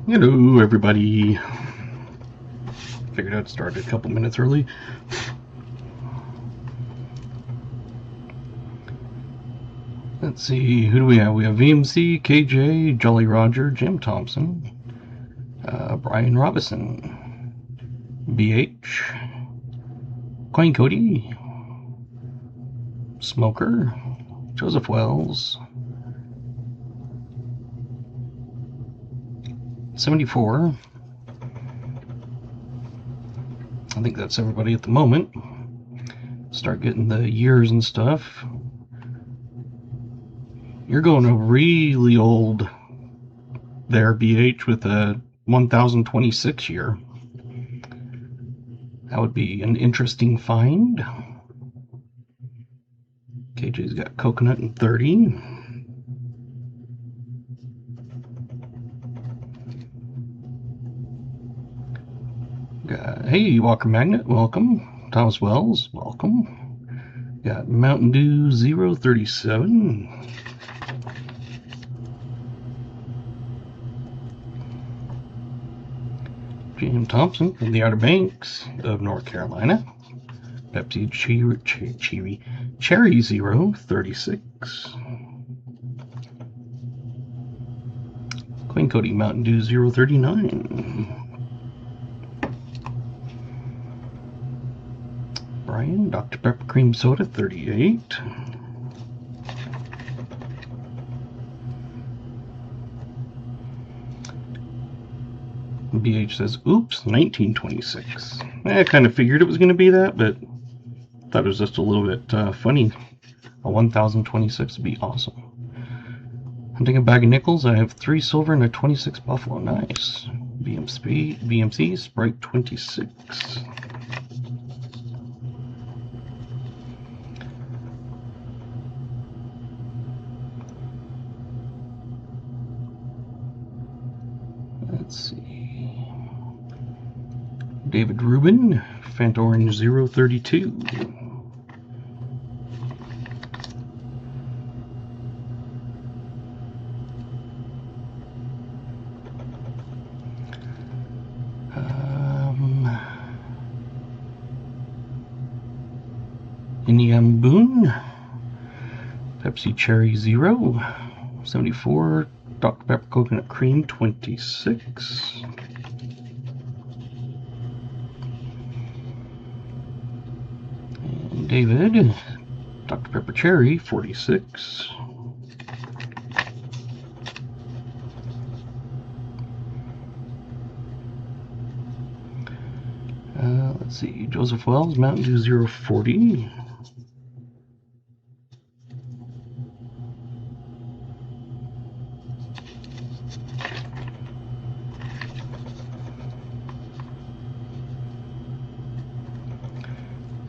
Hello, everybody. Figured I'd start a couple minutes early. Let's see, who do we have? We have VMC, KJ, Jolly Roger, Jim Thompson, Brian Robinson, BH, Coin Cody, Smoker, Joseph Wells, 74. I think that's everybody at the moment. Start getting the years and stuff. You're going a really old there, BH, with a 1026 year. That would be an interesting find. KJ's got coconut and 30. Hey, Walker Magnet, welcome. Thomas Wells, welcome. Got Mountain Dew 037. Jim Thompson from the Outer Banks of North Carolina. Pepsi Cherry 036. Queen Cody Mountain Dew 039. Brian, Dr. Pepper Cream Soda 38. BH says, oops, 1926. I kind of figured it was going to be that, but thought it was just a little bit funny. A 1026 would be awesome. Hunting a bag of nickels. I have 3 silver and a 26 Buffalo. Nice. BMC Sprite 26. Let's see. David Rubin, Fanta Orange 032. Indiam Boone, Pepsi Cherry 0, 74, Dr. Pepper Coconut Cream 26. And David, Dr. Pepper Cherry 46. Let's see, Joseph Wells, Mountain Dew 040.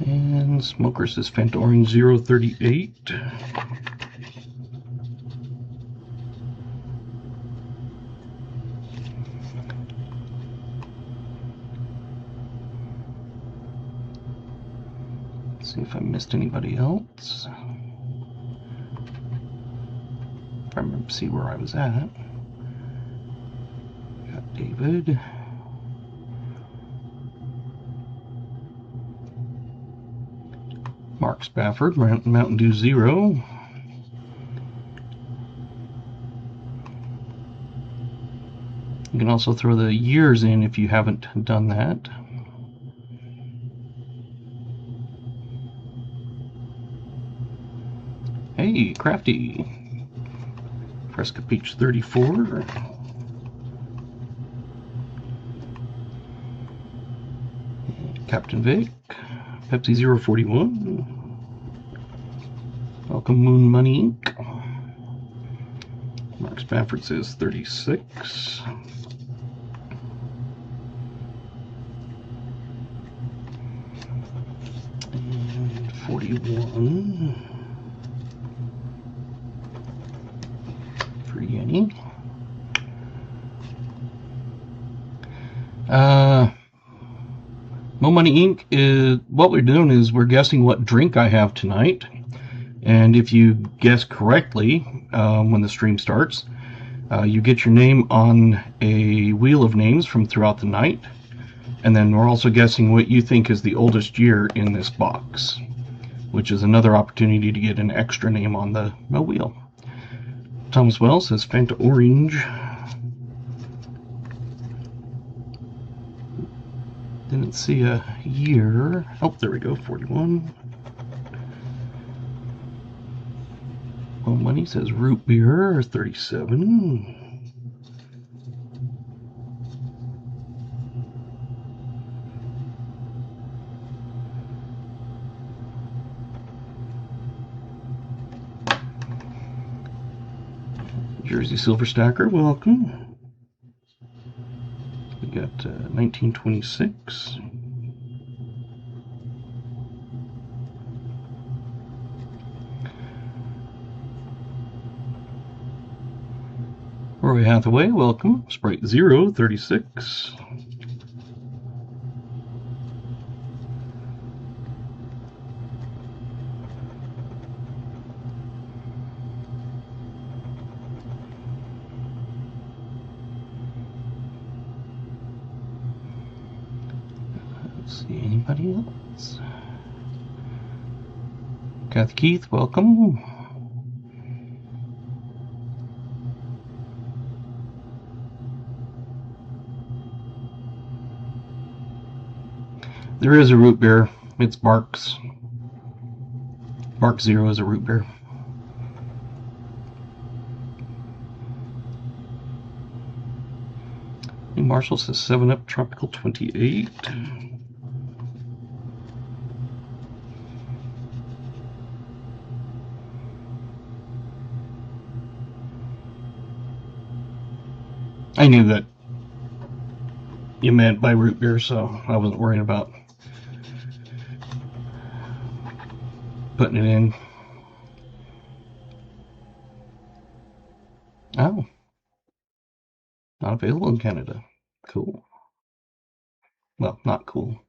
And Smoker says Fanta Orange 038. Let's see if I missed anybody else. If I remember, see where I was at. Got David. Mark Spafford, Mountain Dew 0. You can also throw the years in if you haven't done that. Hey, Crafty. Fresca Peach 34. Captain Vic. Pepsi 041. Welcome Moon Money Inc. Mark Spafford says 36. And 41. For Yenny. Mo Money Inc. is what we're doing is we're guessing what drink I have tonight, and if you guess correctly when the stream starts, You get your name on a wheel of names from throughout the night, and then we're also guessing what you think is the oldest year in this box, which is another opportunity to get an extra name on the wheel. Thomas Wells says Fanta Orange. Didn't see a year. Oh, there we go, 41. Well, Money says Root Beer, 37. Jersey Silver Stacker, welcome. We got 1926. Roy Hathaway, welcome. Sprite Zero, 36. Let's see, anybody else? Kathy Keith, welcome. There is a root beer. It's Barks. Bark Zero is a root beer. New Marshall says 7-Up Tropical 28. I knew that you meant by root beer, so I wasn't worried about putting it in. Oh. Not available in Canada. Cool. Well, not cool.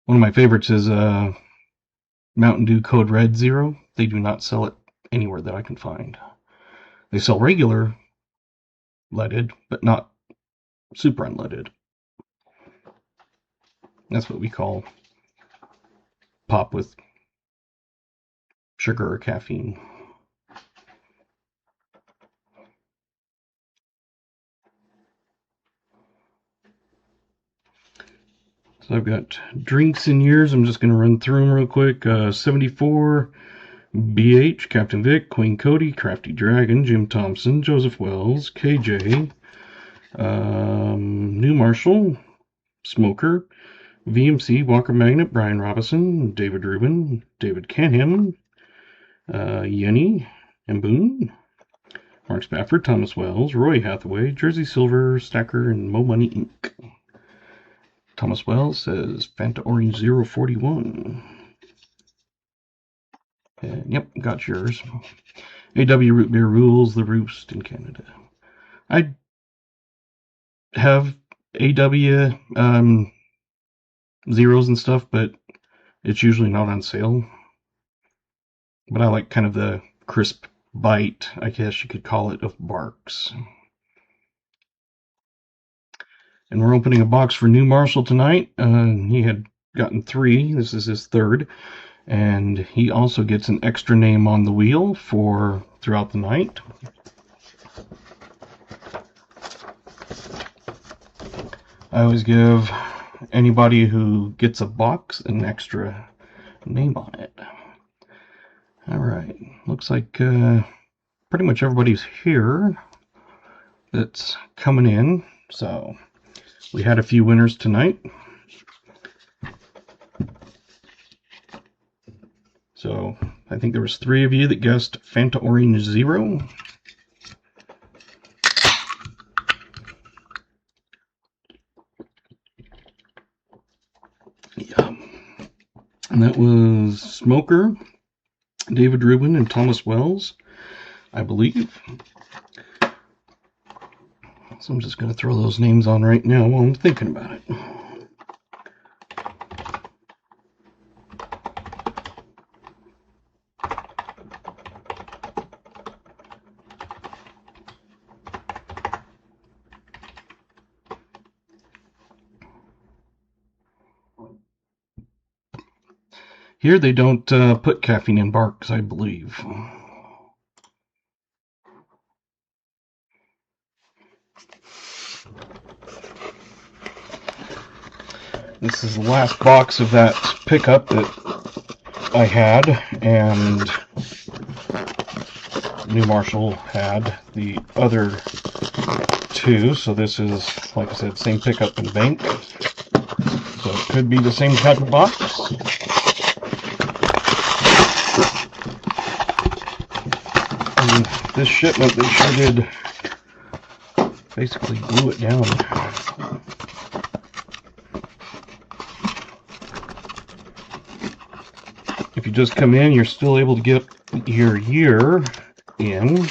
One of my favorites is Mountain Dew Code Red Zero. They do not sell it anywhere that I can find. They sell regular leaded, but not super unleaded. That's what we call pop with sugar or caffeine. So I've got drinks in years. I'm just going to run through them real quick. 74, BH, Captain Vic, Queen Cody, Crafty Dragon, Jim Thompson, Joseph Wells, KJ, New Marshall, Smoker, VMC, Walker Magnet, Brian Robinson, David Rubin, David Canham, Yenny and Boone, Mark Spafford, Thomas Wells, Roy Hathaway, Jersey Silver, Stacker, and Mo Money Inc. Thomas Wells says Fanta Orange 041. And, yep, got yours. AW Root Beer rules the roost in Canada. I have AW zeros and stuff, but it's usually not on sale. But I like kind of the crisp bite, I guess you could call it, of Barks. And we're opening a box for New Marshall tonight. He had gotten 3. This is his 3rd. And he also gets an extra name on the wheel for throughout the night. I always give anybody who gets a box an extra name on it. Alright, looks like pretty much everybody's here that's coming in. So we had a few winners tonight. So I think there was 3 of you that guessed Fanta Orange Zero. Yeah. And that was Smoker, David Rubin, and Thomas Wells, I believe. So I'm just going to throw those names on right now while I'm thinking about it. Here they don't put caffeine in barks, I believe. This is the last box of that pickup that I had, and New Marshall had the other two. So this is, like I said, same pickup and bank. So it could be the same type of box. And this shipment, they sure did basically glue it down. If you just come in, you're still able to get your year in. Good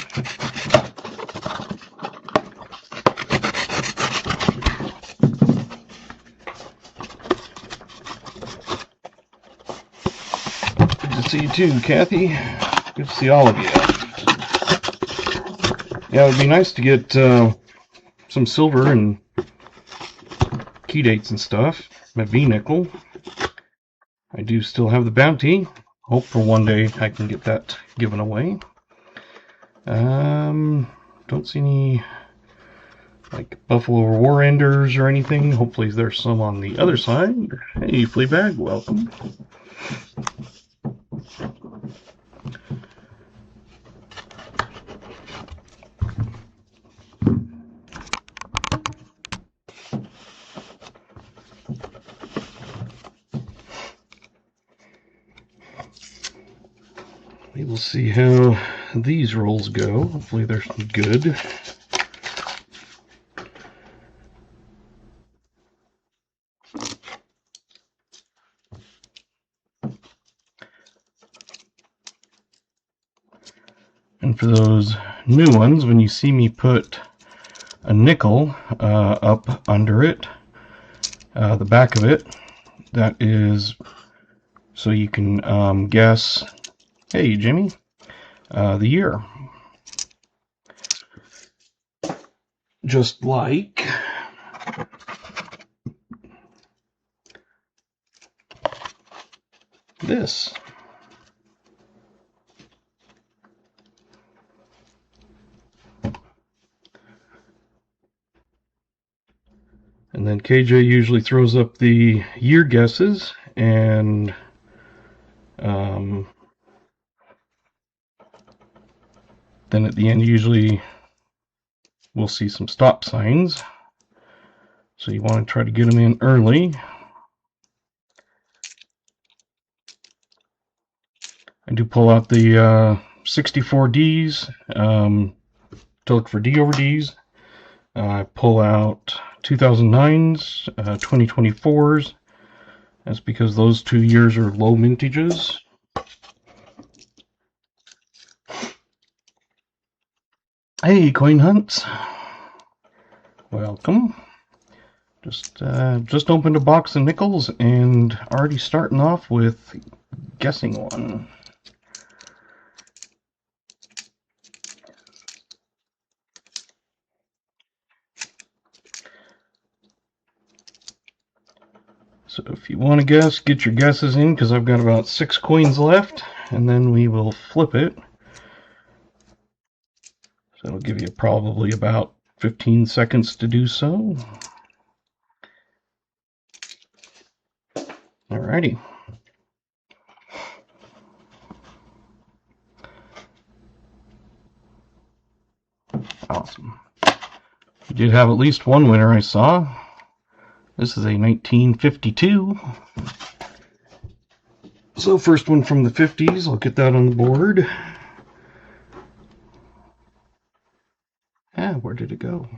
to see you too, Kathy. Good to see all of you. Yeah, it would be nice to get some silver and key dates and stuff. My V-nickel. I do still have the bounty. Hope for one day I can get that given away. Don't see any like Buffalo War Enders or anything. Hopefully there's some on the other side. Hey, Fleabag, welcome. We will see how these rolls go. Hopefully they're good. And for those new ones, when you see me put a nickel up under it, the back of it, that is so you can guess, hey Jimmy, the year. Just like this. And then KJ usually throws up the year guesses, and then at the end usually we'll see some stop signs. So you want to try to get them in early. I do pull out the 64Ds to look for D over Ds. I pull out 2009s, 2024s. That's because those 2 years are low mintages. Hey, Coin Hunts. Welcome. Just opened a box of nickels and already starting off with guessing one. So if you want to guess, get your guesses in, because I've got about 6 coins left, and then we will flip it. So it'll give you probably about 15 seconds to do so. Alrighty. Awesome. We did have at least one winner I saw. This is a 1952. So first one from the 50s, I'll get that on the board. Ah, where did it go?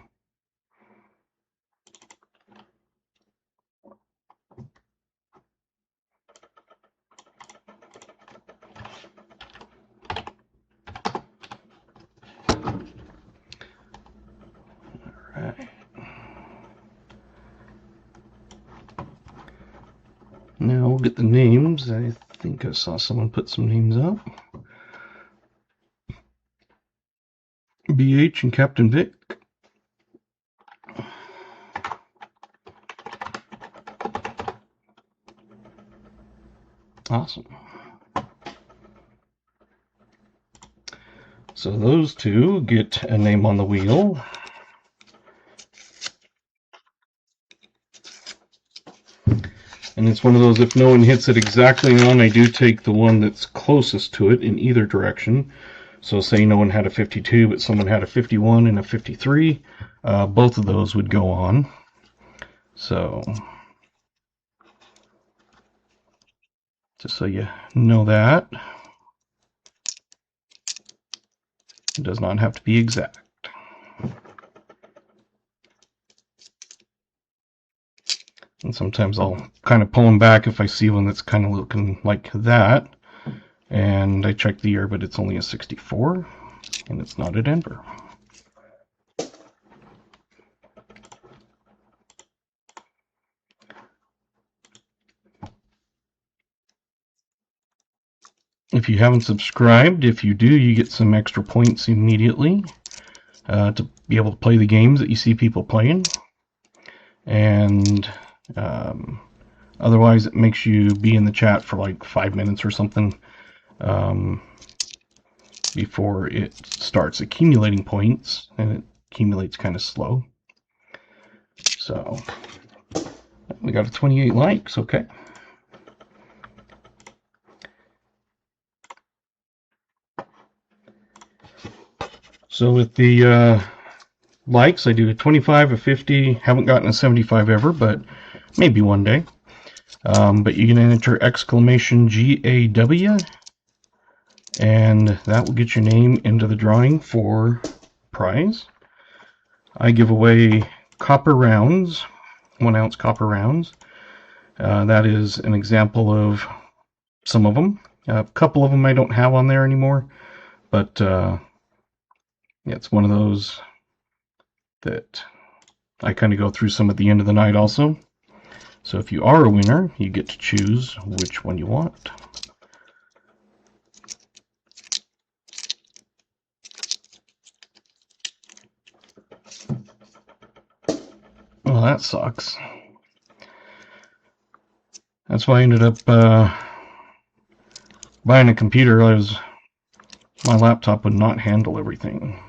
Alright. Now we'll get the names. I think I saw someone put some names up. BH and Captain Vic. Awesome. So those two get a name on the wheel. And it's one of those, if no one hits it exactly on, I do take the one that's closest to it in either direction. So say no one had a 52, but someone had a 51 and a 53, both of those would go on. So, just so you know that. It does not have to be exact. And sometimes I'll kind of pull them back if I see one that's kind of looking like that. And I check the year, but it's only a 64, and it's not a Denver. If you haven't subscribed, if you do, you get some extra points immediately to be able to play the games that you see people playing. And otherwise, it makes you be in the chat for like 5 minutes or something before it starts accumulating points, and it accumulates kind of slow. So we got a 28 likes, okay. So with the likes, I do a 25, a 50, haven't gotten a 75 ever, but maybe one day. But you can enter exclamation GAW, and that will get your name into the drawing for prize. I give away copper rounds, 1 ounce copper rounds. That is an example of some of them. A couple of them I don't have on there anymore, but yeah, it's one of those that I kind of go through some at the end of the night also. So if you are a winner, you get to choose which one you want. Well, that sucks. That's why I ended up buying a computer. My laptop would not handle everything.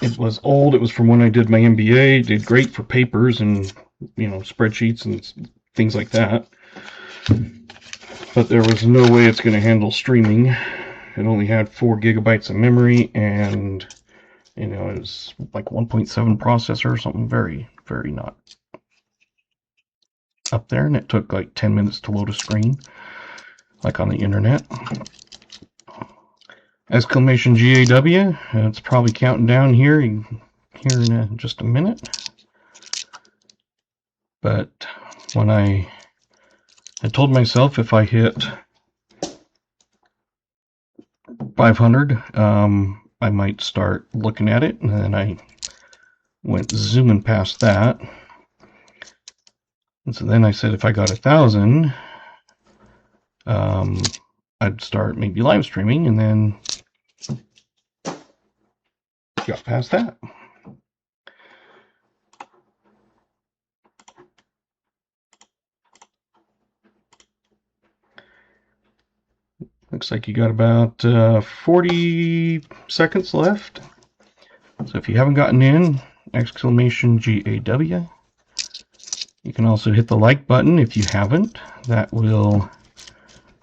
It was old. It was from when I did my MBA. It did great for papers and, you know, spreadsheets and things like that. But there was no way it's going to handle streaming. It only had 4 gigabytes of memory, and, you know, it was like 1.7 processor or something very, very not up there. And it took like 10 minutes to load a screen, like on the internet. Exclamation GAW, it's probably counting down here in just a minute. But when I told myself if I hit 500, I might start looking at it, and then I went zooming past that. And so then I said if I got 1,000, I'd start maybe live streaming, and then got past that. Looks like you got about 40 seconds left. So if you haven't gotten in, exclamation GAW. You can also hit the like button if you haven't. That will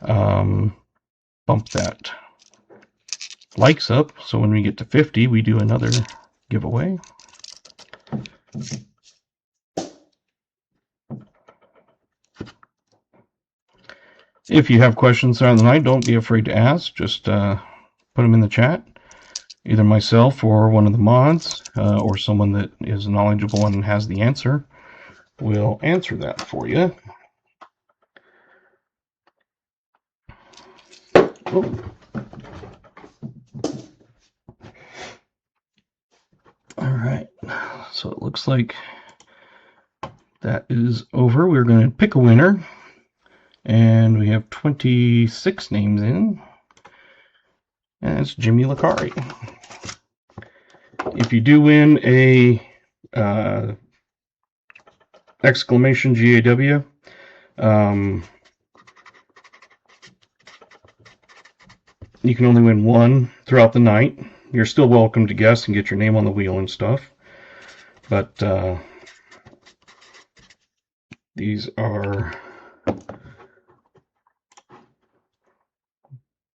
bump that likes up. So when we get to 50, we do another giveaway. If you have questions throughout the night, don't be afraid to ask. Just put them in the chat. Either myself or one of the mods or someone that is knowledgeable and has the answer will answer that for you. Oh. All right, so it looks like that is over. We're going to pick a winner, and we have 26 names in, and it's Jimmy Licari. If you do win a exclamation GAW, You can only win one throughout the night. You're still welcome to guess and get your name on the wheel and stuff. But these are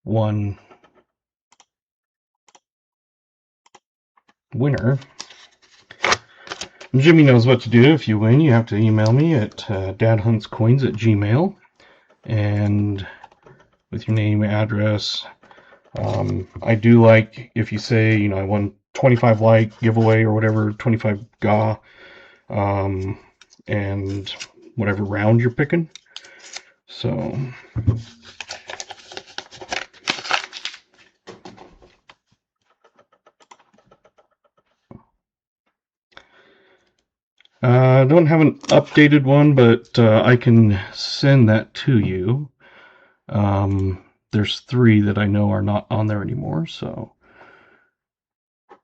one winner. Jimmy knows what to do. If you win, you have to email me at dadhuntscoins@gmail.com and with your name, address. I do like if you say, you know, I won 25 like giveaway or whatever, 25 GA, and whatever round you're picking. So I don't have an updated one, but I can send that to you. There's 3 that I know are not on there anymore, so I'm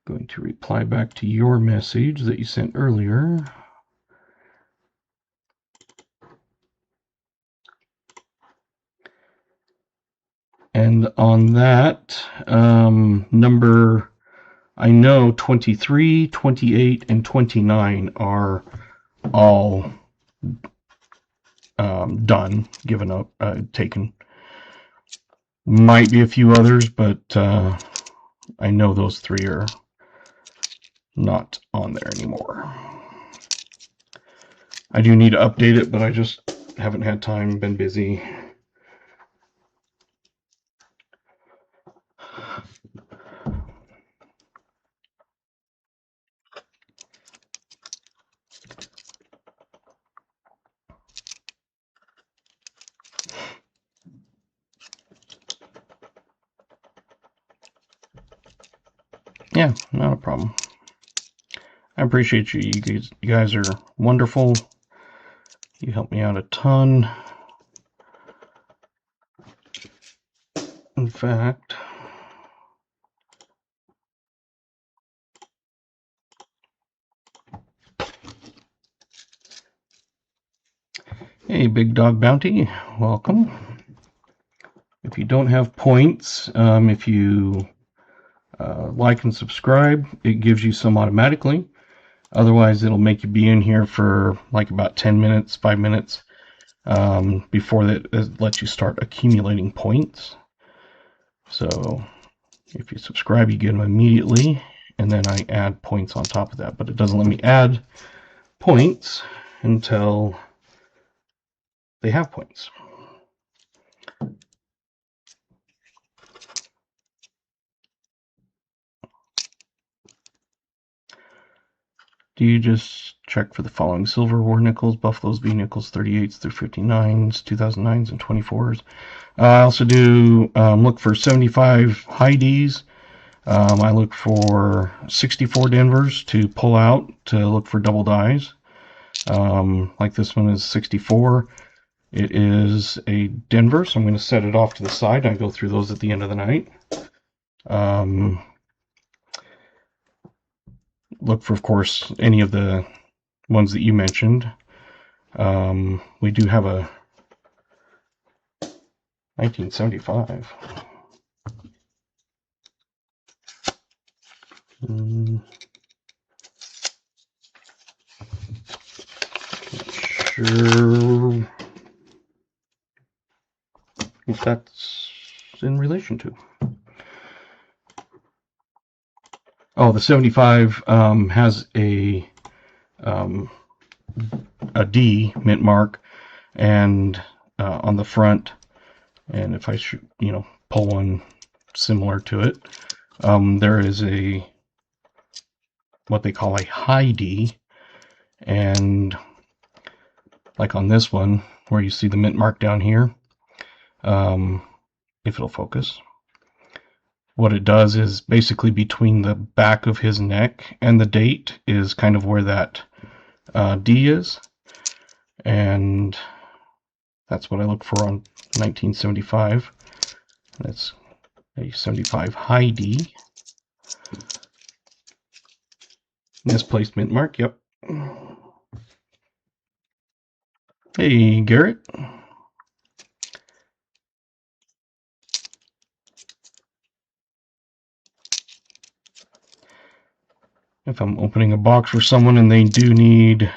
going to reply back to your message that you sent earlier. And on that, number, I know 23, 28, and 29 are all done, given up, taken. Might be a few others, but I know those 3 are not on there anymore. I do need to update it, but I just haven't had time, been busy. Yeah, not a problem. I appreciate you. You guys are wonderful. You help me out a ton. In fact, hey, Big Dog Bounty, welcome. If you don't have points, if you like and subscribe, it gives you some automatically. Otherwise, it'll make you be in here for like about 10 minutes, 5 minutes before that lets you start accumulating points. So if you subscribe, you get them immediately, and then I add points on top of that. But it doesn't let me add points until they have points. Do you just check for the following: silver war nickels, Buffalo's B nickels, 38s through 59s, 2009s, and 24s? I also do look for 75 high Ds. I look for 64 Denvers to pull out to look for double dies. Like this one is 64. It is a Denver, so I'm going to set it off to the side. I go through those at the end of the night. Look for, of course, any of the ones that you mentioned. We do have a 1975. Sure if that's in relation to. Oh, the 75 has a D mint mark and on the front, and if I should, pull one similar to it, there is a what they call a high D, and like on this one where you see the mint mark down here, if it'll focus, what it does is basically between the back of his neck and the date is kind of where that D is, and that's what I look for on 1975. That's a 75 high D. Misplaced mint mark, yep. Hey, Garrett. if I'm opening a box for someone and they do need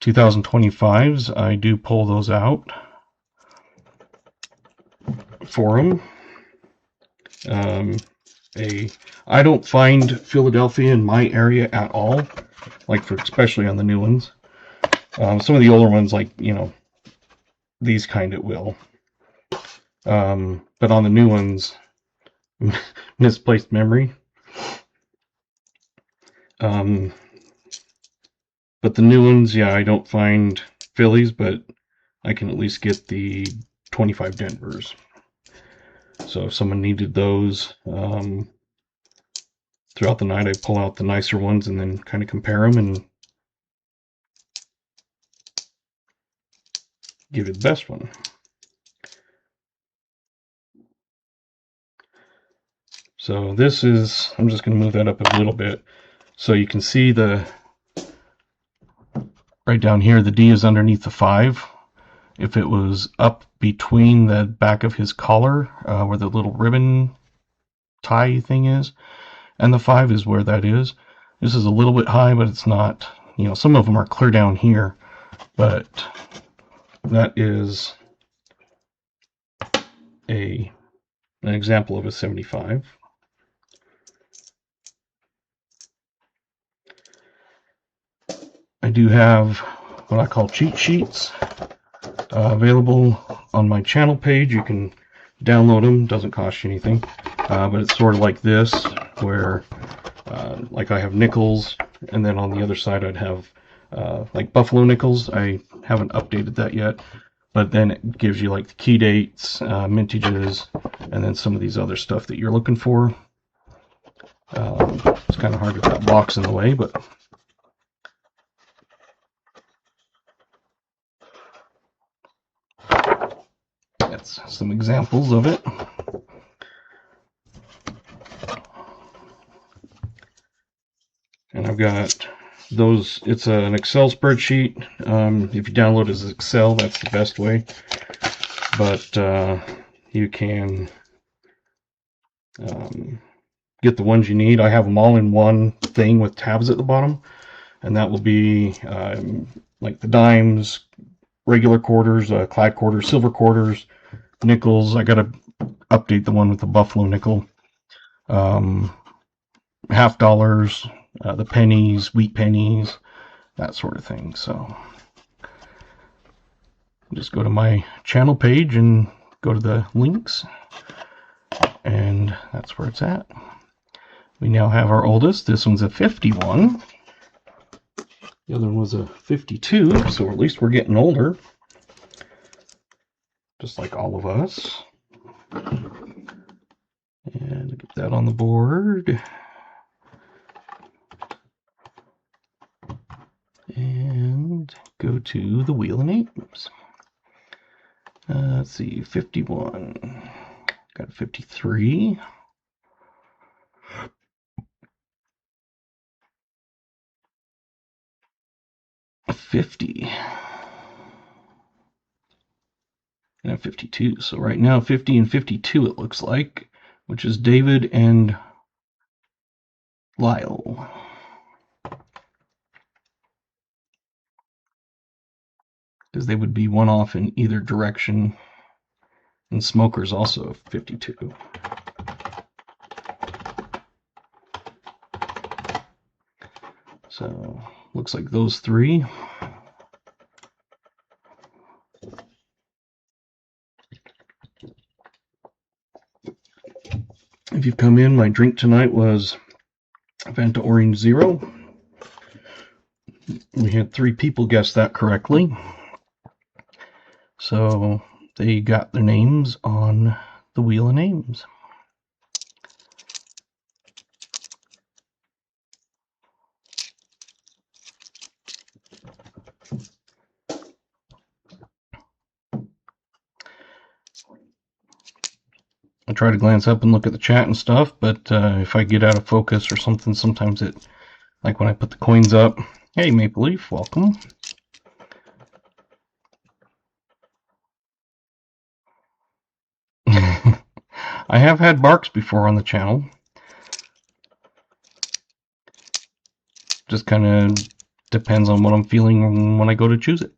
2025s, I do pull those out for them. I don't find Philadelphia in my area at all, like especially on the new ones. Some of the older ones, like, you know, these kind it will. But on the new ones, misplaced memory. But the new ones, yeah, I don't find Phillies, but I can at least get the 25 Denvers. So if someone needed those, throughout the night I pull out the nicer ones and then kind of compare them and give you the best one. So this is, I'm just going to move that up a little bit so you can see the, right down here, the D is underneath the 5. If it was up between the back of his collar, where the little ribbon tie thing is, and the 5 is where that is. This is a little bit high, but it's not, you know, some of them are clear down here, but that is an example of a 75. I do have what I call cheat sheets available on my channel page. You can download them, doesn't cost you anything, but it's sort of like this, where like I have nickels, and then on the other side I'd have like buffalo nickels. I haven't updated that yet, but then it gives you like the key dates, mintages, and then some of these other stuff that you're looking for. It's kind of hard with that box in the way, but that's some examples of it. And I've got those, it's an Excel spreadsheet. If you download it as Excel, that's the best way. But you can get the ones you need. I have them all in one thing with tabs at the bottom. And that will be like the dimes, regular quarters, clad quarters, silver quarters, nickels. I got to update the one with the buffalo nickel. Half dollars, the pennies, wheat pennies, that sort of thing. So just go to my channel page and go to the links, and that's where it's at. We now have our oldest. This one's a 51. The other one was a 52, so at least we're getting older, just like all of us. And get that on the board. And go to the wheel of names. Let's see, 51. Got 53. 50. And a 52. So right now 50 and 52 it looks like, which is David and Lyle. Because they would be one off in either direction. And Smoker's also 52. So looks like those three. If you've come in, my drink tonight was Fanta Orange Zero. We had 3 people guess that correctly. So they got their names on the wheel of names. I try to glance up and look at the chat and stuff, but if I get out of focus or something, sometimes it, like when I put the coins up. Hey, Maple Leaf, welcome. I have had barks before on the channel. Just kind of depends on what I'm feeling when I go to choose it.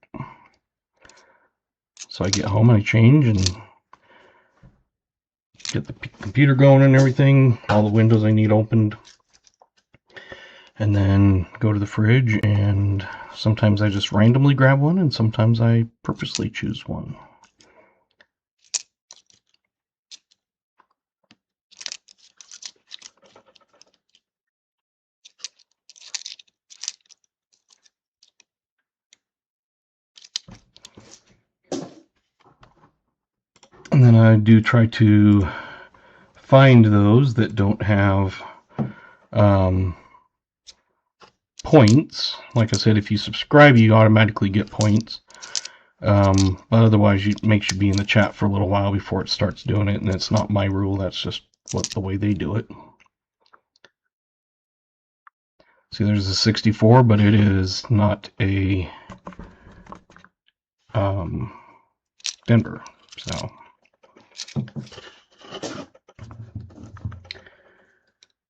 So I get home and I change and get the computer going and everything, all the windows I need opened, and then go to the fridge, and sometimes I just randomly grab one and sometimes I purposely choose one. And then I do try to find those that don't have points. Like I said, if you subscribe, you automatically get points. But otherwise, it makes you be in the chat for a little while before it starts doing it, and it's not my rule. That's just the way they do it. See, there's a 64, but it is not a Denver. So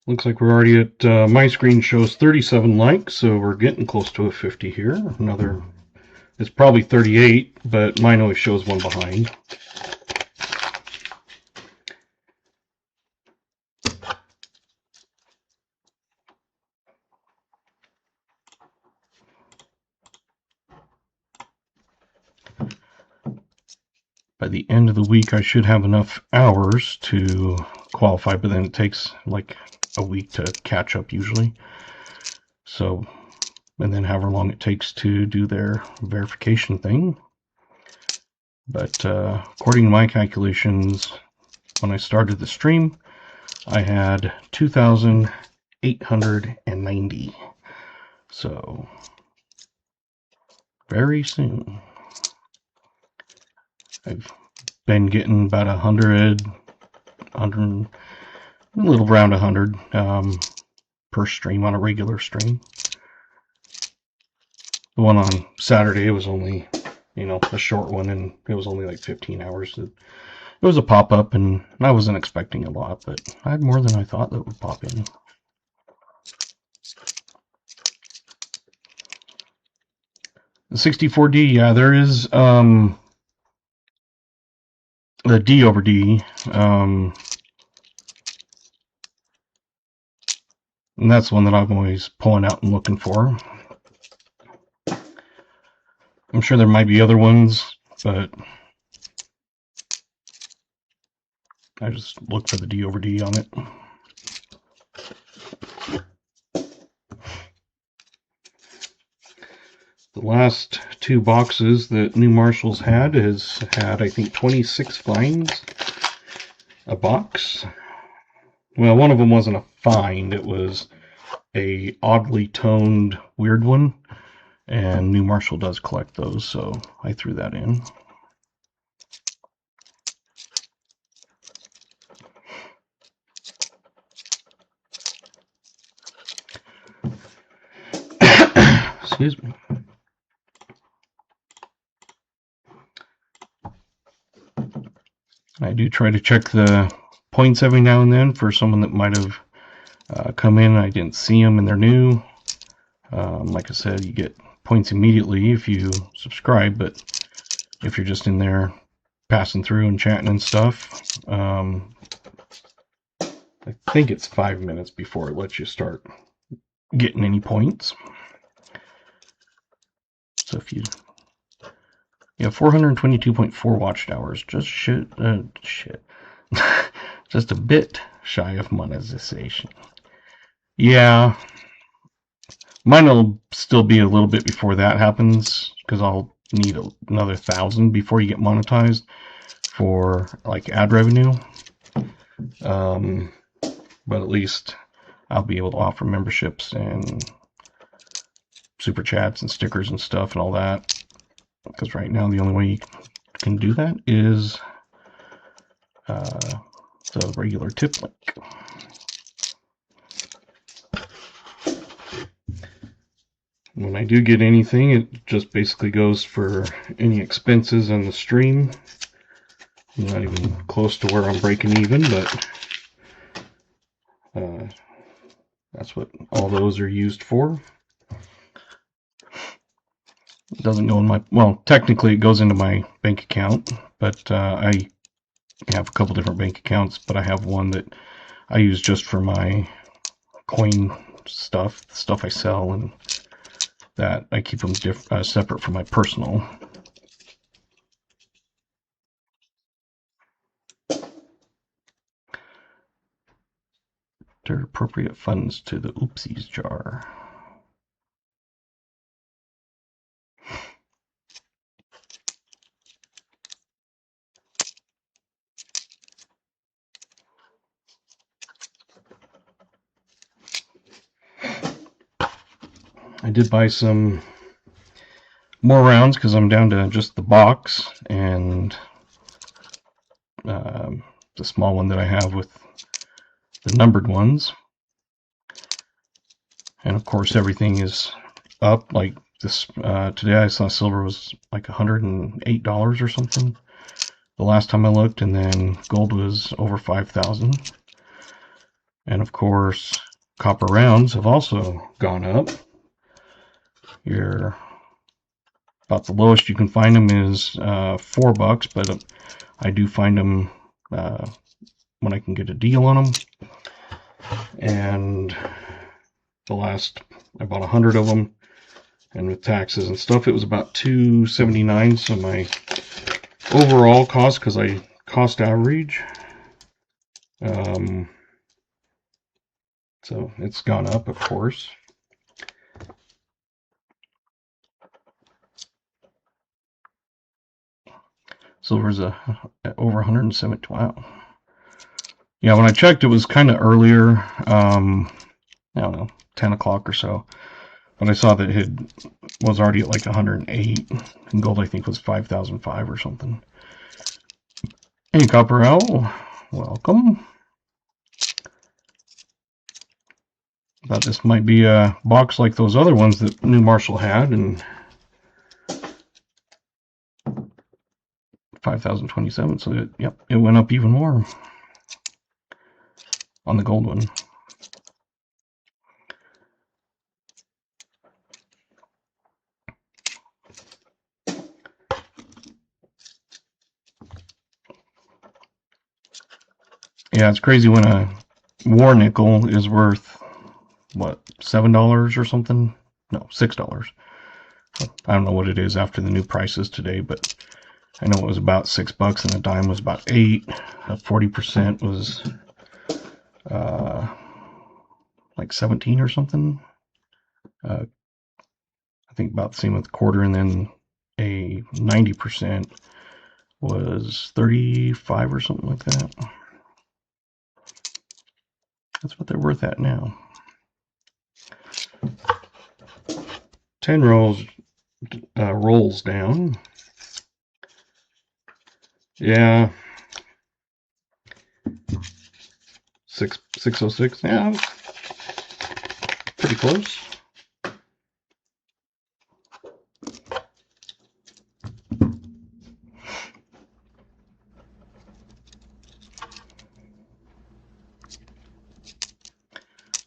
looks like we're already at, my screen shows 37 likes, so we're getting close to a 50 here. Another, it's probably 38, but mine always shows one behind. By the end of the week, I should have enough hours to qualify, but then it takes like a week to catch up usually. So, and then however long it takes to do their verification thing. But according to my calculations, when I started the stream, I had 2,890. So, very soon. I've been getting about 100, a little around 100 per stream on a regular stream. The one on Saturday was only, a short one, and it was only like 15 hours. It was a pop-up, and I wasn't expecting a lot, but I had more than I thought that would pop in. The 64D, yeah, there is the D over D, and that's one that I'm always pulling out and looking for. I'm sure there might be other ones, but I just look for the D over D on it. The last two boxes that New Marshall's had has had, I think, 26 finds a box. Well, one of them wasn't a find, it was a oddly toned weird one, and New Marshall does collect those, so I threw that in. Excuse me. I do try to check the points every now and then for someone that might have come in and I didn't see them and they're new. Like I said, you get points immediately if you subscribe, but if you're just in there passing through and chatting and stuff, I think it's 5 minutes before it lets you start getting any points. So if you have 422.4 watched hours, just just a bit shy of monetization. Yeah, mine will still be a little bit before that happens because I'll need another 1,000 before you get monetized for like ad revenue. But at least I'll be able to offer memberships and super chats and stickers and stuff and all that. Because right now the only way you can do that is the regular tip link. When I do get anything, it just basically goes for any expenses on the stream. I'm not even close to where I'm breaking even, but that's what all those are used for. It doesn't go in my, well, technically it goes into my bank account, but I have a couple different bank accounts, but I have one that I use just for my coin stuff, the stuff I sell, and that I keep them separate from my personal. Enter appropriate funds to the oopsies jar. I did buy some more rounds because I'm down to just the box and the small one that I have with the numbered ones. And of course everything is up. Like this today I saw silver was like $108 or something the last time I looked, and then gold was over 5,000. And of course copper rounds have also gone up. You're about the lowest you can find them is $4, but I do find them when I can get a deal on them. And the last, I bought 100 of them, and with taxes and stuff, it was about $2.79. So my overall cost, because I cost average, so it's gone up, of course. Silver's over 170. Wow. Yeah, when I checked, it was kind of earlier. I don't know, 10 o'clock or so. But I saw that it was already at like 108, and gold I think was 5,005 or something. Hey, Copper Owl, welcome. Thought this might be a box like those other ones that New Marshall had, and 5,027. So it went up even more on the gold one. Yeah, it's crazy when a war nickel is worth, what, $7 or something? No, $6. I don't know what it is after the new prices today, but I know it was about $6 and a dime was about 8. 40% was like 17 or something. I think about the same with quarter, and then a 90% was 35 or something like that. That's what they're worth at now. 10 rolls down. Yeah. 606. Yeah. Pretty close.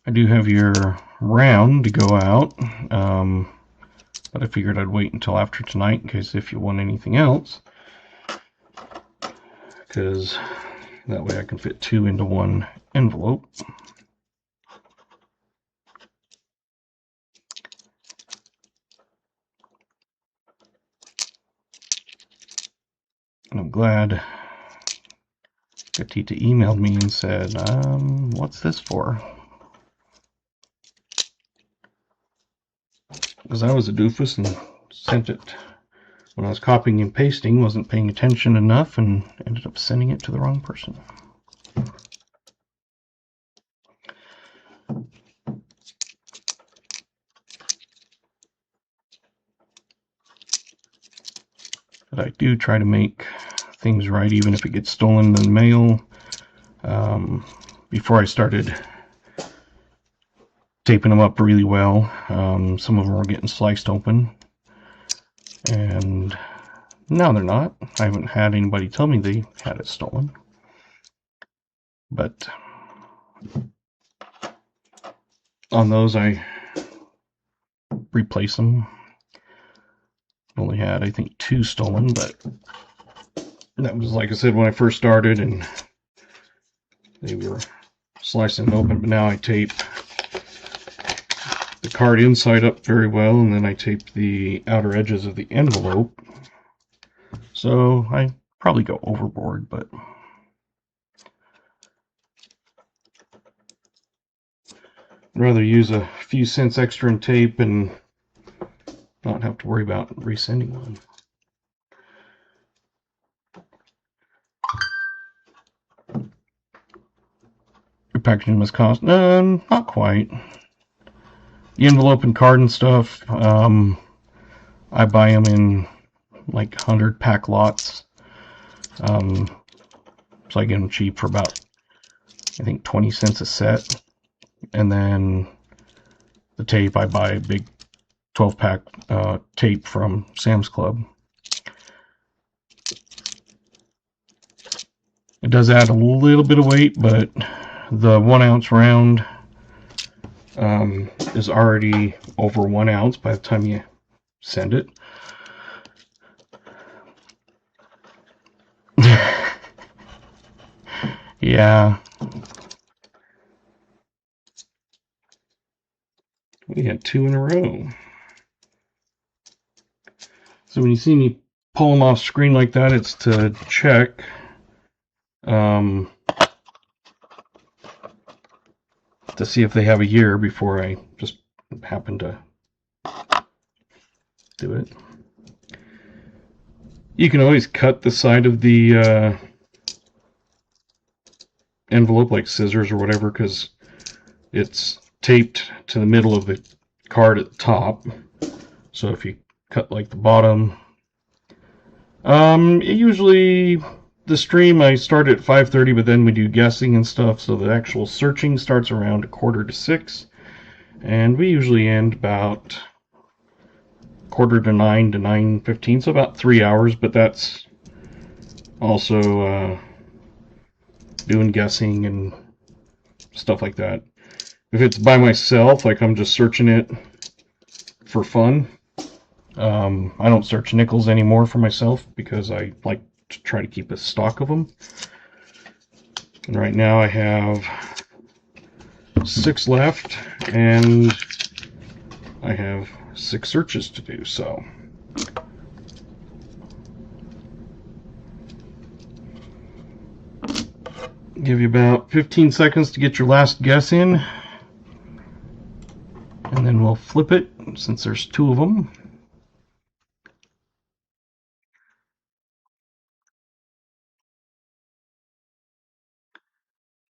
I do have your round to go out, but I figured I'd wait until after tonight in case if you want anything else, because that way I can fit 2 into one envelope. And I'm glad Gatita emailed me and said, what's this for? Because I was a doofus and sent it when I was copying and pasting, wasn't paying attention enough, and ended up sending it to the wrong person. But I do try to make things right, even if it gets stolen in the mail. Before I started taping them up really well, some of them were getting sliced open, and now they're not. I haven't had anybody tell me they had it stolen, but on those I replace them. Only had, I think, 2 stolen, but that was, like I said, when I first started, and they were slicing it open. But now I tape the card inside up very well, and then I tape the outer edges of the envelope. So I probably go overboard, but I'd rather use a few cents extra in tape and not have to worry about resending one. Your packaging must cost? Not quite. The envelope and card and stuff, I buy them in like 100 pack lots. So I get them cheap for about, I think, 20 cents a set. And then the tape, I buy a big 12-pack tape from Sam's Club. It does add a little bit of weight, but the 1 ounce round is already over 1 ounce by the time you send it. Yeah. We had 2 in a row. So when you see me pull them off screen like that, it's to check to see if they have a year before I just happen to do it. You can always cut the side of the envelope like scissors or whatever, because it's taped to the middle of the card at the top. So if you cut like the bottom, usually the stream I start at 5:30, but then we do guessing and stuff, so the actual searching starts around 5:45, and we usually end about 8:45 to 9:15, so about 3 hours. But that's also doing guessing and stuff like that. If it's by myself, like I'm just searching it for fun, I don't search nickels anymore for myself because I like to try to keep a stock of them. And right now I have 6 left, and I have 6 searches to do, so give you about 15 seconds to get your last guess in, and then we'll flip it since there's 2 of them.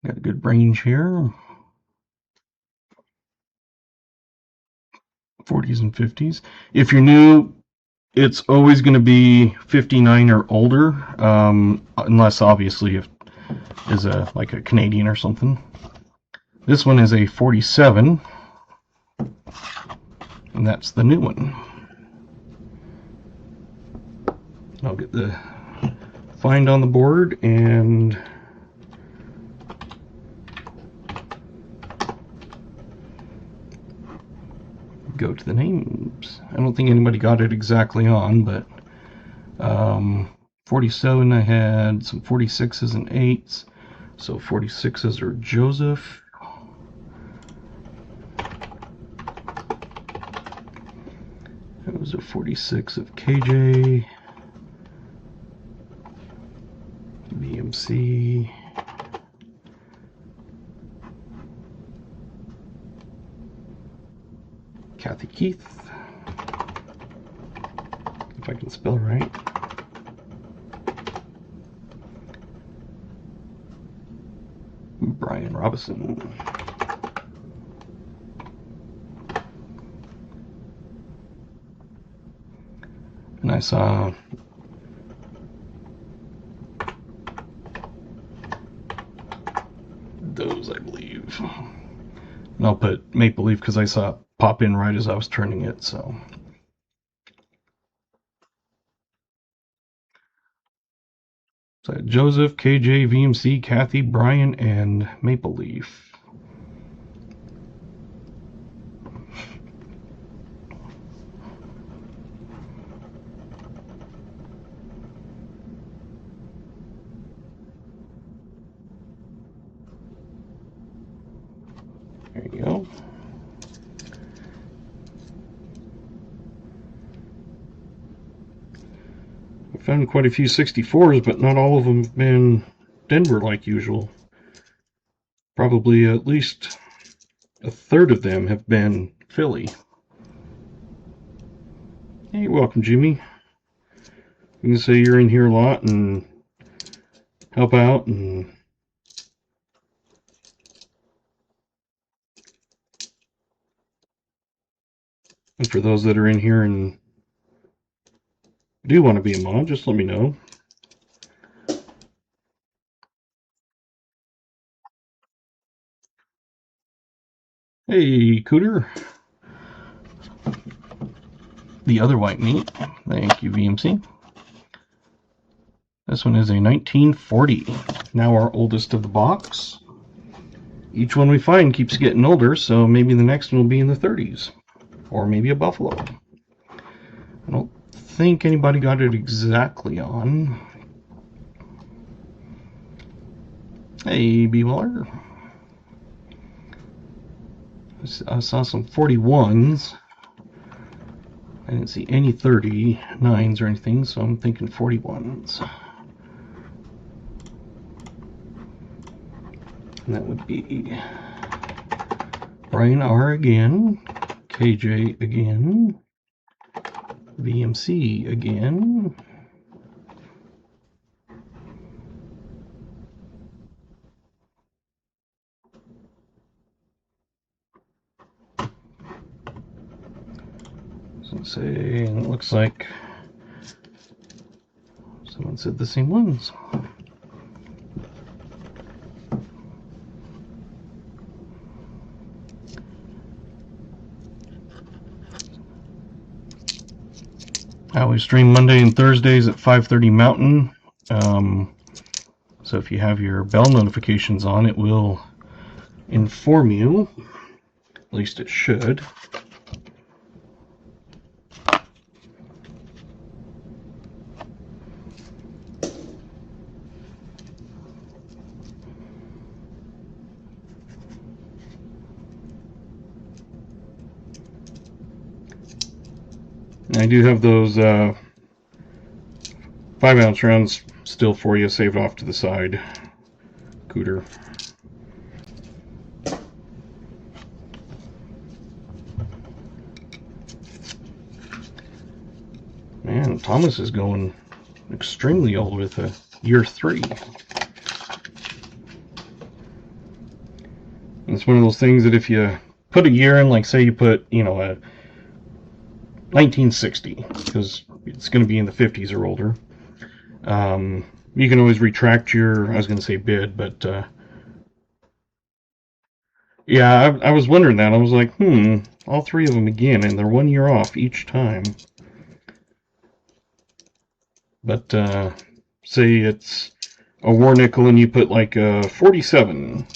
Got a good range here. 40s and 50s. If you're new, it's always going to be 59 or older, unless obviously if is like a Canadian or something. This one is a 47, and that's the new one. I'll get the find on the board and go to the names. I don't think anybody got it exactly on, but 47, I had some 46s and 8s. So 46s are Joseph. That was a 46 of KJ. VMC. Kathy Keith, if I can spell right. Brian Robinson. And I saw those, I believe. And I'll put Maple Leaf because I saw it pop in right as I was turning it, so. So Joseph, KJ, VMC, Kathy, Brian, and Maple Leaf. Found quite a few 64s, but not all of them have been Denver like usual. Probably at least a third of them have been Philly. Hey, welcome, Jimmy. You can say you're in here a lot and help out, and for those that are in here and do want to be a mod, just let me know. Hey, Cooter. The other white meat. Thank you, VMC. This one is a 1940. Now our oldest of the box. Each one we find keeps getting older, so maybe the next one will be in the 30s. Or maybe a buffalo. I don't think anybody got it exactly on. Hey, B-Waller. I saw some 41s. I didn't see any 39s or anything, so I'm thinking 41s. And that would be Brian R again, KJ again, VMC again, so say, it looks like someone said the same ones. I always stream Monday and Thursdays at 5:30 Mountain. So if you have your bell notifications on, it will inform you. At least it should. I do have those 5-ounce rounds still for you, saved off to the side, Cooter. Man, Thomas is going extremely old with a year 3. And it's one of those things that if you put a year in, like say you put, a 1960, because it's going to be in the 50s or older. You can always retract your, I was going to say bid, but yeah, I was wondering that. I was like, all 3 of them again, and they're 1 year off each time. But say it's a war nickel and you put like a 47.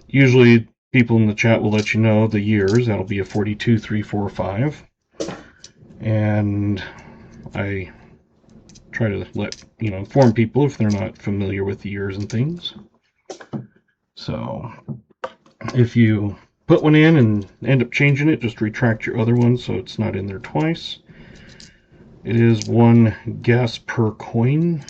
Usually people in the chat will let you know the years. That'll be a 42, 3, 4, 5. And I try to let, inform people if they're not familiar with the years and things. So if you put one in and end up changing it, just retract your other one so it's not in there twice. It is 1 guess per coin.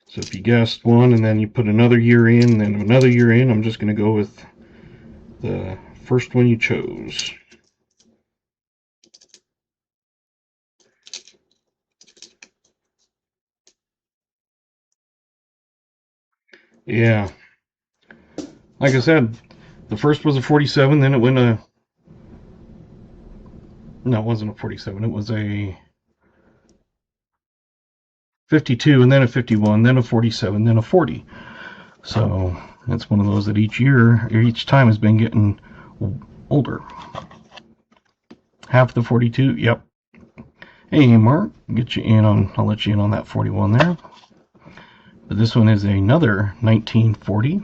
So if you guessed one and then you put another year in and then another year in, I'm just going to go with the first one you chose. Yeah. Like I said, the first was a 47, then it went a... No, it wasn't a 47. It was a 52, and then a 51, then a 47, then a 40. So it's one of those that each year, or each time, has been getting older. Half the 42, yep. Hey, Mark, get you in on, I'll let you in on that 41 there. But this one is another 1940.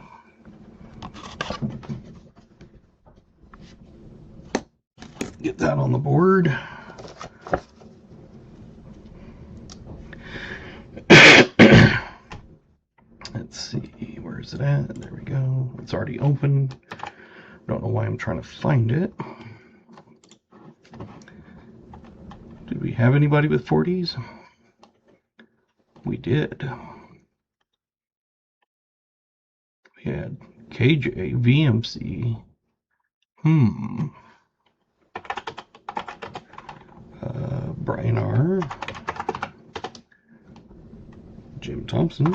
Get that on the board. Let's see, where is it at? There we go. It's already open. Don't know why I'm trying to find it. you have anybody with 40s? We did. We had KJ, VMC, Brian R, Jim Thompson,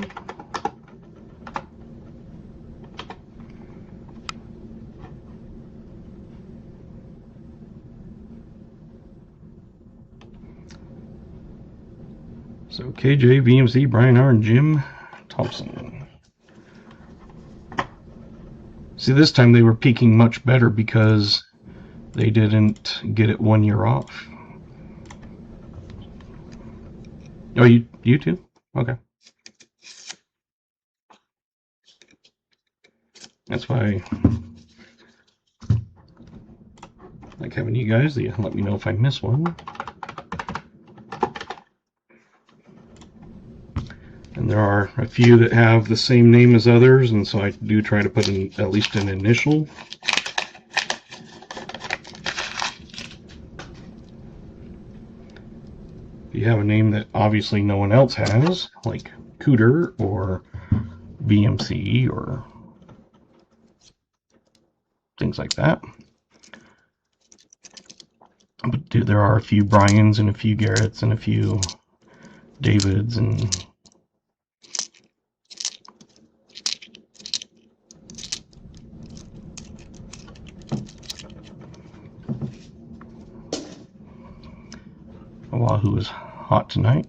so KJ, VMC, Brian R, and Jim Thompson. See, this time they were peaking much better because they didn't get it 1 year off. Oh, you too? Okay. That's why I like having you guys. You let me know if I miss one. And there are a few that have the same name as others, and so I do try to put in at least an initial. If you have a name that obviously no one else has, like Cooter or VMC or things like that. But there are a few Bryans and a few Garretts and a few Davids and Oahu is hot tonight.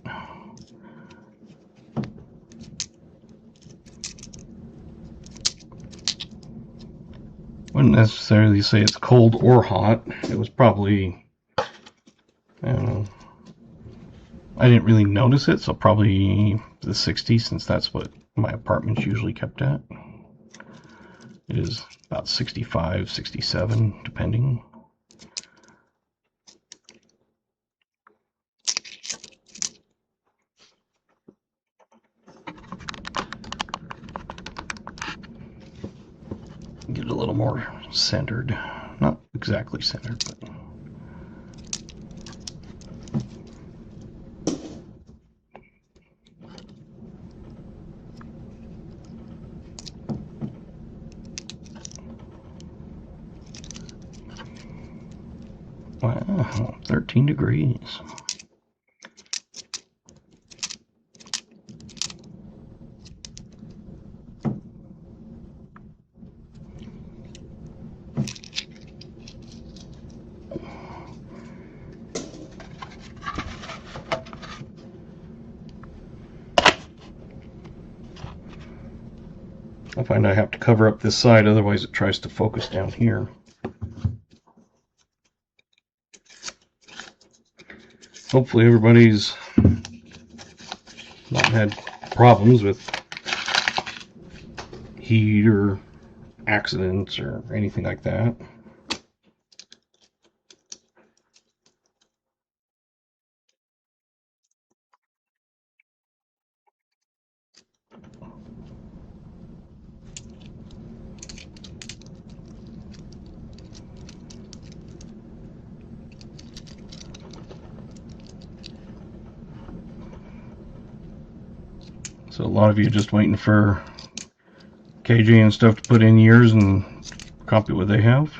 Wouldn't necessarily say it's cold or hot. It was probably, I don't know, I didn't really notice it, so probably the 60s, since that's what my apartment's usually kept at. It is about 65, 67, depending. Get it a little more centered. Not exactly centered, but wow, 13 degrees. I find I have to cover up this side, otherwise it tries to focus down here. Hopefully everybody's not had problems with heat or accidents or anything like that. So a lot of you are just waiting for KJ and stuff to put in years and copy what they have.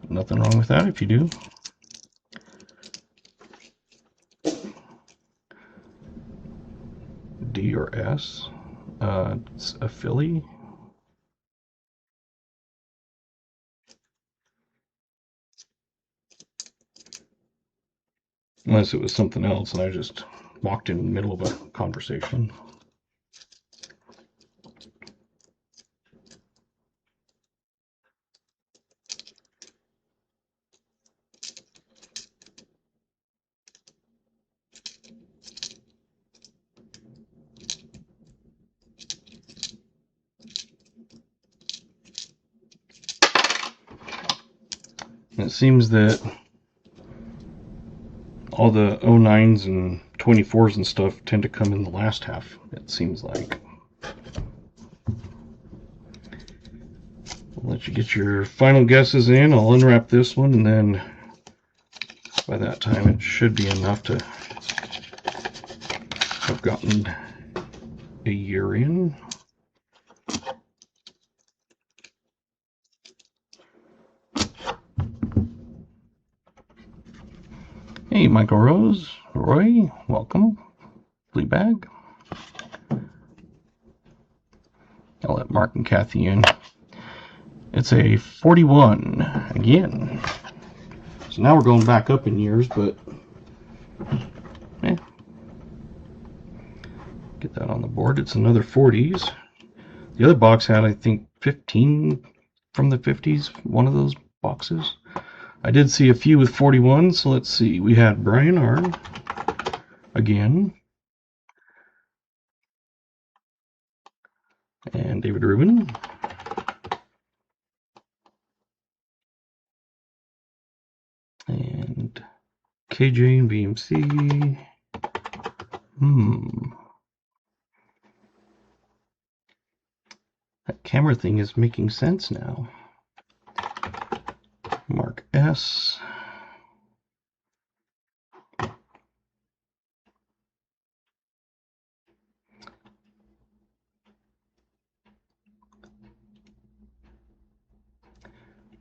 Nothing wrong with that if you do. D or S. It's a Philly. Unless it was something else and I just walked in the middle of a conversation. And it seems that all the 09s and 24s and stuff tend to come in the last half, it seems like. I'll let you get your final guesses in. I'll unwrap this one and then by that time it should be enough to have gotten a year in. Hey, Michael Rose, Roy, welcome. Fleabag. I'll let Mark and Kathy in. It's a 41 again. So now we're going back up in years, but get that on the board. It's another 40s. The other box had, I think, 15 from the 50s, one of those boxes. I did see a few with 41, so let's see. We had Brian Arn again, and David Rubin, and KJ and VMC. That camera thing is making sense now. Mark S.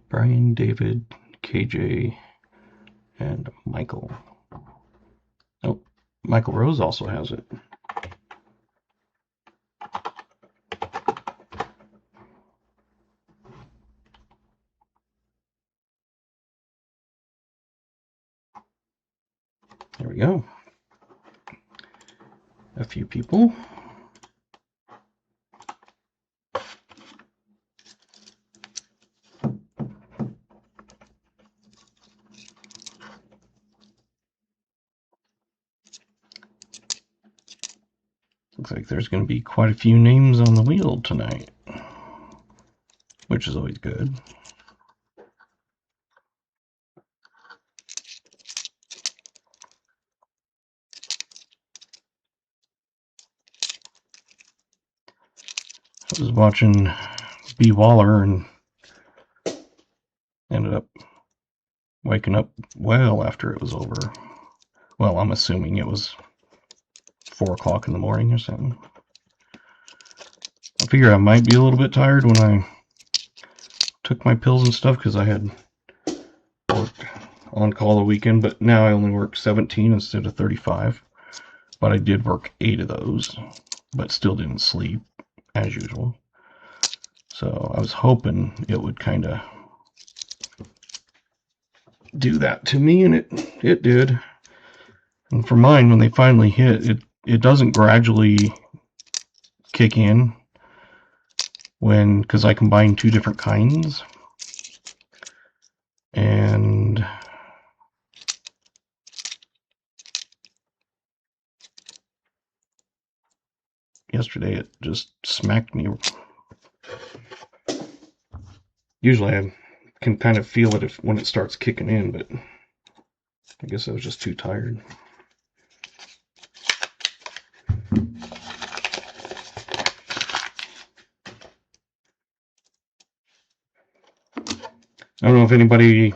Brian, David, KJ, and Michael. Oh, Michael Rose also has it. There we go. A few people. Looks like there's going to be quite a few names on the wheel tonight, which is always good. I was watching B. Waller and ended up waking up well after it was over. Well, I'm assuming it was 4 o'clock in the morning or something. I figure I might be a little bit tired when I took my pills and stuff, because I had worked on call the weekend, but now I only work 17 instead of 35. But I did work 8 of those, but still didn't sleep as usual. So I was hoping it would kind of do that to me, and it did. And for mine, when they finally hit, it doesn't gradually kick in because I combine 2 different kinds. And yesterday it just smacked me. Usually I can kind of feel it when it starts kicking in, but I guess I was just too tired. I don't know if anybody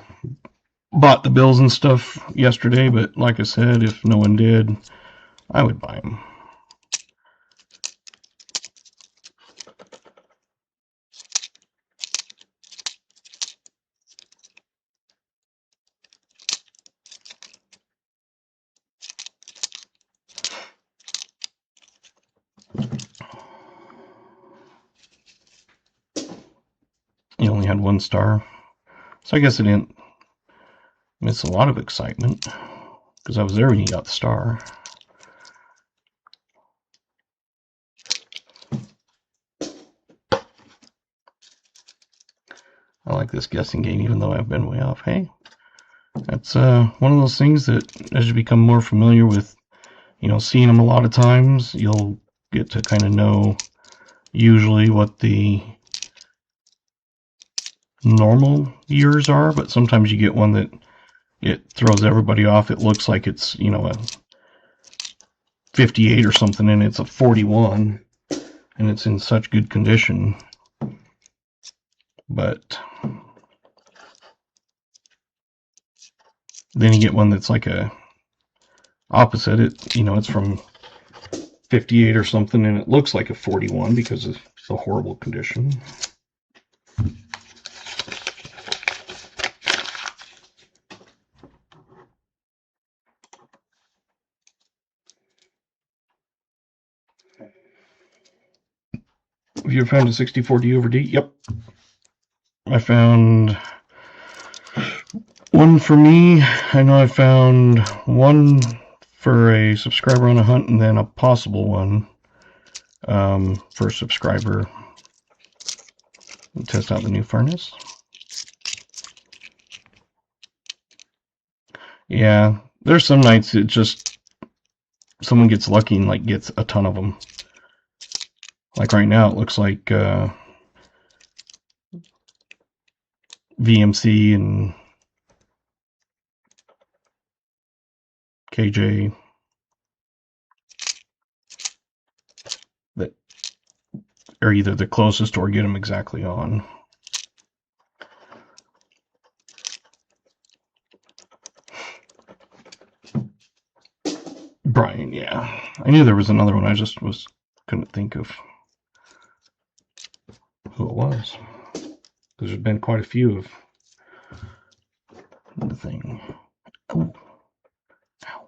bought the bills and stuff yesterday, but like I said, if no one did, I would buy them. He only had 1 star, so I guess I didn't miss a lot of excitement, because I was there when he got the star. I like this guessing game, even though I've been way off. Hey, that's one of those things that as you become more familiar with, seeing them a lot of times, you'll get to kind of know usually what the normal years are, but sometimes you get one that it throws everybody off. It looks like it's, a 58 or something, and it's a 41, and it's in such good condition. But Then you get one that's like a opposite. It's from 58 or something, and it looks like a 41 because of the horrible condition. Have you ever found a 64D over D? Yep. I found one for me. I know I found one for a subscriber on a hunt, and then a possible one for a subscriber. Test out the new furnace. Yeah, there's some nights it just someone gets lucky and like gets a ton of them. Like right now, it looks like VMC and KJ that are either the closest or get them exactly on. Brian, yeah. I knew there was another one. I just couldn't think of who it was. There's been quite a few of the thing. Oh. Ow.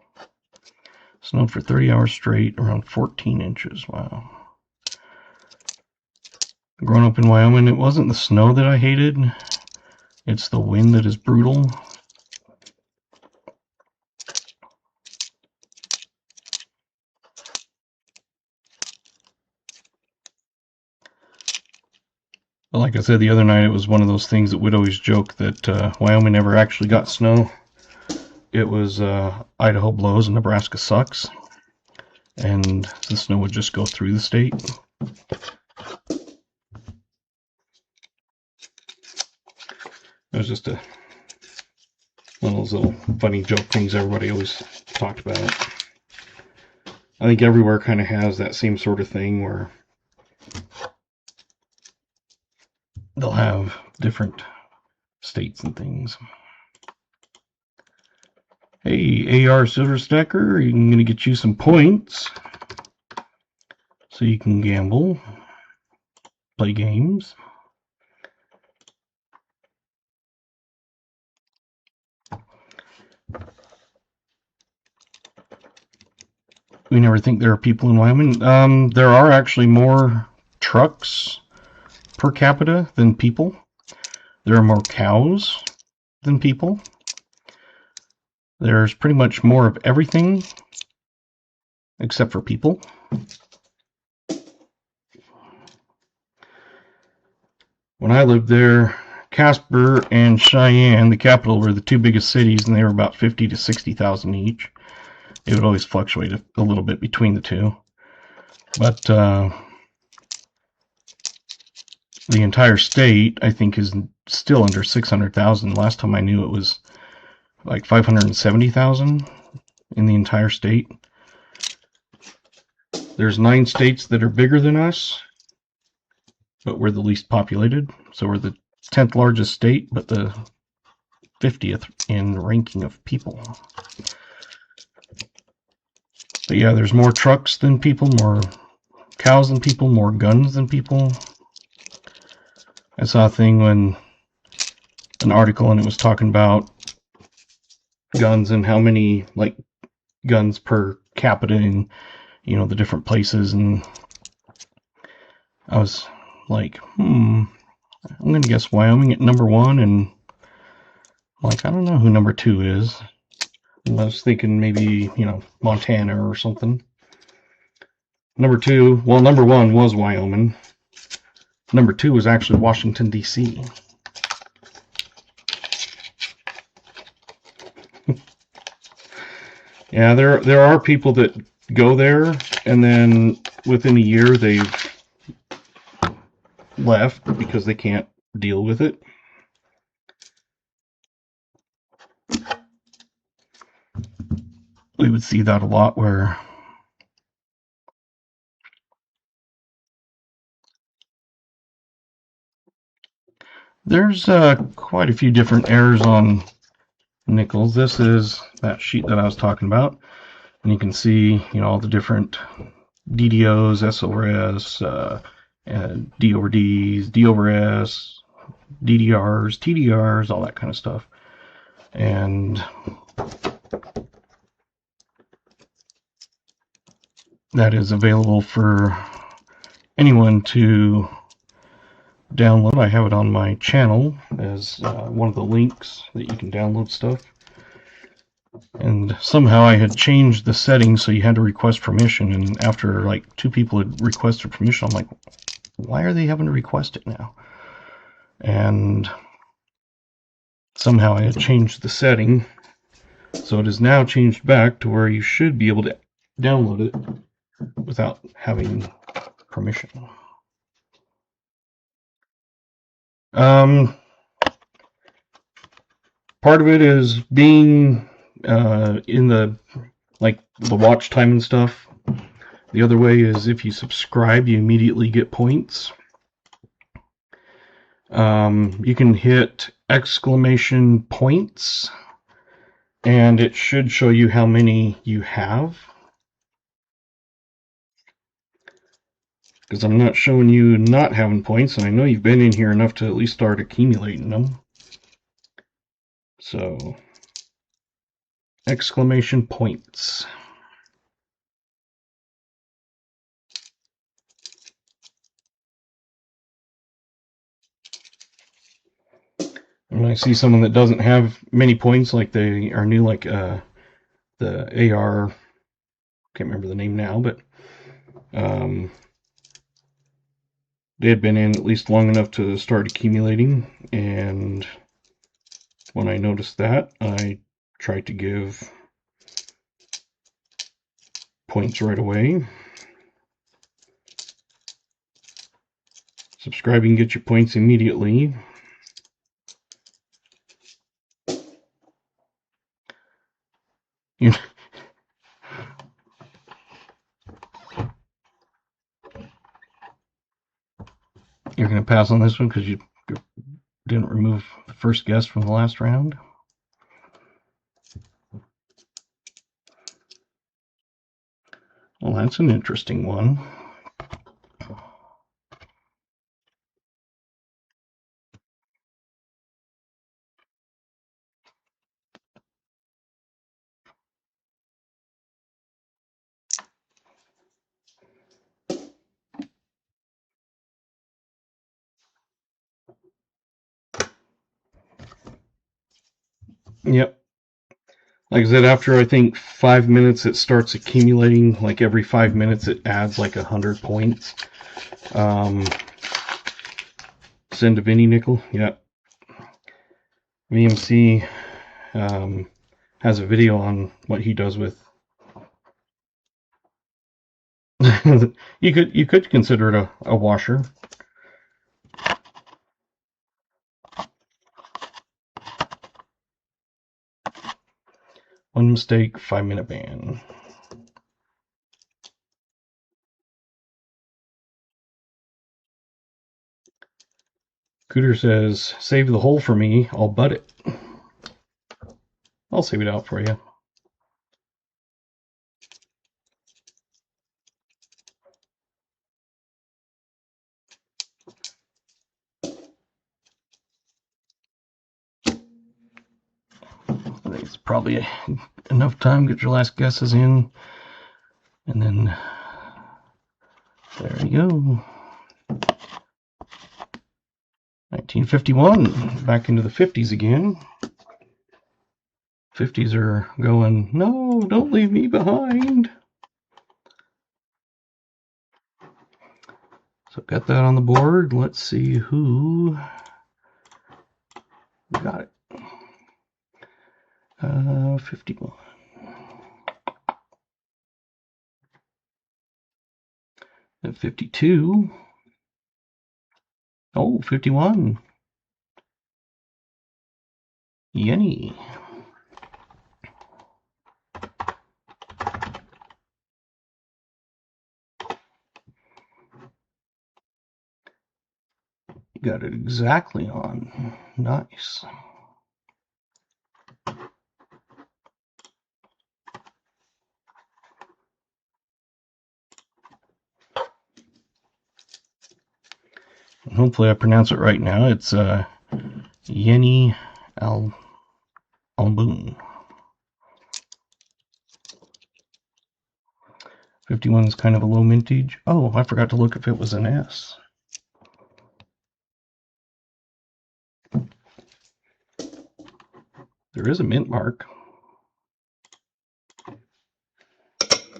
Snowed for 30 hours straight, around 14 inches. Wow. Growing up in Wyoming, it wasn't the snow that I hated. It's the wind that is brutal. But like I said the other night, it was one of those things that we'd always joke that Wyoming never actually got snow. It was Idaho blows and Nebraska sucks. And the snow would just go through the state. It was just one of those little funny joke things everybody always talked about. I think everywhere kind of has that same sort of thing where they'll have different states and things. Hey, AR Silver Stacker, I'm going to get you some points so you can gamble, play games. We never think there are people in Wyoming. There are actually more trucks per capita than people. There are more cows than people. There's pretty much more of everything except for people. When I lived there, Casper and Cheyenne, the capital, were the two biggest cities, and they were about 50 to 60,000 each. It would always fluctuate a little bit between the two. But the entire state, I think, is still under 600,000. Last time I knew it was like 570,000 in the entire state. There's 9 states that are bigger than us, but we're the least populated. So we're the 10th largest state, but the 50th in ranking of people. But yeah, there's more trucks than people, more cows than people, more guns than people. I saw a thing an article, and it was talking about guns and how many guns per capita in the different places, and I was like, I'm gonna guess Wyoming at number 1, and I don't know who number 2 is. I was thinking maybe Montana or something. Number 1 was Wyoming. Number 2 was actually Washington, D.C. Yeah, there are people that go there, and then within a year they've left because they can't deal with it. We would see that a lot where there's quite a few different errors on nickels. This is that sheet that I was talking about, and you can see, all the different DDOs, S over S, D over Ds, D over S, DDRs, TDRs, all that kind of stuff. And that is available for anyone to download. I have it on my channel as one of the links that you can download stuff. And somehow I had changed the settings so you had to request permission, and after like 2 people had requested permission, I'm like, why are they having to request it now? And somehow I had changed the setting, so it is now changed back to where you should be able to download it without having permission. Part of it is being in the watch time and stuff. The other way is if you subscribe, you immediately get points. You can hit exclamation points, and it should show you how many you have. Because I'm not showing you not having points, and I know you've been in here enough to at least start accumulating them. So, exclamation points. When I see someone that doesn't have many points, like they are new, like the AR, can't remember the name now, but they had been in at least long enough to start accumulating, and when I noticed that, I tried to give points right away. Subscribing gets your points immediately. You're going to pass on this one because you didn't remove the first guest from the last round. Well, that's an interesting one. Yep. Like I said, after I think 5 minutes, it starts accumulating. Like every 5 minutes, it adds like 100 points. Send to Vinny Nickel. Yep. VMC has a video on what he does with. you could consider it a washer. One mistake, 5-minute ban. Cooter says, save the hole for me, I'll butt it. I'll save it out for you. I think it's probably enough time. Get your last guesses in. And then, there you go. 1951, back into the 50s again. 50s are going, no, don't leave me behind. So got that on the board. Let's see who got it. 51. At 52. Oh, 51. Yenny. You got it exactly on. Nice. hopefully I pronounce it right now. It's Yeni Album. 51 is kind of a low mintage. Oh, I forgot to look if it was an S. There is a mint mark.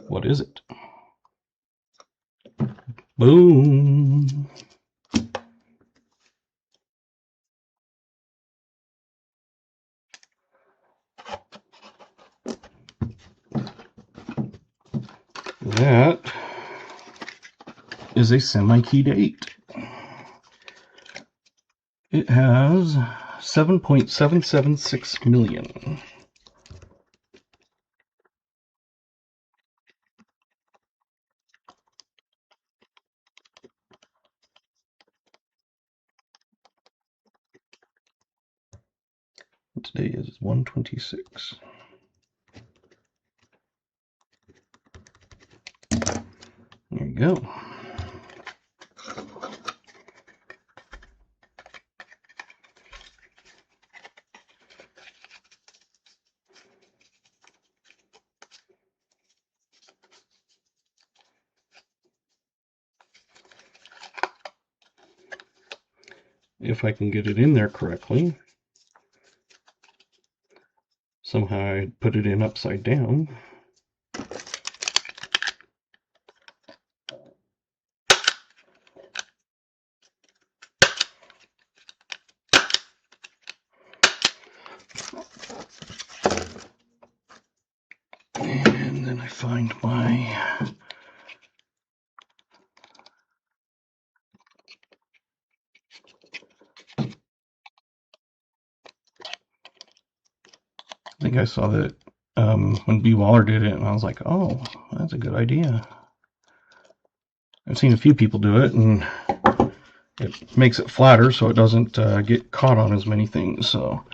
What is it? Boom. That is a semi-keyed 8. It has 7.776 million. Today is 126. There you go. If I can get it in there correctly. Somehow I put it in upside down. And then I find my I think I saw that when B. Waller did it, and I was like, oh, that's a good idea. I've seen a few people do it, and it makes it flatter so it doesn't get caught on as many things. So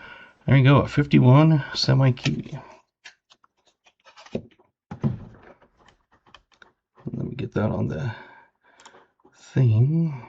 there you go, a 51 semi-key. Let me get that on the thing.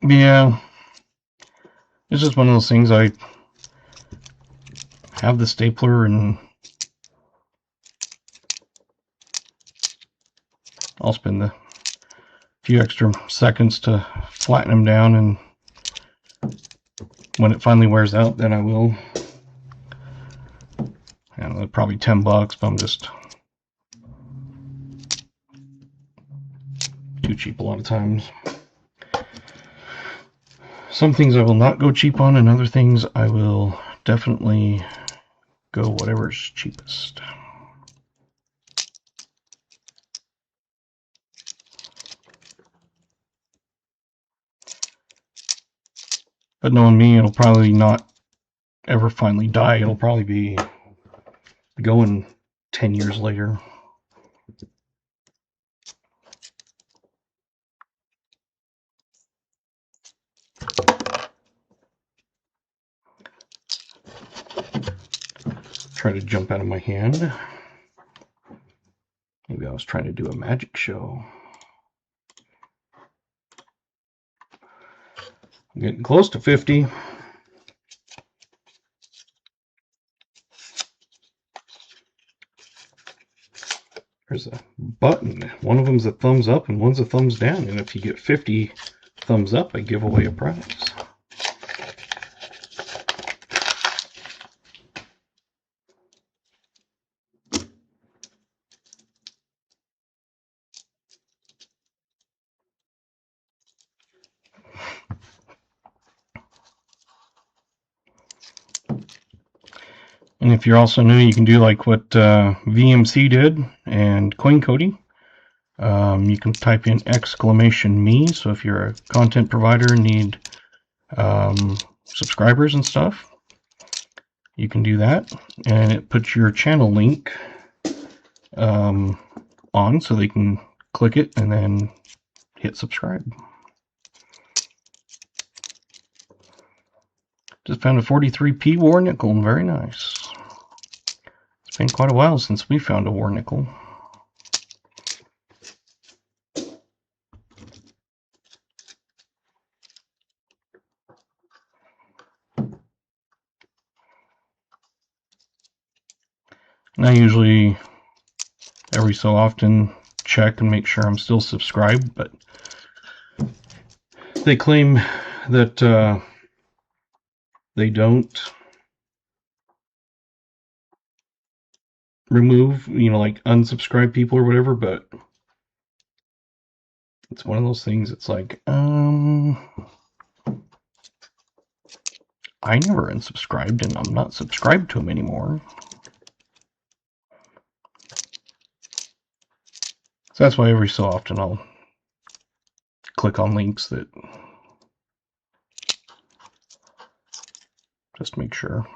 Yeah, it's just one of those things. I have the stapler and I'll spend the few extra seconds to flatten them down, and when it finally wears out, then I will. And probably $10, but I'm just too cheap a lot of times. Some things I will not go cheap on, and other things I will definitely go whatever's cheapest. But knowing me, it'll probably not ever finally die. It'll probably be going 10 years later. Try to jump out of my hand. Maybe I was trying to do a magic show. I'm getting close to 50. There's a button. One of them's a thumbs up and one's a thumbs down. And if you get 50 thumbs up, I give away a prize. And if you're also new, you can do like what VMC did and CoinCody. You can type in !me. So if you're a content provider and need subscribers and stuff, you can do that. And it puts your channel link on on so they can click it and then hit subscribe. Just found a 43p war nickel. Very nice. It's been quite a while since we found a war nickel. And I usually, every so often, check and make sure I'm still subscribed, but they claim that they don't remove, like unsubscribe people or whatever, but it's one of those things. It's like, I never unsubscribed and I'm not subscribed to them anymore. So that's why every so often I'll click on links that just make sure.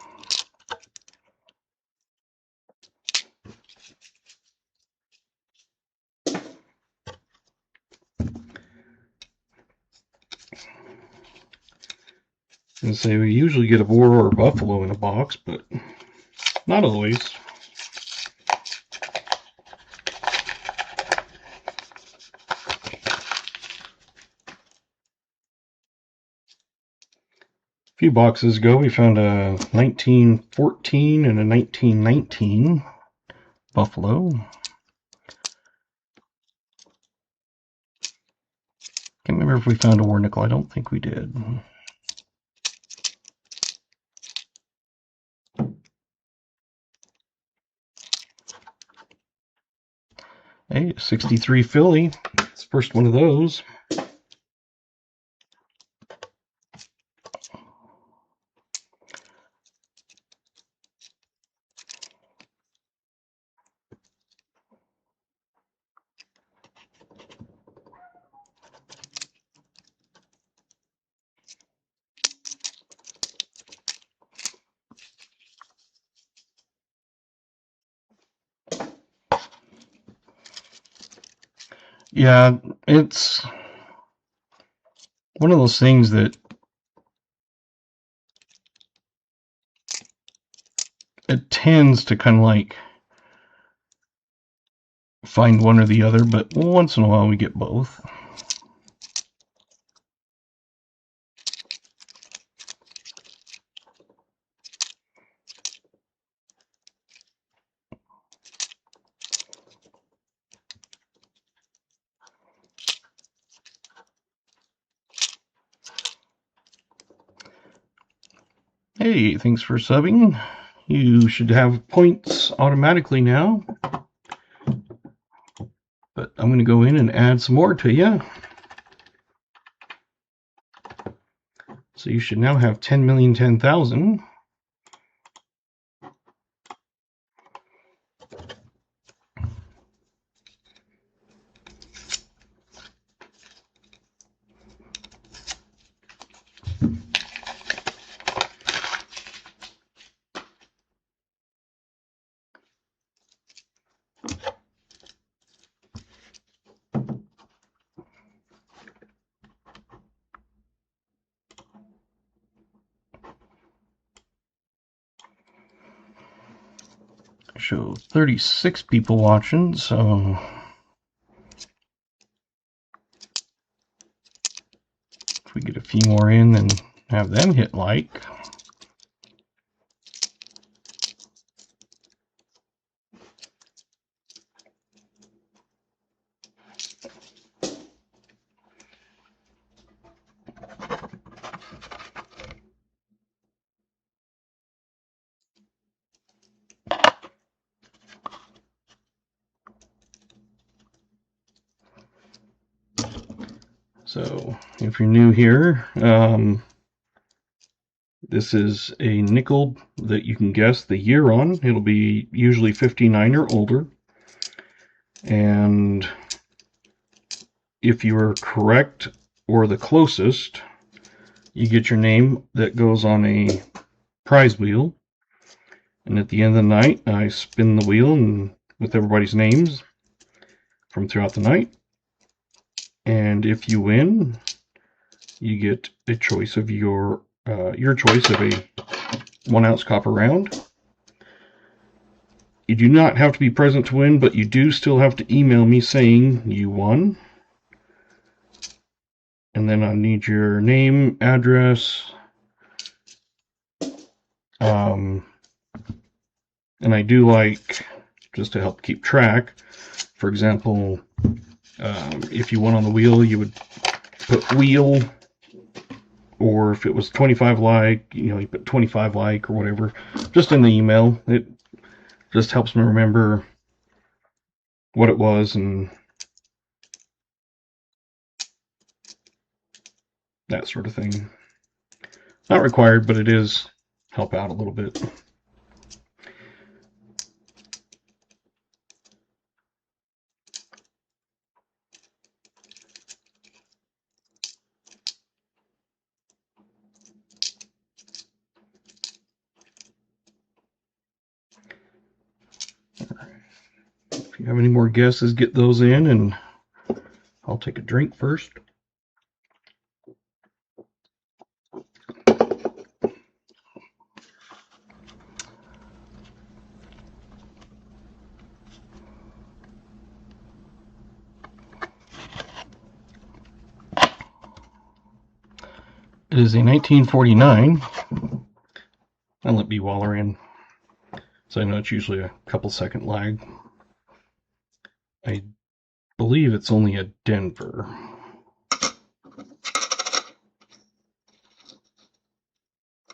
And say we usually get a boar or a buffalo in a box, but not always. A few boxes ago, we found a 1914 and a 1919 buffalo. Can't remember if we found a war nickel. I don't think we did. Hey, 63 Philly. It's the first one of those. Yeah, it's one of those things that it tends to kind of like find one or the other, but once in a while we get both. Hey, thanks for subbing. You should have points automatically now. But I'm going to go in and add some more to you. So you should now have 10,010,000. Show 36 people watching, so if we get a few more in and have them hit like. So if you're new here, this is a nickel that you can guess the year on. It'll be usually 59 or older. And if you are correct or the closest, you get your name that goes on a prize wheel. And at the end of the night, I spin the wheel and with everybody's names. from throughout the night. And if you win, you get a choice of your choice of a 1 ounce copper round. You do not have to be present to win, but you do still have to email me saying you won. And then I need your name, address, and I do like, just to help keep track, for example, if you won on the wheel, you would put wheel, or if it was 25 like, you put 25 like or whatever, just in the email. It just helps me remember what it was and that sort of thing. Not required, but it is help out a little bit. If you have any more guesses, get those in, and I'll take a drink first. It is a 1949. I'll let B-Waller in, so I know it's usually a couple second lag. I believe it's only a Denver.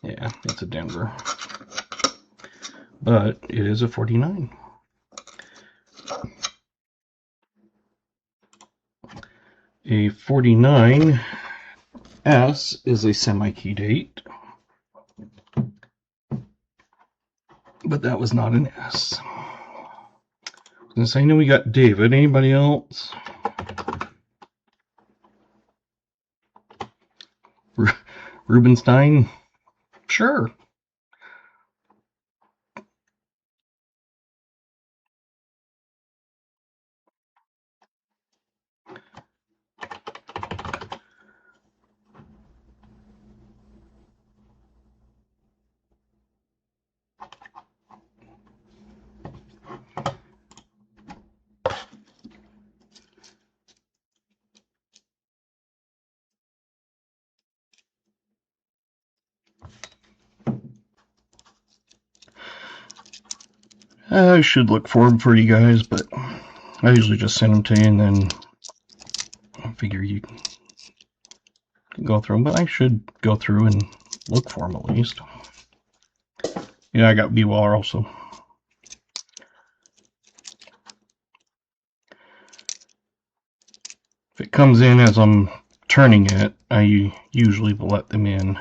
Yeah, it's a Denver. But it is a 49. A 49S is a semi-key date. But that was not an S. Since I know we got David, anybody else? Rubenstein? Sure. I should look for them for you guys, but I usually just send them to you, and then I figure you can go through them. But I should go through and look for them at least. Yeah, I got B-Waller also. If it comes in as I'm turning it, I usually will let them in.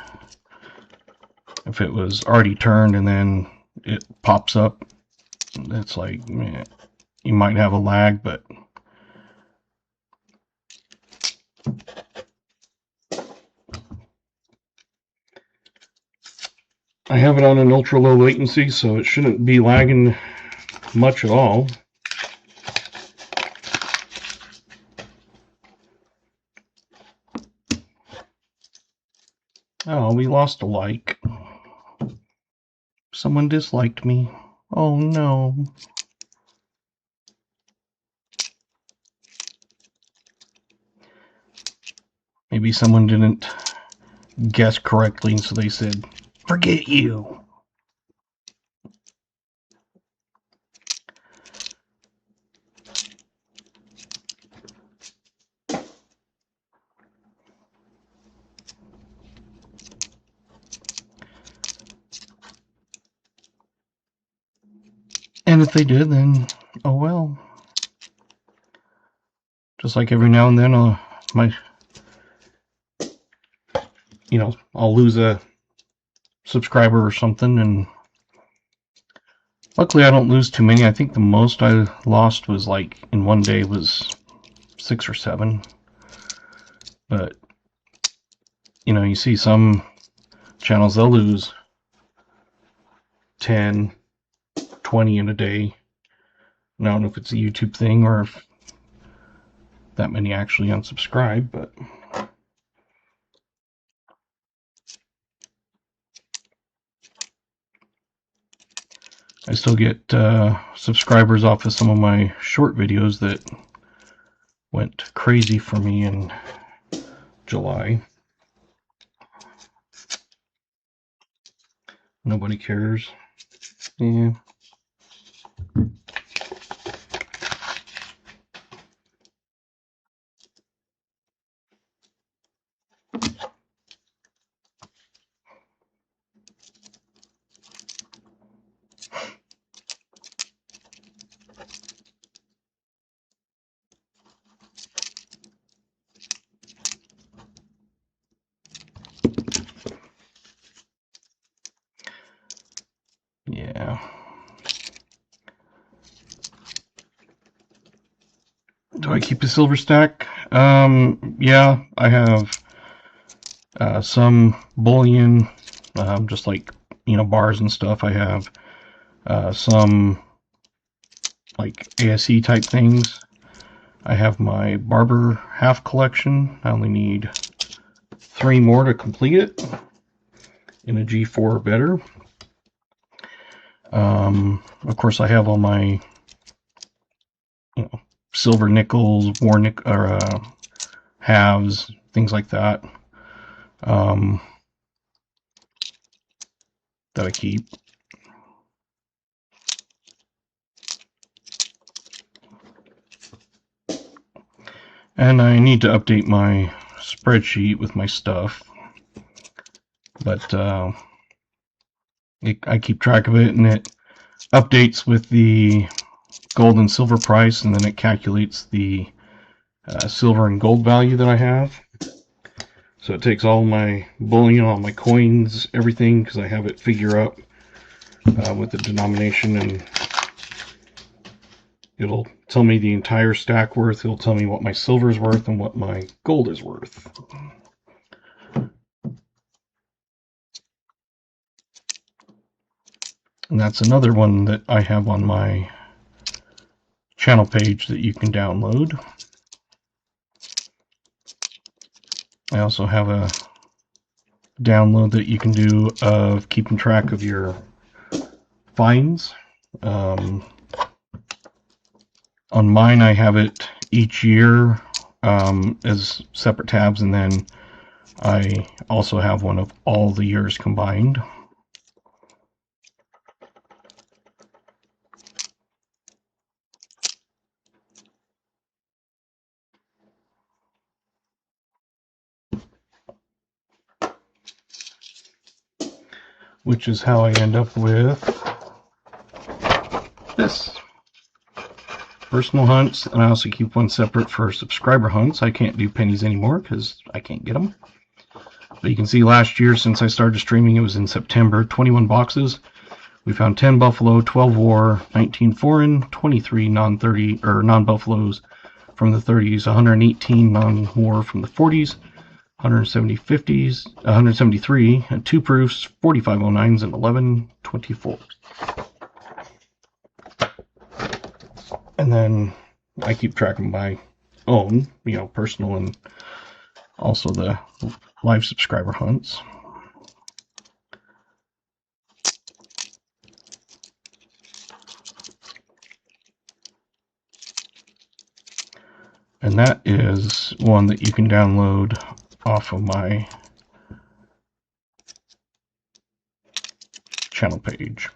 If it was already turned and then it pops up, it's like, man, you might have a lag, but I have it on an ultra low latency, so it shouldn't be lagging much at all. Oh, we lost a like. Someone disliked me. Oh no. Maybe someone didn't guess correctly, and so they said, "Forget you." And if they did, then oh well. Just like every now and then, I'll lose a subscriber or something, and luckily I don't lose too many. I think the most I lost was like in one day was 6 or 7. But you see some channels, they'll lose 10, 20 in a day. And I don't know if it's a YouTube thing or if that many actually unsubscribe, but I still get subscribers off of some of my short videos that went crazy for me in July. Nobody cares. Yeah. Yeah. Do I keep a silver stack? Yeah, I have some bullion, just like, bars and stuff. I have some like ASE type things. I have my barber half collection. I only need 3 more to complete it in a G4 or better. Of course, I have all my silver nickels, war or halves, things like that, that I keep. And I need to update my spreadsheet with my stuff, but I keep track of it, and it updates with the gold and silver price, and then it calculates the silver and gold value that I have. So it takes all my bullion, all my coins, everything, because I have it figure out with the denomination, and it'll tell me the entire stack worth. It'll tell me what my silver is worth and what my gold is worth. And that's another one that I have on my channel page that you can download. I also have a download that you can do of keeping track of your finds. On mine, I have it each year as separate tabs, and then I also have one of all the years combined. Which is how I end up with this. Personal hunts, and I also keep one separate for subscriber hunts. I can't do pennies anymore because I can't get them. But you can see last year, since I started streaming, it was in September, 21 boxes. We found 10 buffalo, 12 war, 19 foreign, 23 non-30 or non-buffaloes from the 30s, 118 non-war from the 40s, 170 50s, 173, and 2 proofs, 45 09s, and 11 24s. And then I keep track of my own, personal, and also the live subscriber hunts. And that is one that you can download off of my channel page.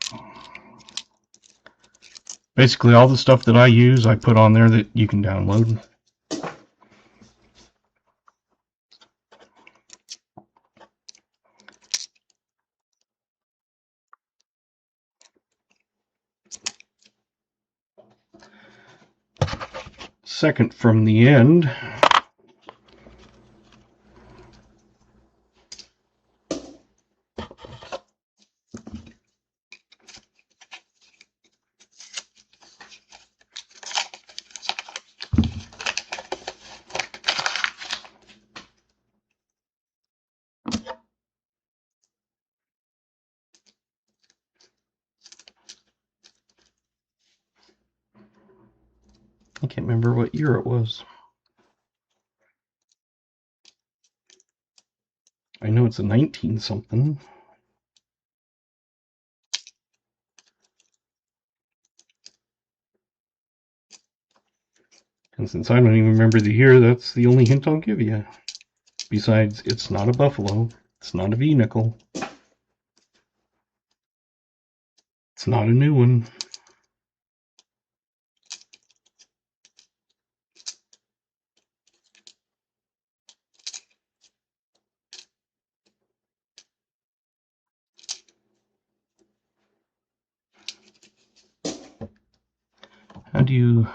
Basically, all the stuff that I use, I put on there that you can download. Second from the end, I can't remember what year it was. I know it's a 19 something. And since I don't even remember the year, that's the only hint I'll give you. Besides, it's not a Buffalo. It's not a V-nickel. It's not a new one. How do you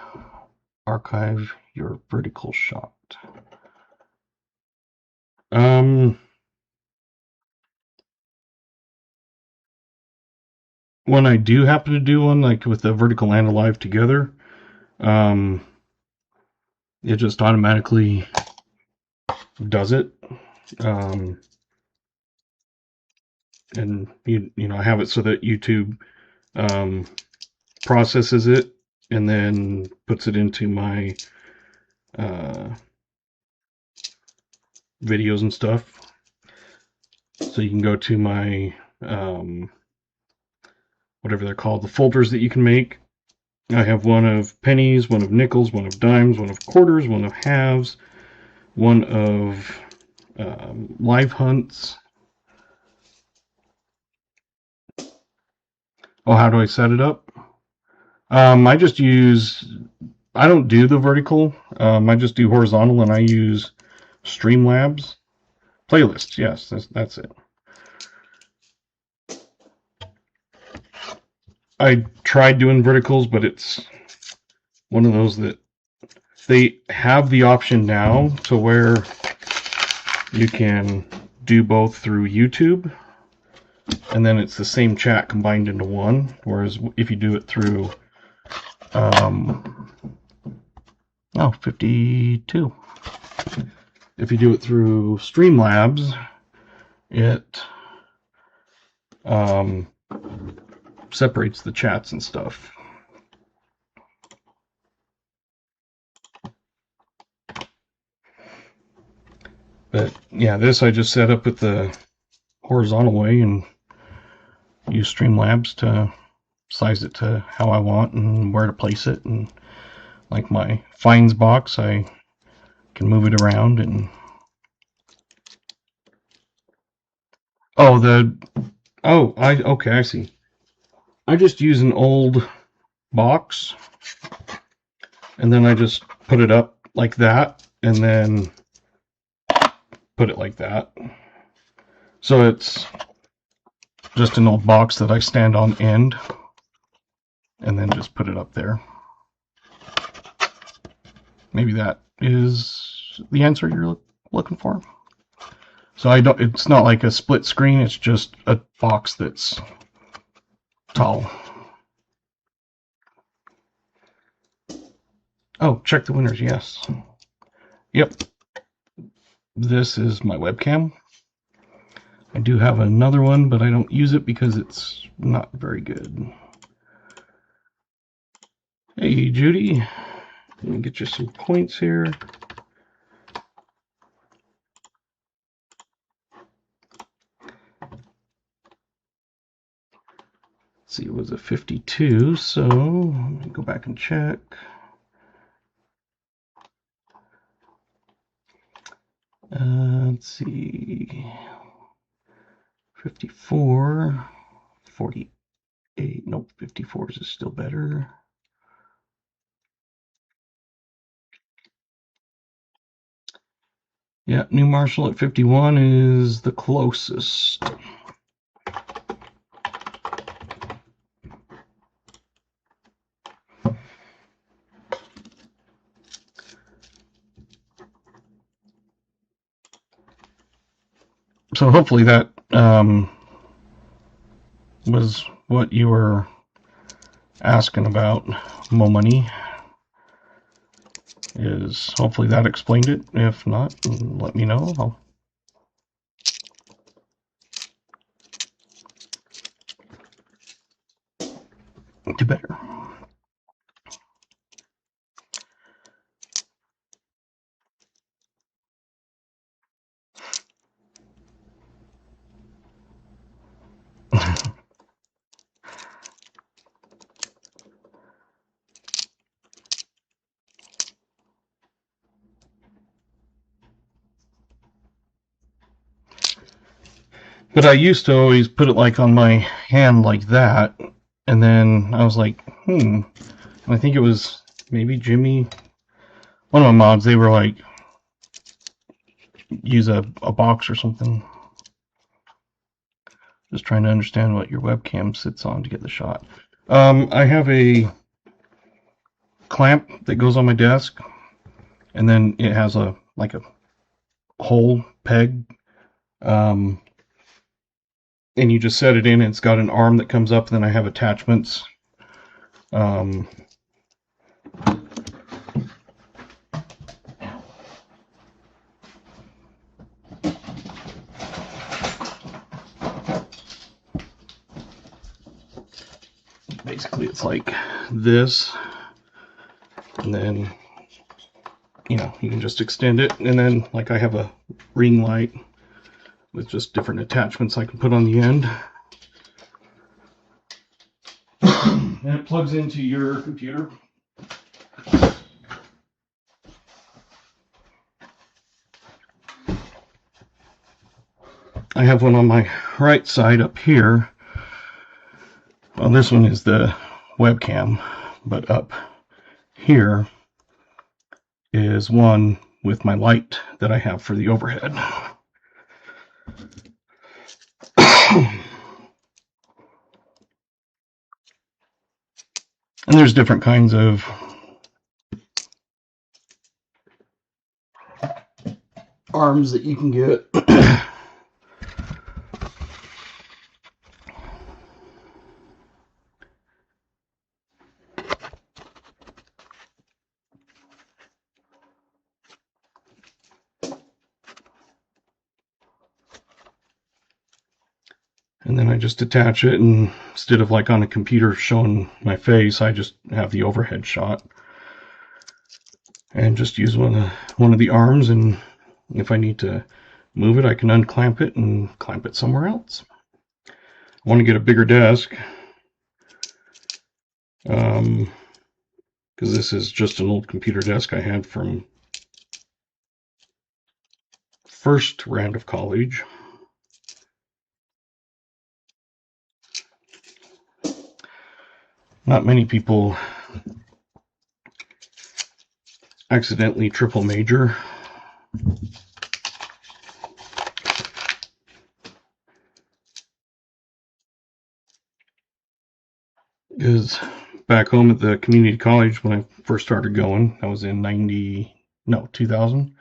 archive your vertical shot? When I do happen to do one, like with the vertical and alive together, it just automatically does it. And you know, I have it so that YouTube processes it and then puts it into my videos and stuff. So you can go to my whatever they're called, the folders that you can make. I have one of pennies, one of nickels, one of dimes, one of quarters, one of halves, one of live hunts. Oh, how do I set it up? I just use, I don't do the vertical. I just do horizontal, and I use Streamlabs. Playlists, yes, that's it. I tried doing verticals, but it's one of those that they have the option now to where you can do both through YouTube, and then it's the same chat combined into one. Whereas if you do it through, 52. If you do it through Streamlabs, it separates the chats and stuff. But yeah, this I just set up with the horizontal way and use Streamlabs to size it to how I want and where to place it. And like my finds box, I can move it around. And okay, I see. I just use an old box, and then I just put it up like that, and then put it like that. So it's just an old box that I stand on end, and then just put it up there. Maybe that is the answer you're looking for. So it's not like a split screen, it's just a box that's tall. Oh, check the winners, yes. Yep. This is my webcam. I do have another one, but I don't use it because it's not very good. Hey, Judy. Let me get you some points here. Let's see, it was a 52, so let me go back and check. Let's see. 54, 48. Nope, 54 is still better. Yeah, New Marshall at 51 is the closest. So hopefully that was what you were asking about, Mo Money. Is hopefully that explained it. If not, let me know. I'll do better. But I used to always put it like on my hand like that, and then I was like, and I think it was maybe Jimmy, one of my mods, they were like, use a box or something. Just trying to understand what your webcam sits on to get the shot. I have a clamp that goes on my desk, and then it has a hole peg, and you just set it in, and it's got an arm that comes up, and then I have attachments. Basically, it's like this, and then you can just extend it, and then like I have a ring light with just different attachments I can put on the end. And it plugs into your computer. I have one on my right side up here. Well, this one is the webcam, but up here is one with my light that I have for the overhead. And there's different kinds of arms that you can get. And then I just attach it, and instead of like on a computer showing my face, I just have the overhead shot. And just use one of the arms, and if I need to move it, I can unclamp it and clamp it somewhere else. I want to get a bigger desk, because this is just an old computer desk I had from first round of college. Not many people accidentally triple major. Because back home at the community college when I first started going, that was in 2000.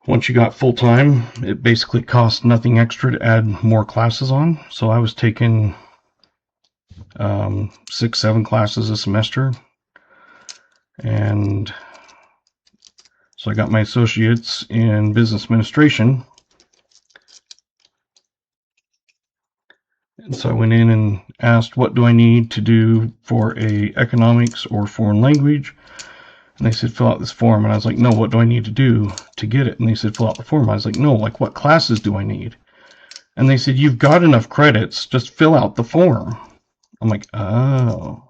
Once you got full time, it basically cost nothing extra to add more classes on. So I was taking 6-7 classes a semester, and so I got my associates in business administration, and so I went in and asked, what do I need to do for a economics or foreign language? And they said, fill out this form. And I was like, no, what do I need to do to get it? And they said, fill out the form. I was like, no, like what classes do I need? And they said, you've got enough credits, just fill out the form. I'm like, oh.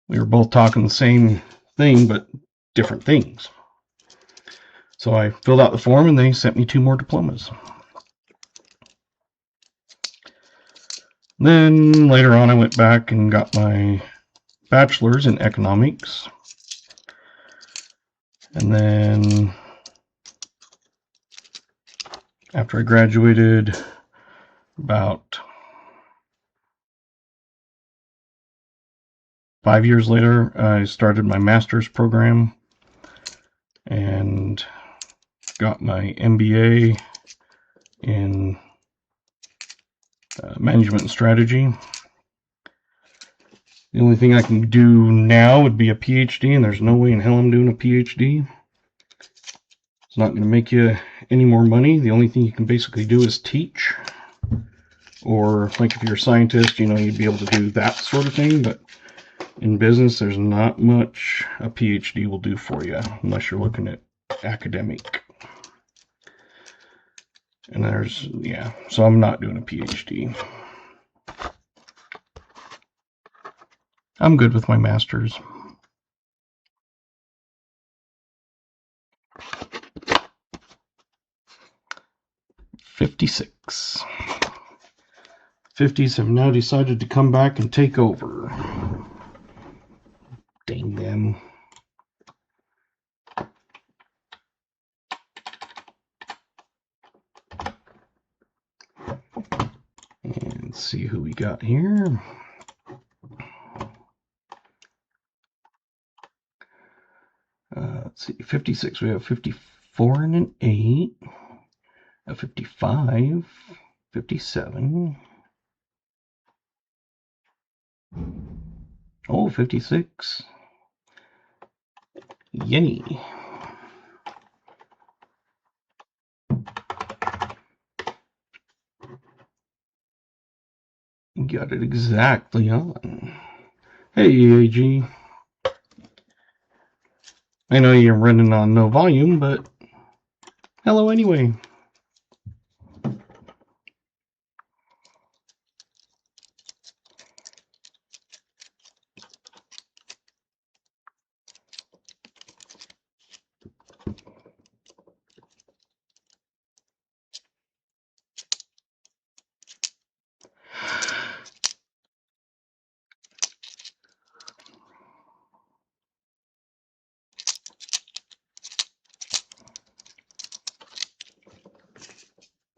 We were both talking the same thing, but different things. So I filled out the form, and they sent me 2 more diplomas. Then later on, I went back and got my bachelor's in economics. And then after I graduated, about 5 years later, I started my master's program and got my MBA in management and strategy. The only thing I can do now would be a PhD, and there's no way in hell I'm doing a PhD. It's not going to make you any more money. The only thing you can basically do is teach. Or, like if you're a scientist, you'd be able to do that sort of thing, but in business, there's not much a PhD will do for you, unless you're looking at academic. And so I'm not doing a PhD. I'm good with my master's. 56. 50s have now decided to come back and take over. Dang them. And let's see who we got here. Let's see, 56. We have 54 and an 8. A 55. 57. Oh, 56. Yenny. Got it exactly on. Hey, AG. I know you're running on no volume, but hello anyway.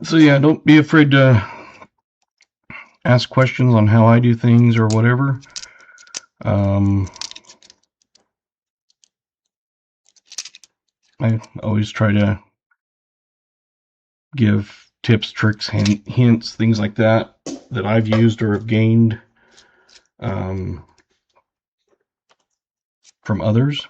So yeah, don't be afraid to ask questions on how I do things or whatever. I always try to give tips, tricks, hints, things like that I've used or have gained from others.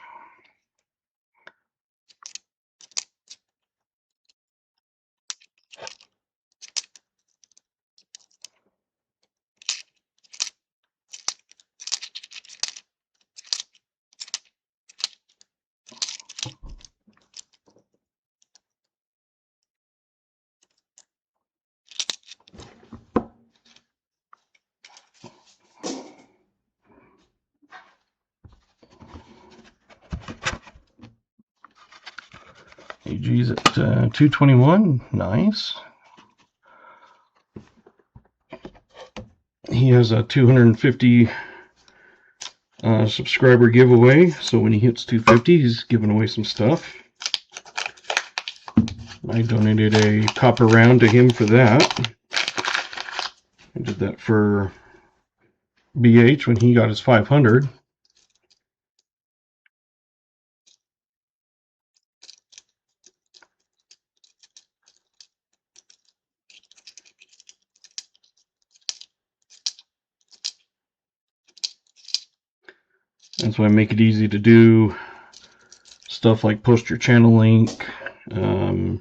AG's at 221. Nice. He has a 250 subscriber giveaway, so when he hits 250, he's giving away some stuff. I donated a copper round to him for that. I did that for BH when he got his 500. That's why I make it easy to do stuff like post your channel link. You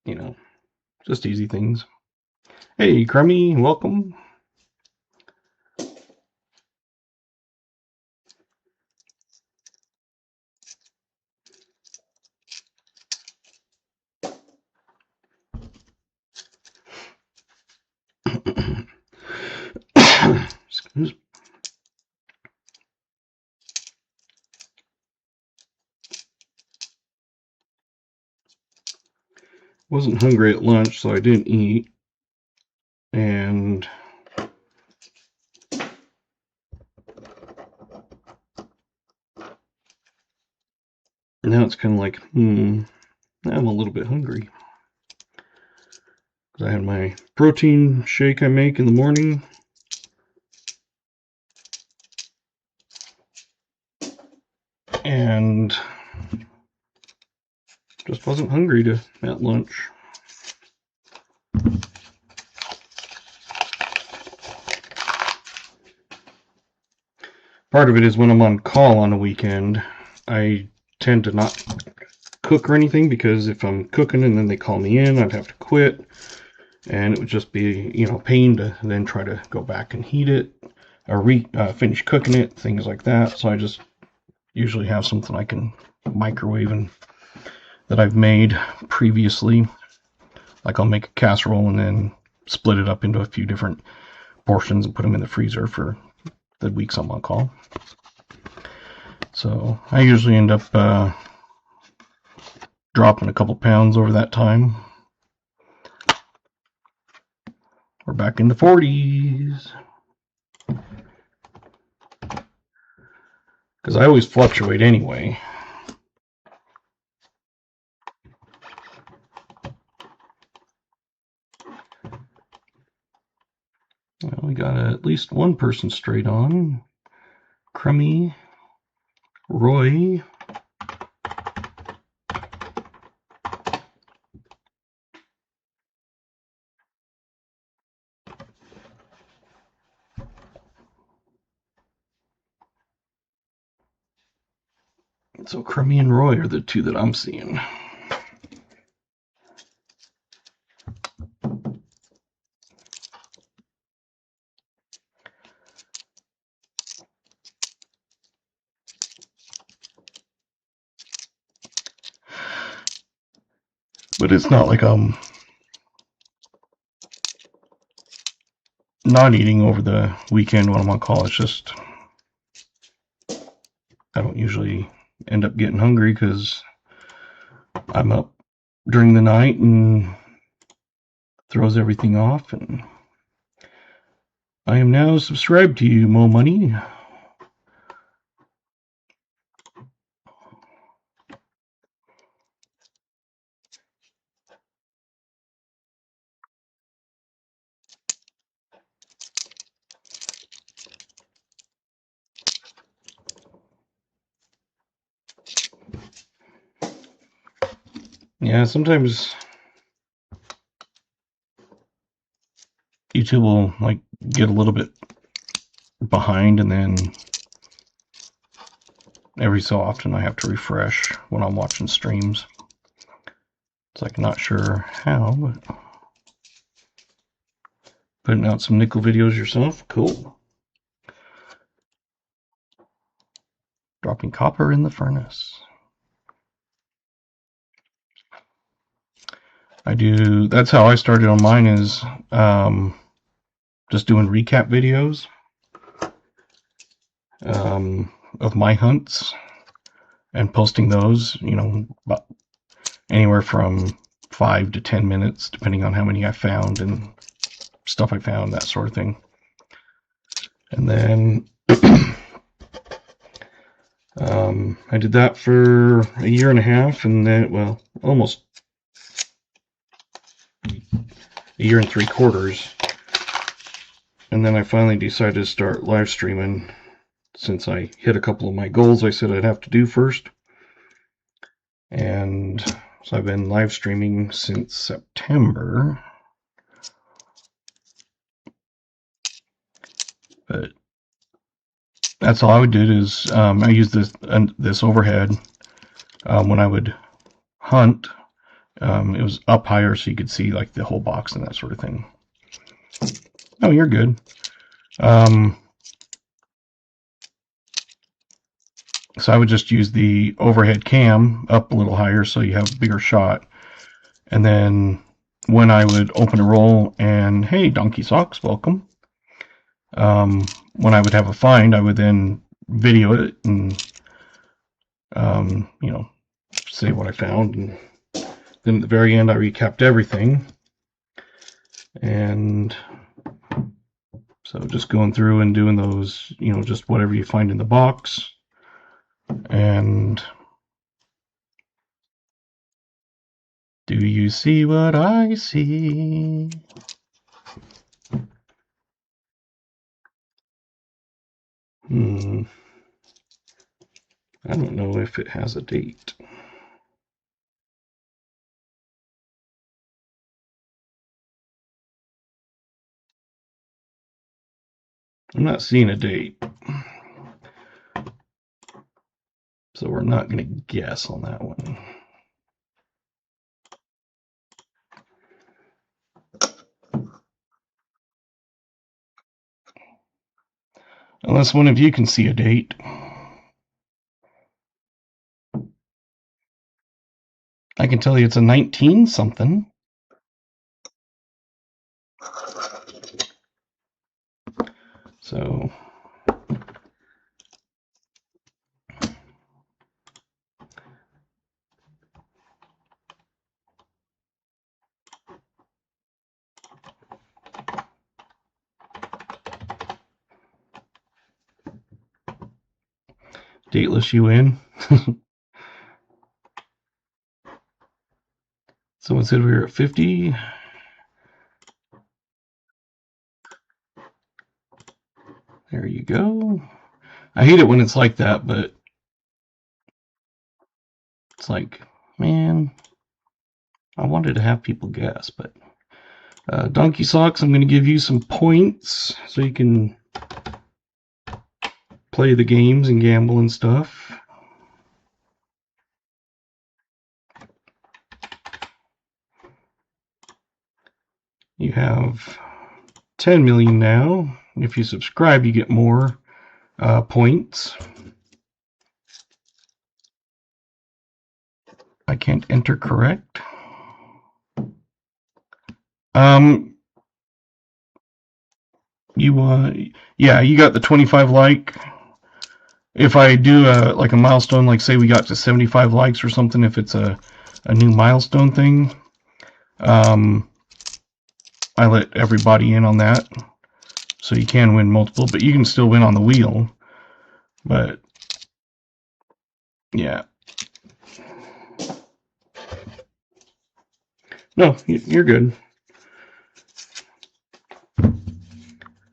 know, just easy things. Hey, Crummy, welcome. Excuse me. Wasn't hungry at lunch, so I didn't eat. And now it's kind of like, I'm a little bit hungry. Because I had my protein shake I make in the morning. And just wasn't hungry at lunch. Part of it is when I'm on call on a weekend, I tend to not cook or anything, because if I'm cooking and then they call me in, I'd have to quit, and it would just be, you know, pain to then try to go back and heat it or finish cooking it, things like that. So I just usually have something I can microwave and that I've made previously. Like I'll make a casserole and then split it up into a few different portions and put them in the freezer for the weeks I'm on call. So I usually end up dropping a couple pounds over that time. We're back in the 40s. Because I always fluctuate anyway. Well, we got at least one person straight on. Crummy, Roy. So Crummy and Roy are the two that I'm seeing. But it's not like I'm not eating over the weekend when I'm on call. It's just I don't usually end up getting hungry because I'm up during the night and throws everything off. And I am now subscribed to you, Mo Money. Yeah, sometimes YouTube will like get a little bit behind, and then every so often I have to refresh when I'm watching streams. It's like not sure how, but putting out some nickel videos yourself, cool. Dropping copper in the furnace. That's how I started on mine, is just doing recap videos of my hunts and posting those, about anywhere from 5 to 10 minutes, depending on how many I found and stuff I found, that sort of thing. And then I did that for a year and a half, and then, well, almost a year and 3/4. And then I finally decided to start live streaming, since I hit a couple of my goals I said I'd have to do first. And so I've been live streaming since September. But that's all I would do is I use this overhead when I would hunt. It was up higher so you could see like the whole box and that sort of thing. Oh, you're good. So I would just use the overhead cam up a little higher so you have a bigger shot. And then when I would open a roll and, hey, Donkey Socks, welcome. When I would have a find, I would then video it and, say what I found. And then at the very end, I recapped everything. And so just going through and doing those, just whatever you find in the box. And do you see what I see? I don't know if it has a date. I'm not seeing a date. So we're not going to guess on that one. Unless one of you can see a date. I can tell you it's a 19 something. So Dateless, you win. Someone said we were at 50. There you go. I hate it when it's like that, but it's like, man, I wanted to have people guess, but Donkey Socks, I'm going to give you some points so you can play the games and gamble and stuff. You have 10 million now. If you subscribe, you get more points. I can't enter correct. Yeah, you got the 25 like. If I do like a milestone, like say we got to 75 likes or something, if it's a new milestone thing, I let everybody in on that. So you can win multiple, but you can still win on the wheel. But yeah. No, you're good.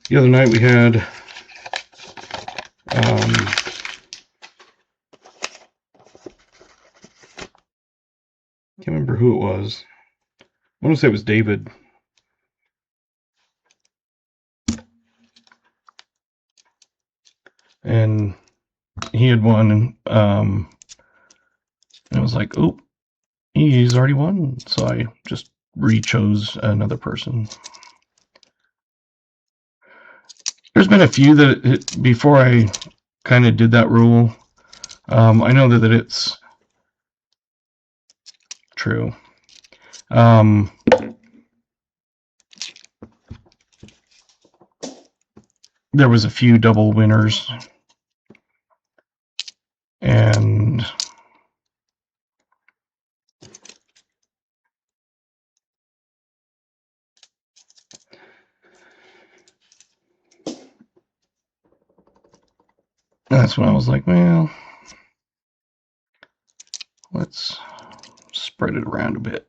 The other night we had can't remember who it was. I want to say it was David. And he had won, and I was like, oh, he's already won. So I just re-chose another person. There's been a few that, before I kind of did that rule, I know that it's true. There was a few double winners, and that's when I was like, well, let's spread it around a bit.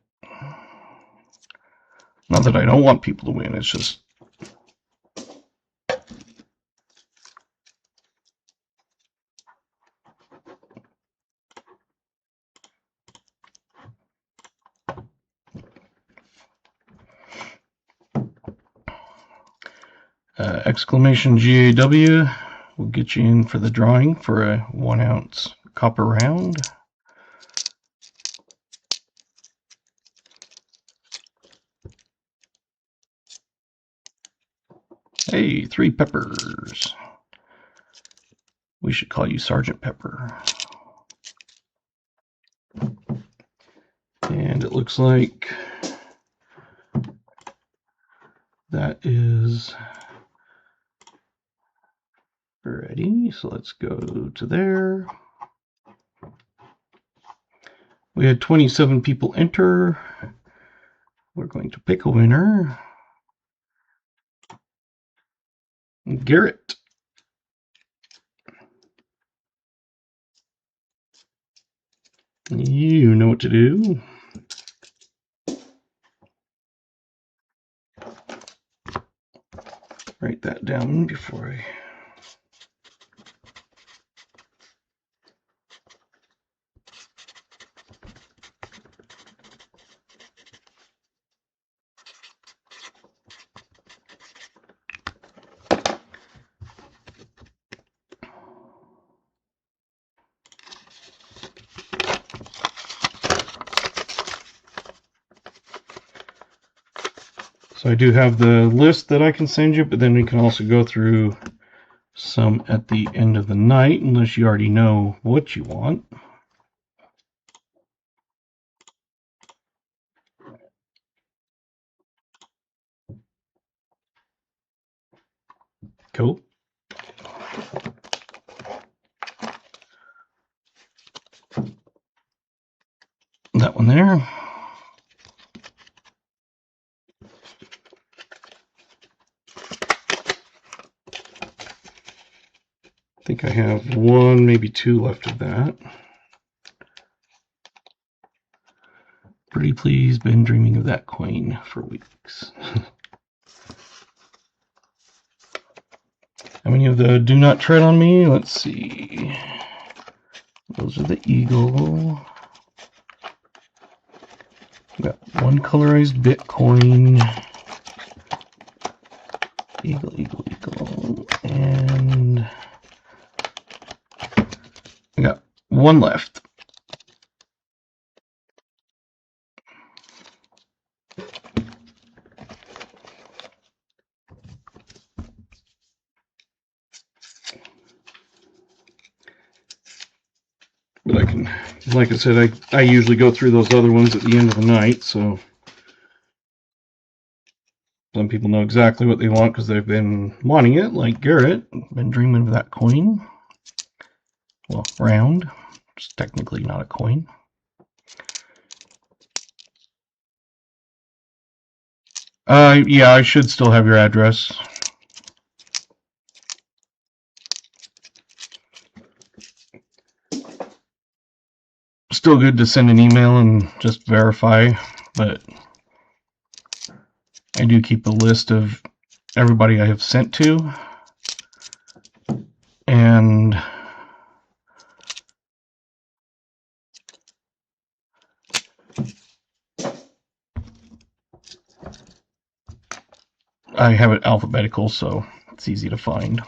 Not that I don't want people to win, it's just exclamation GAW will get you in for the drawing for a 1 ounce copper round. Hey, 3 peppers. We should call you Sergeant Pepper. And it looks like that is ready. So let's go to there. We had 27 people enter. We're going to pick a winner. Garrett. You know what to do. Write that down before I... So I do have the list that I can send you, but then we can also go through some at the end of the night, unless you already know what you want. Cool. That one there. I think I have one, maybe two left of that. Pretty please, been dreaming of that coin for weeks. How many of the do not tread on me? Let's see. Those are the eagle. Got one colorized Bitcoin. Eagle, eagle, eagle. And I got one left. But I can, like I said, I usually go through those other ones at the end of the night, so some people know exactly what they want because they've been wanting it, like Garrett. Been dreaming of that coin. Well, round. It's technically not a coin. Yeah, I should still have your address. Still good to send an email and just verify, but I do keep a list of everybody I have sent to, and I have it alphabetical, so it's easy to find.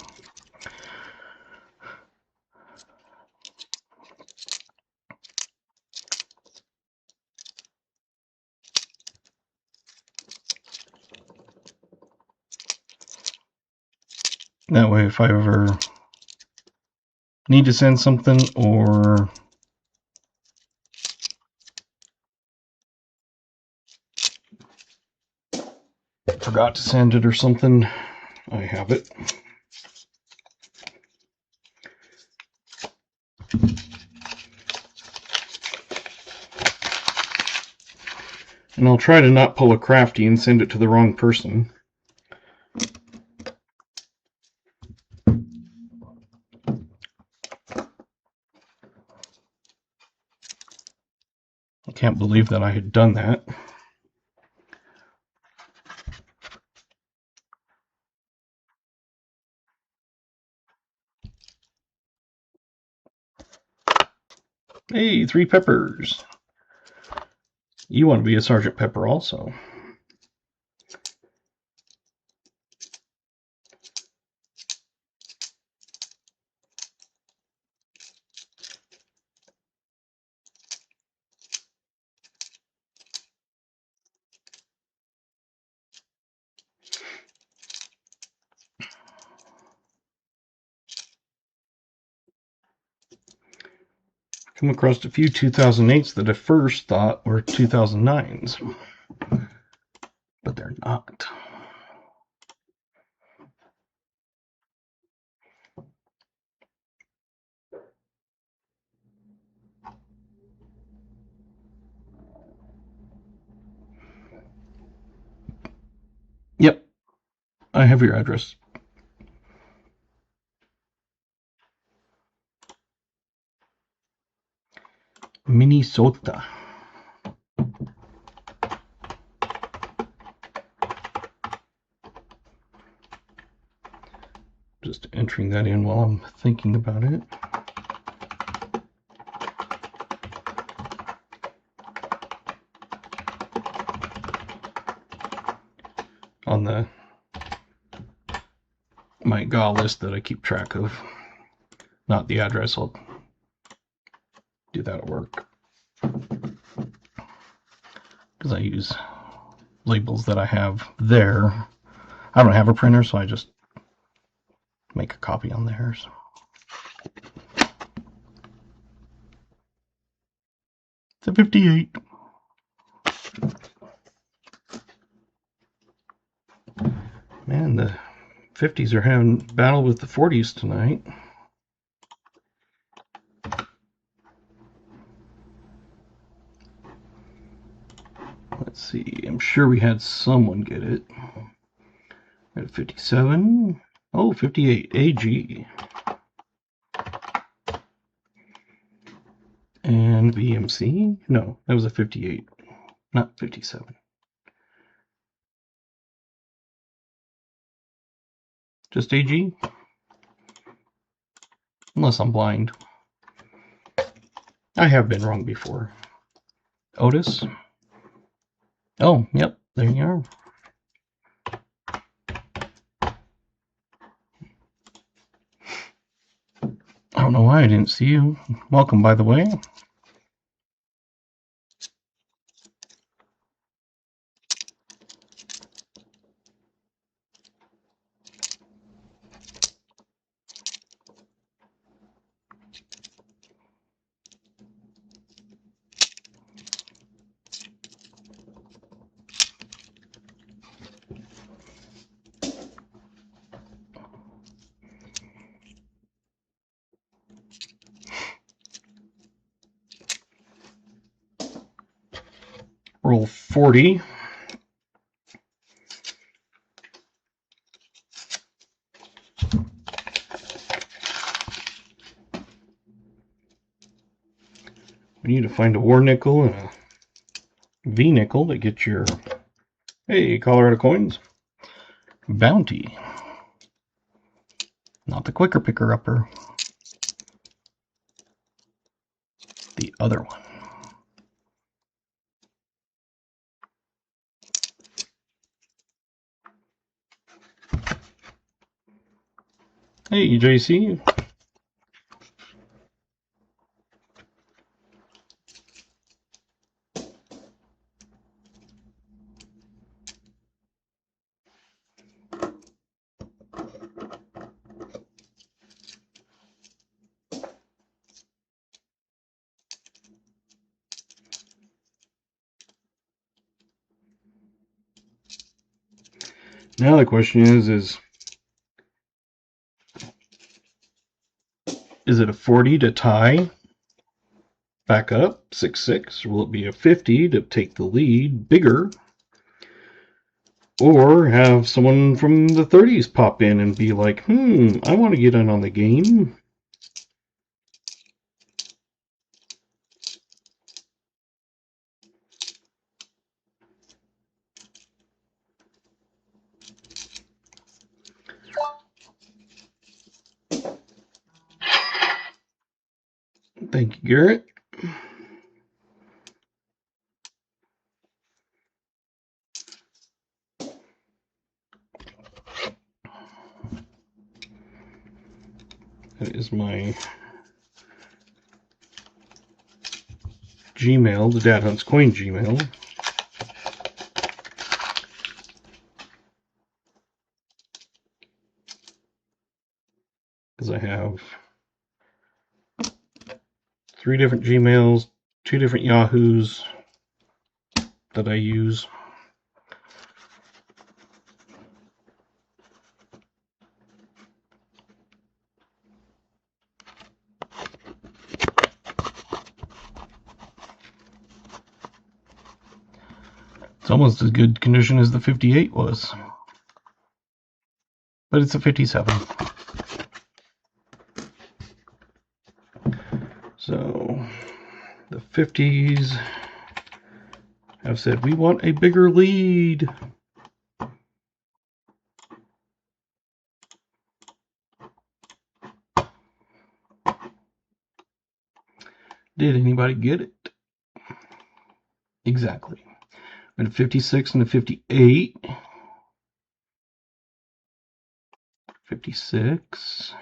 That way, if I ever need to send something or forgot to send it or something, I have it. And I'll try to not pull a crafty and send it to the wrong person. I can't believe that I had done that. Hey, 3 peppers. You want to be a Sergeant Pepper also. Come across a few 2008s that I first thought were 2009s, but they're not. Yep, I have your address. Minnesota. Just entering that in while I'm thinking about it. On my GA list that I keep track of. Not the address, I'll do that at work. Because I use labels that I have there. I don't have a printer, so I just make a copy on theirs. It's a 58. Man, the 50s are having battle with the 40s tonight. Let's see, I'm sure we had someone get it. At 57. Oh, 58. AG. And VMC? No, that was a 58, not 57. Just AG? Unless I'm blind. I have been wrong before. Otis? Oh, yep, there you are. I don't know why I didn't see you. Welcome, by the way. Roll 40. We need to find a war nickel and a V nickel to get your, hey, Colorado coins. Bounty. Not the quicker picker upper. The other one. Hey, JC. Now the question is it a 40 to tie back up 6-6, or will it be a 50 to take the lead bigger, or have someone from the 30s pop in and be like, I want to get in on the game? Thank you, Garrett. That is my Gmail, the Dad Hunts Coin Gmail. Because I have 3 different Gmails, 2 different Yahoos that I use. It's almost as good condition as the 58 was. But it's a 57. So the 50s have said, we want a bigger lead. Did anybody get it? Exactly. We had a 56 and a 58. 56.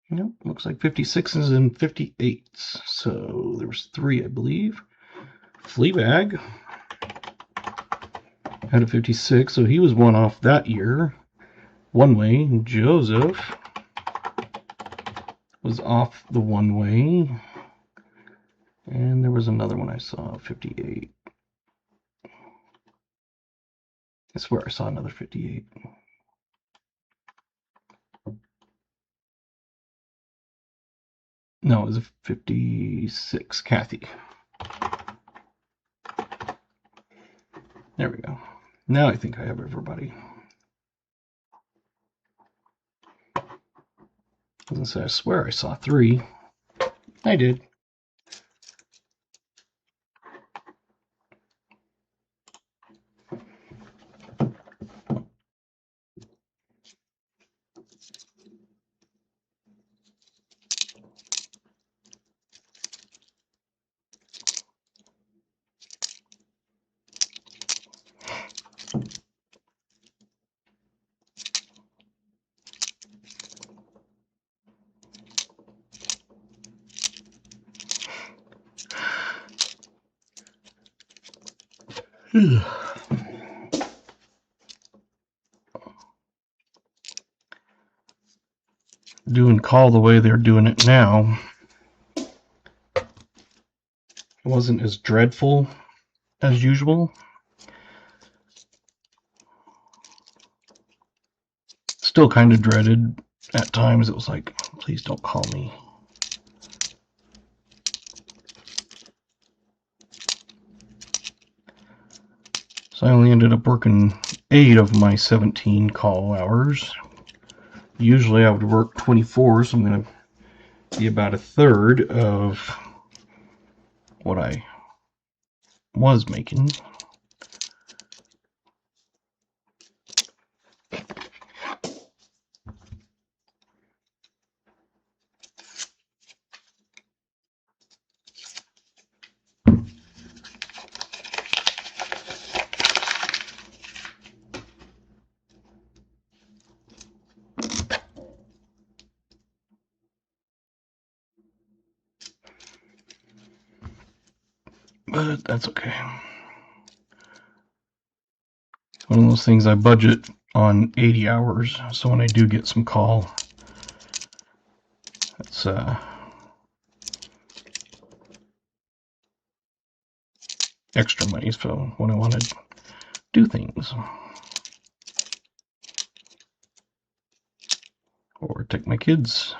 Nope, looks like 56s and 58s. So there was 3, I believe. Fleabag had a 56, so he was one off that year. One way. Joseph was off the one way. And there was another one I saw, 58. I swear I saw another 58. No, it was a 56, Kathy. There we go. Now I think I have everybody. I swear I saw 3. I did. Doing call the way they're doing it now, it wasn't as dreadful as usual. Still kind of dreaded at times. It was like, please don't call me. So I only ended up working 8 of my 17 call hours. Usually I would work 24, so I'm going to be about a third of what I was making. But that's okay. One of those things I budget on 80 hours, so when I do get some call, it's extra money for when I want to do things. Or take my kids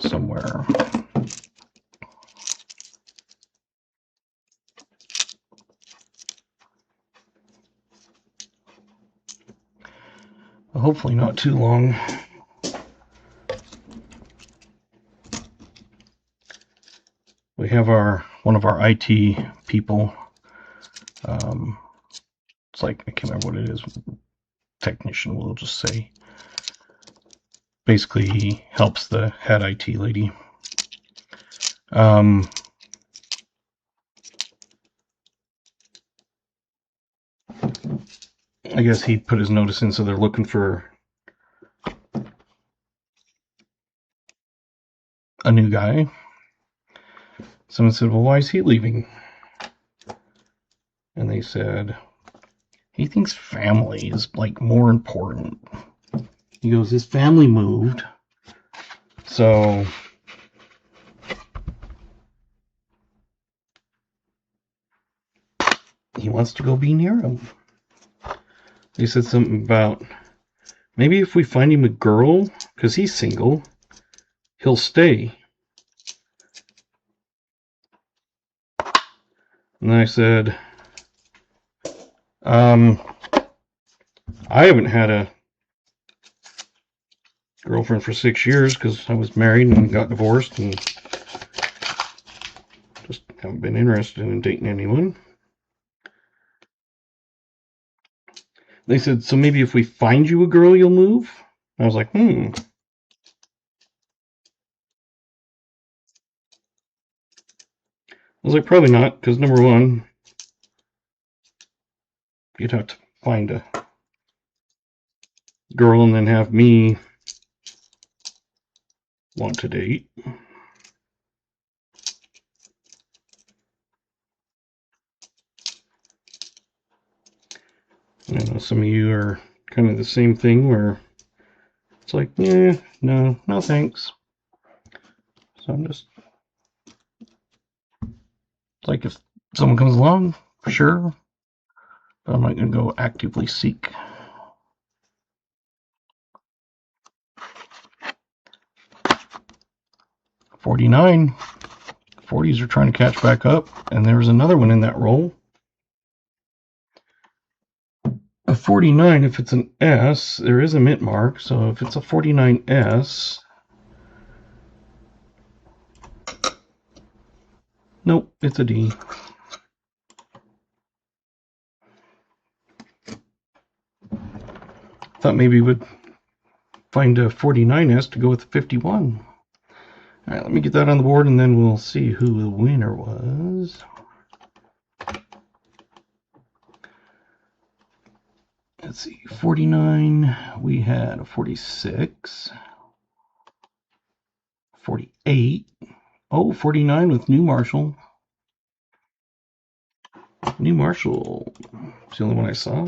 somewhere. Hopefully not too long. We have one of our IT people. It's like, I can't remember what it is. Technician, we'll just say. Basically, he helps the head IT lady. I guess he put his notice in, so they're looking for a new guy. Someone said, well, why is he leaving? And they said, he thinks family is like more important. He goes, his family moved, so he wants to go be near him. They said something about, maybe if we find him a girl, because he's single, he'll stay. And I said, I haven't had a girlfriend for 6 years because I was married and got divorced and just haven't been interested in dating anyone. They said, so maybe if we find you a girl, you'll move? I was like, I was like, probably not, because number one, you'd have to find a girl and then have me want to date. I know some of you are kind of the same thing where it's like, yeah, no thanks. So I'm just, it's like if someone comes along, sure, but I'm not going to go actively seek. $49. 40s are trying to catch back up, and there's another one in that roll. A 49, if it's an S, there is a mint mark, so if it's a 49S, Nope, it's a D. Thought maybe we would find a 49S to go with the 51. All right, let me get that on the board, and then we'll see who the winner was. Let's see, 49, we had a 46, 48, oh, 49 with New Marshall. New Marshall, it's the only one I saw.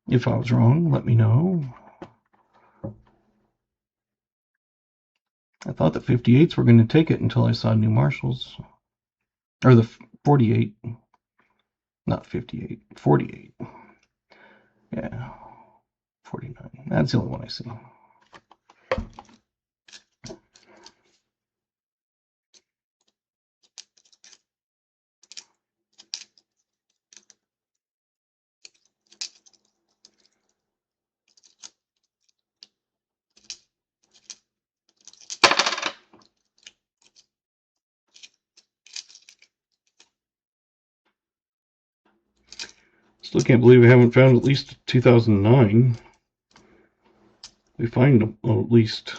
If I was wrong, let me know. I thought the 58s were going to take it until I saw New Marshalls. Or the 48. Not 58, 48. Yeah, 49. That's the only one I see. Still can't believe we haven't found at least 2009. We find at least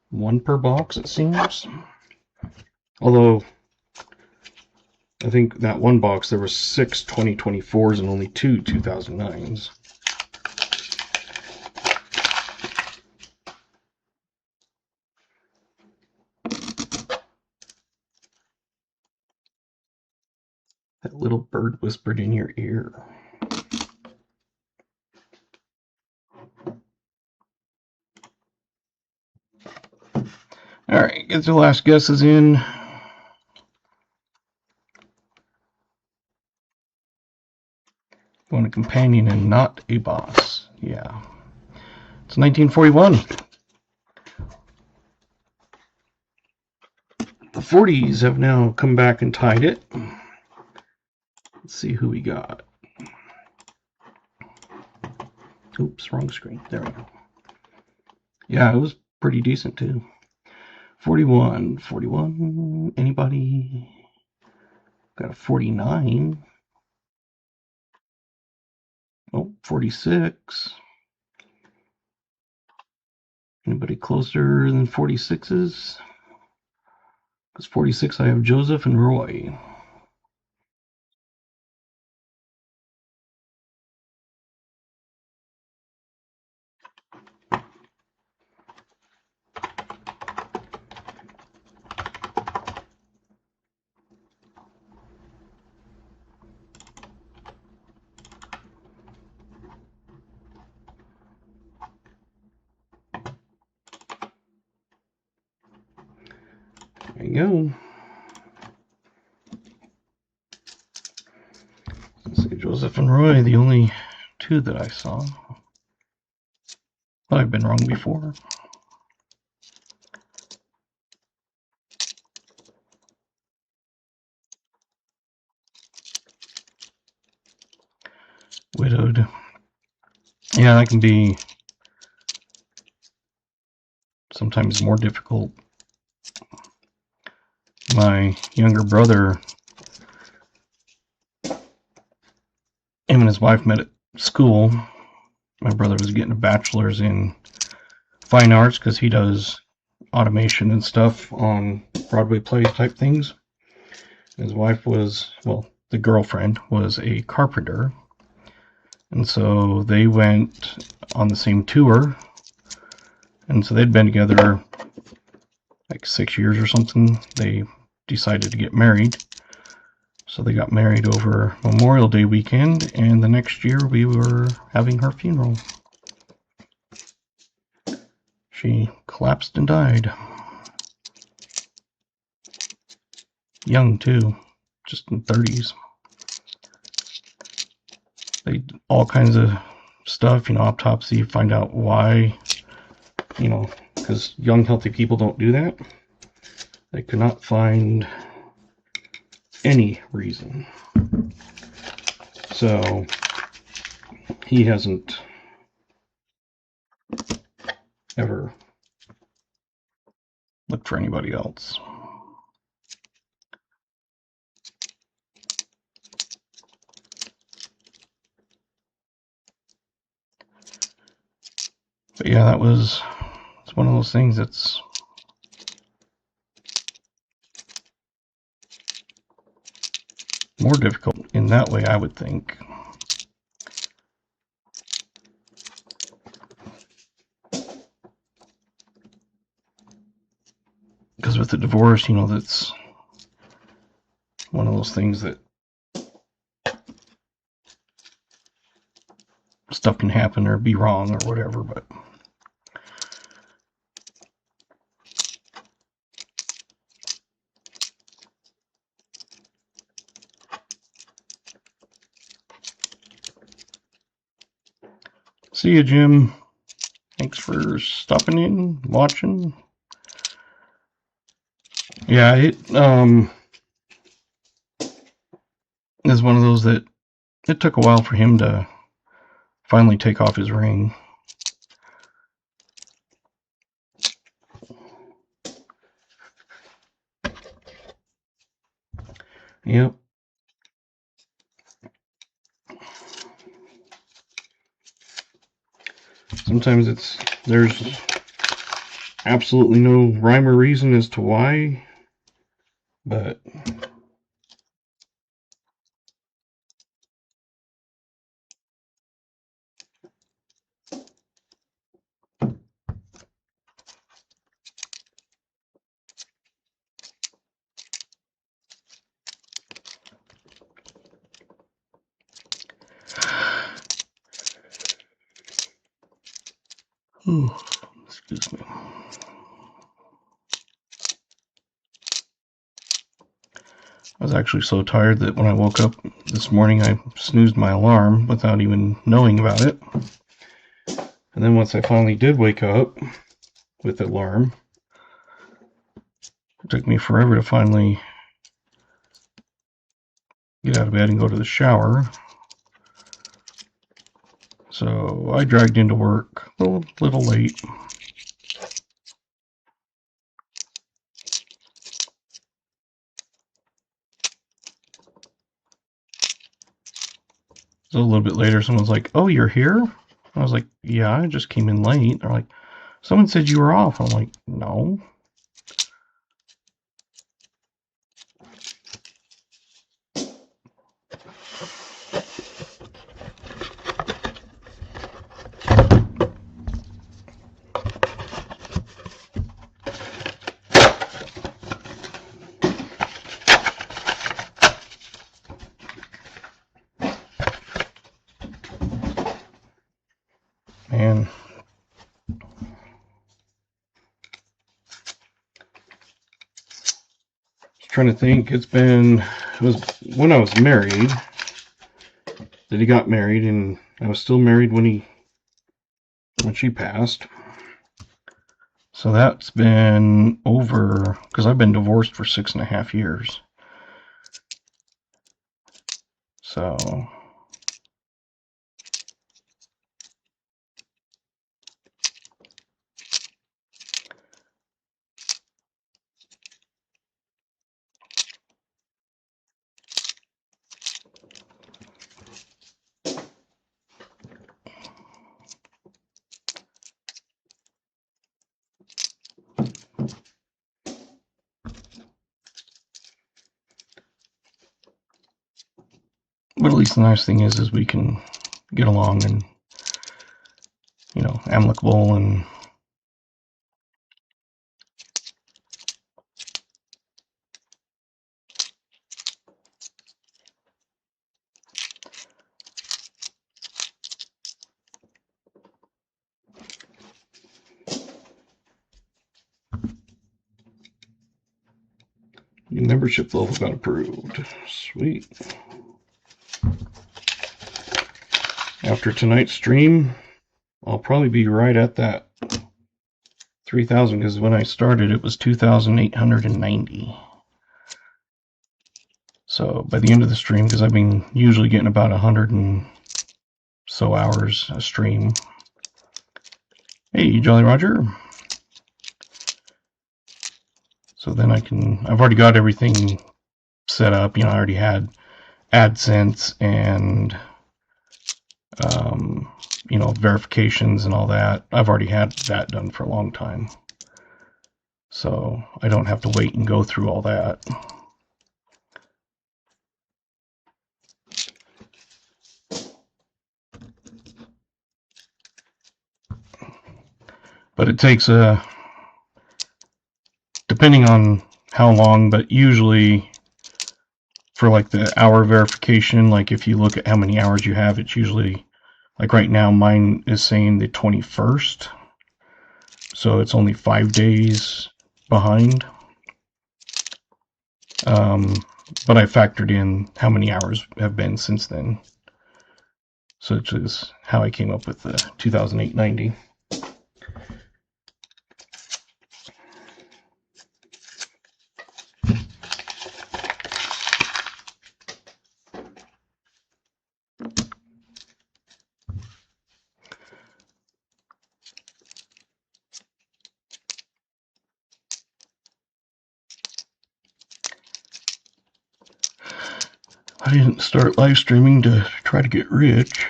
one per box, it seems. Although, I think that one box there were 6 2024s and only 2 2009s. That little bird whispered in your ear. All right, get the last guesses in. Want a companion and not a boss. Yeah. It's 1941. The 40s have now come back and tied it. Let's see who we got. Oops, wrong screen. There we go. Yeah, it was pretty decent too. 41, 41. Anybody? Got a 49. Oh, 46. Anybody closer than 46s? Because 46 I have Joseph and Roy. There you go. Let's see, Joseph and Roy, the only two that I saw. I've been wrong before. Widowed. Yeah, that can be sometimes more difficult. My younger brother, him and his wife met at school. My brother was getting a bachelor's in fine arts because he does automation and stuff on Broadway plays type things. His wife was, well, the girlfriend was a carpenter. And so they went on the same tour. And so they'd been together like 6 years or something. They decided to get married. So they got married over Memorial Day weekend, and the next year we were having her funeral. She collapsed and died. Young too, just in 30s. They did all kinds of stuff, autopsy, find out why, because young healthy people don't do that. They could not find any reason. So he hasn't ever look for anybody else. But yeah, it's one of those things that's more difficult in that way, I would think. Because with the divorce, you know, that's one of those things that stuff can happen or be wrong or whatever, but see you, Jim. Thanks for stopping in, watching. Yeah, it is one of those that it took a while for him to finally take off his ring. Yep. Sometimes there's absolutely no rhyme or reason as to why, but excuse me. I was actually so tired that when I woke up this morning, I snoozed my alarm without even knowing about it. And then once I finally did wake up with the alarm, it took me forever to finally get out of bed and go to the shower. So I dragged into work a little late. So a little bit later, someone's like, "Oh, you're here?" I was like, "Yeah, I just came in late." They're like, "Someone said you were off." I'm like, "No." Man. Trying to think, it was when I was married that he got married, and I was still married when she passed. So that's been over, because I've been divorced for 6.5 years. So but at least the nice thing is we can get along and, you know, amicable and new membership level got approved. Sweet. After tonight's stream, I'll probably be right at that 3,000, because when I started it was 2,890. So by the end of the stream, because I've been usually getting about 100 and so hours a stream. Hey, Jolly Roger. So then I've already got everything set up. I already had AdSense and verifications and all that. I've already had that done for a long time, so I don't have to wait and go through all that. But it takes depending on how long, but usually for like the hour verification, like if you look at how many hours you have, it's usually, like right now mine is saying the 21st, so it's only 5 days behind. But I factored in how many hours have been since then, so which is how I came up with the 2008-90. I didn't start live streaming to try to get rich,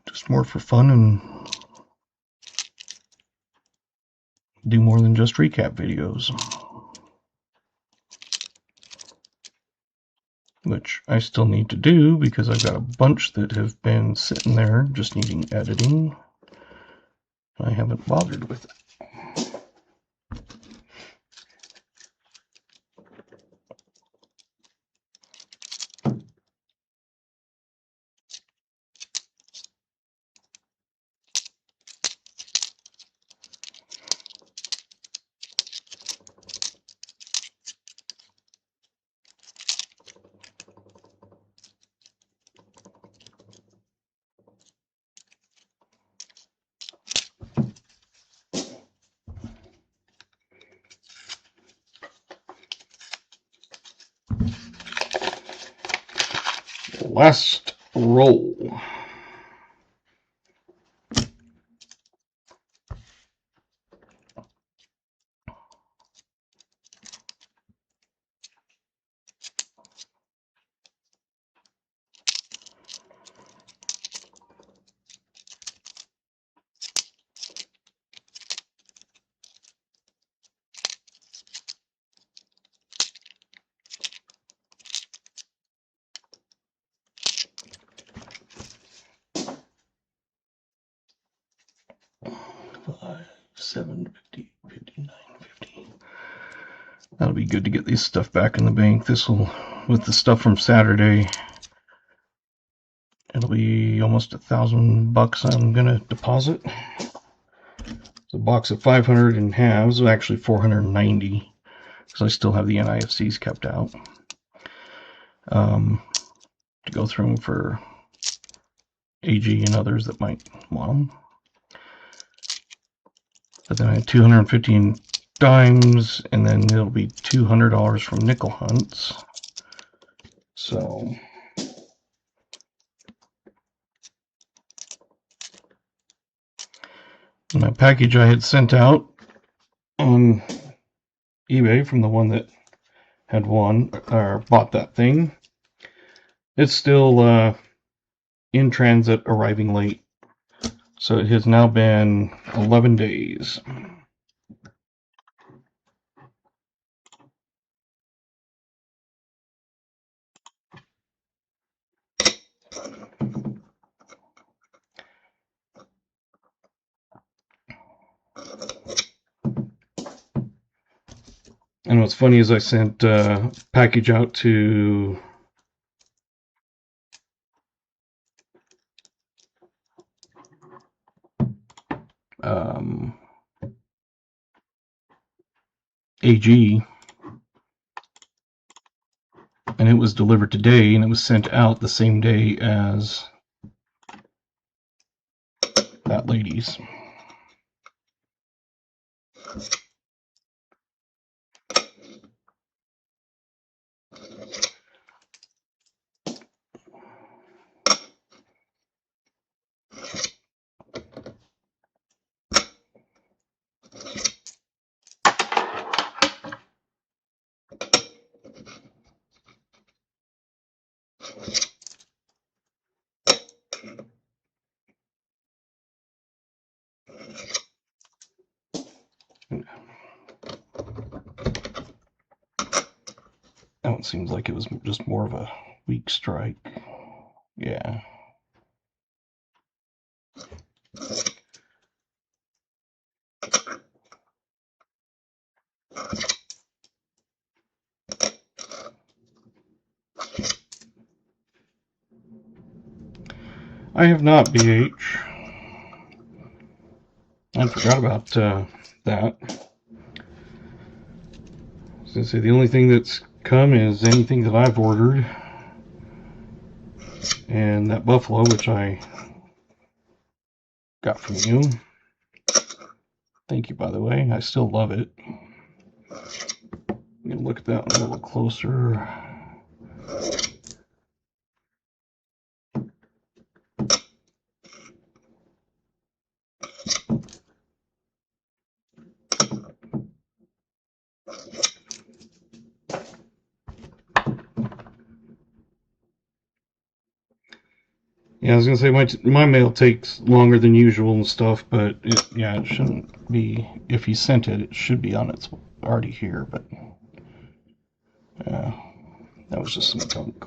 just more for fun and do more than just recap videos, which I still need to do because I've got a bunch that have been sitting there just needing editing. I haven't bothered with it. Last roll. $7.50, $59.50. That'll be good to get this stuff back in the bank. This will, with the stuff from Saturday, it'll be almost $1,000 I'm gonna deposit. It's a box of 500 in halves, actually 490, because I still have the NIFCs kept out. To go through them for AG and others that might want them. But then I had 250 in dimes, and then it'll be $200 from nickel hunts. So my package I had sent out on eBay from the one that had won or bought that thing, it's still in transit, arriving late. So it has now been 11 days. And what's funny is I sent a package out to AG, and it was delivered today, and it was sent out the same day as that lady's. That one seems like it was just more of a weak strike. Yeah. I have not, BH. I forgot about that. I was going to say, the only thing that's come is anything that I've ordered. And that buffalo, which I got from you. Thank you, by the way. I still love it. I'm going to look at that one a little closer. Yeah, I was gonna say my mail takes longer than usual and stuff, but it shouldn't be. If he sent it, it should be on its already here. But that was just some junk.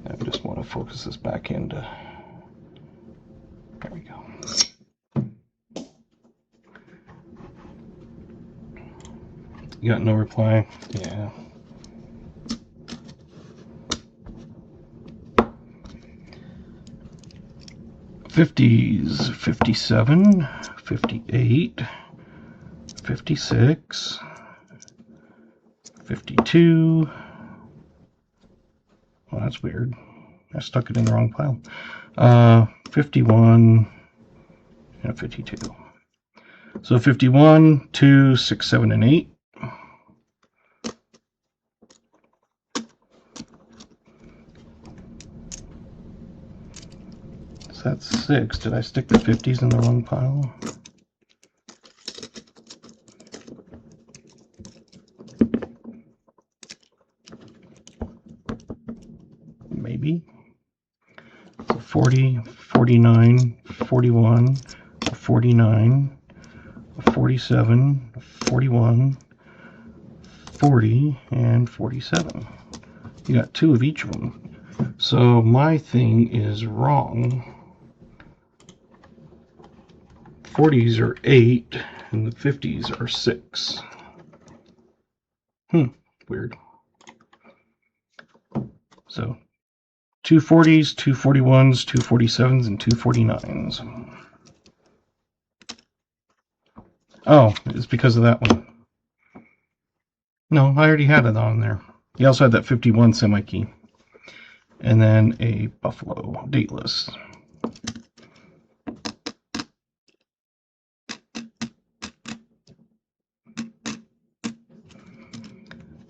I just want to focus this back into. There we go. You got no reply? Yeah. '50s, 57, 58, 56, 52. Well, that's weird. I stuck it in the wrong pile. 51 and 52. So 51, 2, 6, 7, and 8. So that's 6. Did I stick the 50s in the wrong pile? Maybe. So 40, 49, 41, 49, 47, 41, 40, and 47. You got 2 of each of them. So my thing is wrong. 40s are 8, and the 50s are 6. Weird. So 2 40s, 2 41s, 2 47s, and 2 49s. Oh, it's because of that one. No, I already had it on there. You also had that 51 semi-key. And then a buffalo, dateless.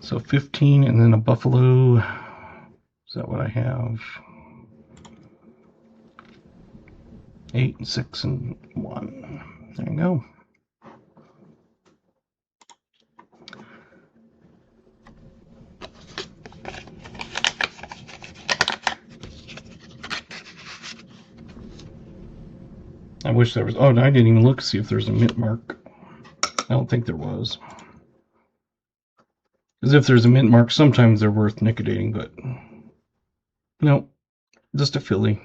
So 15 and then a buffalo. Is that what I have? 8 and 6 and 1. There you go. I wish there was. Oh, I didn't even look to see if there's a mint mark. I don't think there was. Because if there's a mint mark, sometimes they're worth liquidating, but no, just a filly.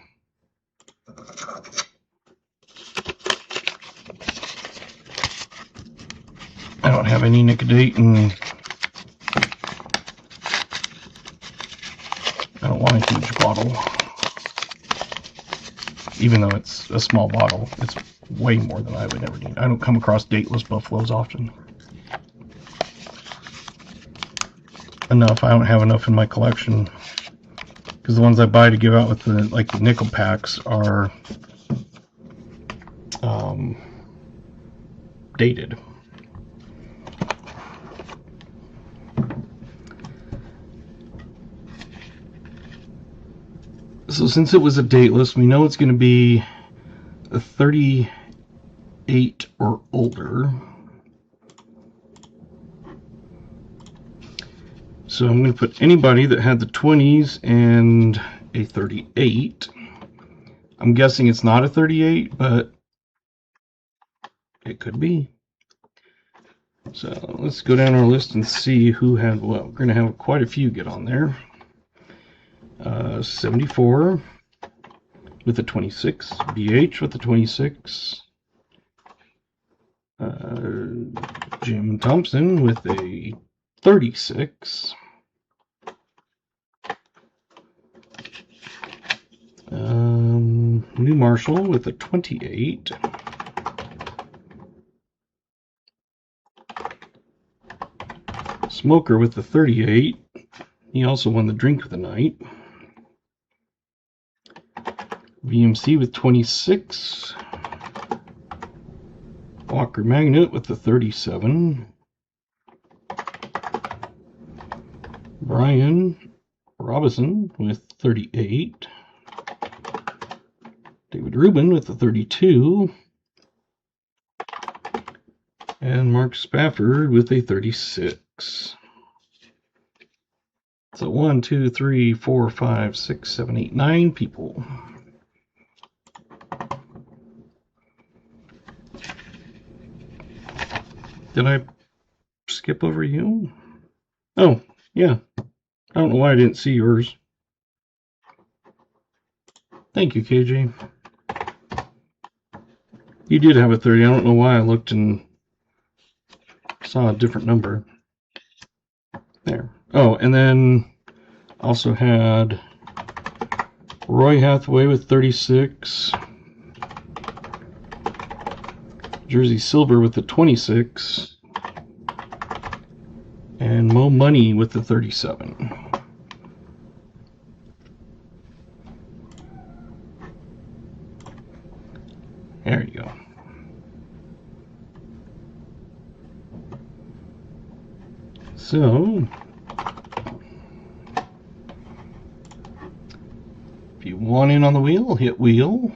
I don't have any liquidate, and I don't want a huge bottle. Even though it's a small bottle, it's way more than I would ever need. I don't come across dateless buffaloes often. Enough. I don't have enough in my collection because the ones I buy to give out with the the nickel packs are dated. So since it was a dateless, we know it's going to be a 38 or older. So I'm going to put anybody that had the 20s and a 38. I'm guessing it's not a 38, but it could be. So let's go down our list and see who had what. We're going to have quite a few get on there. 74 with a 26. BH with a 26. Jim Thompson with a 36. New Marshall with a 28. Smoker with the 38. He also won the drink of the night. VMC with 26. Walker Magnet with the 37. Brian Robinson with 38. David Rubin with the 32. And Mark Spafford with a 36. So 1, 2, 3, 4, 5, 6, 7, 8, 9 people. Did I skip over you? Oh, yeah. I don't know why I didn't see yours. Thank you, KJ. You did have a 30. I don't know why I looked and saw a different number. There. Oh, and then also had Roy Hathaway with 36. Jersey Silver with the 26. And Mo Money with the 37. There you go. So, if you want in on the wheel, hit wheel.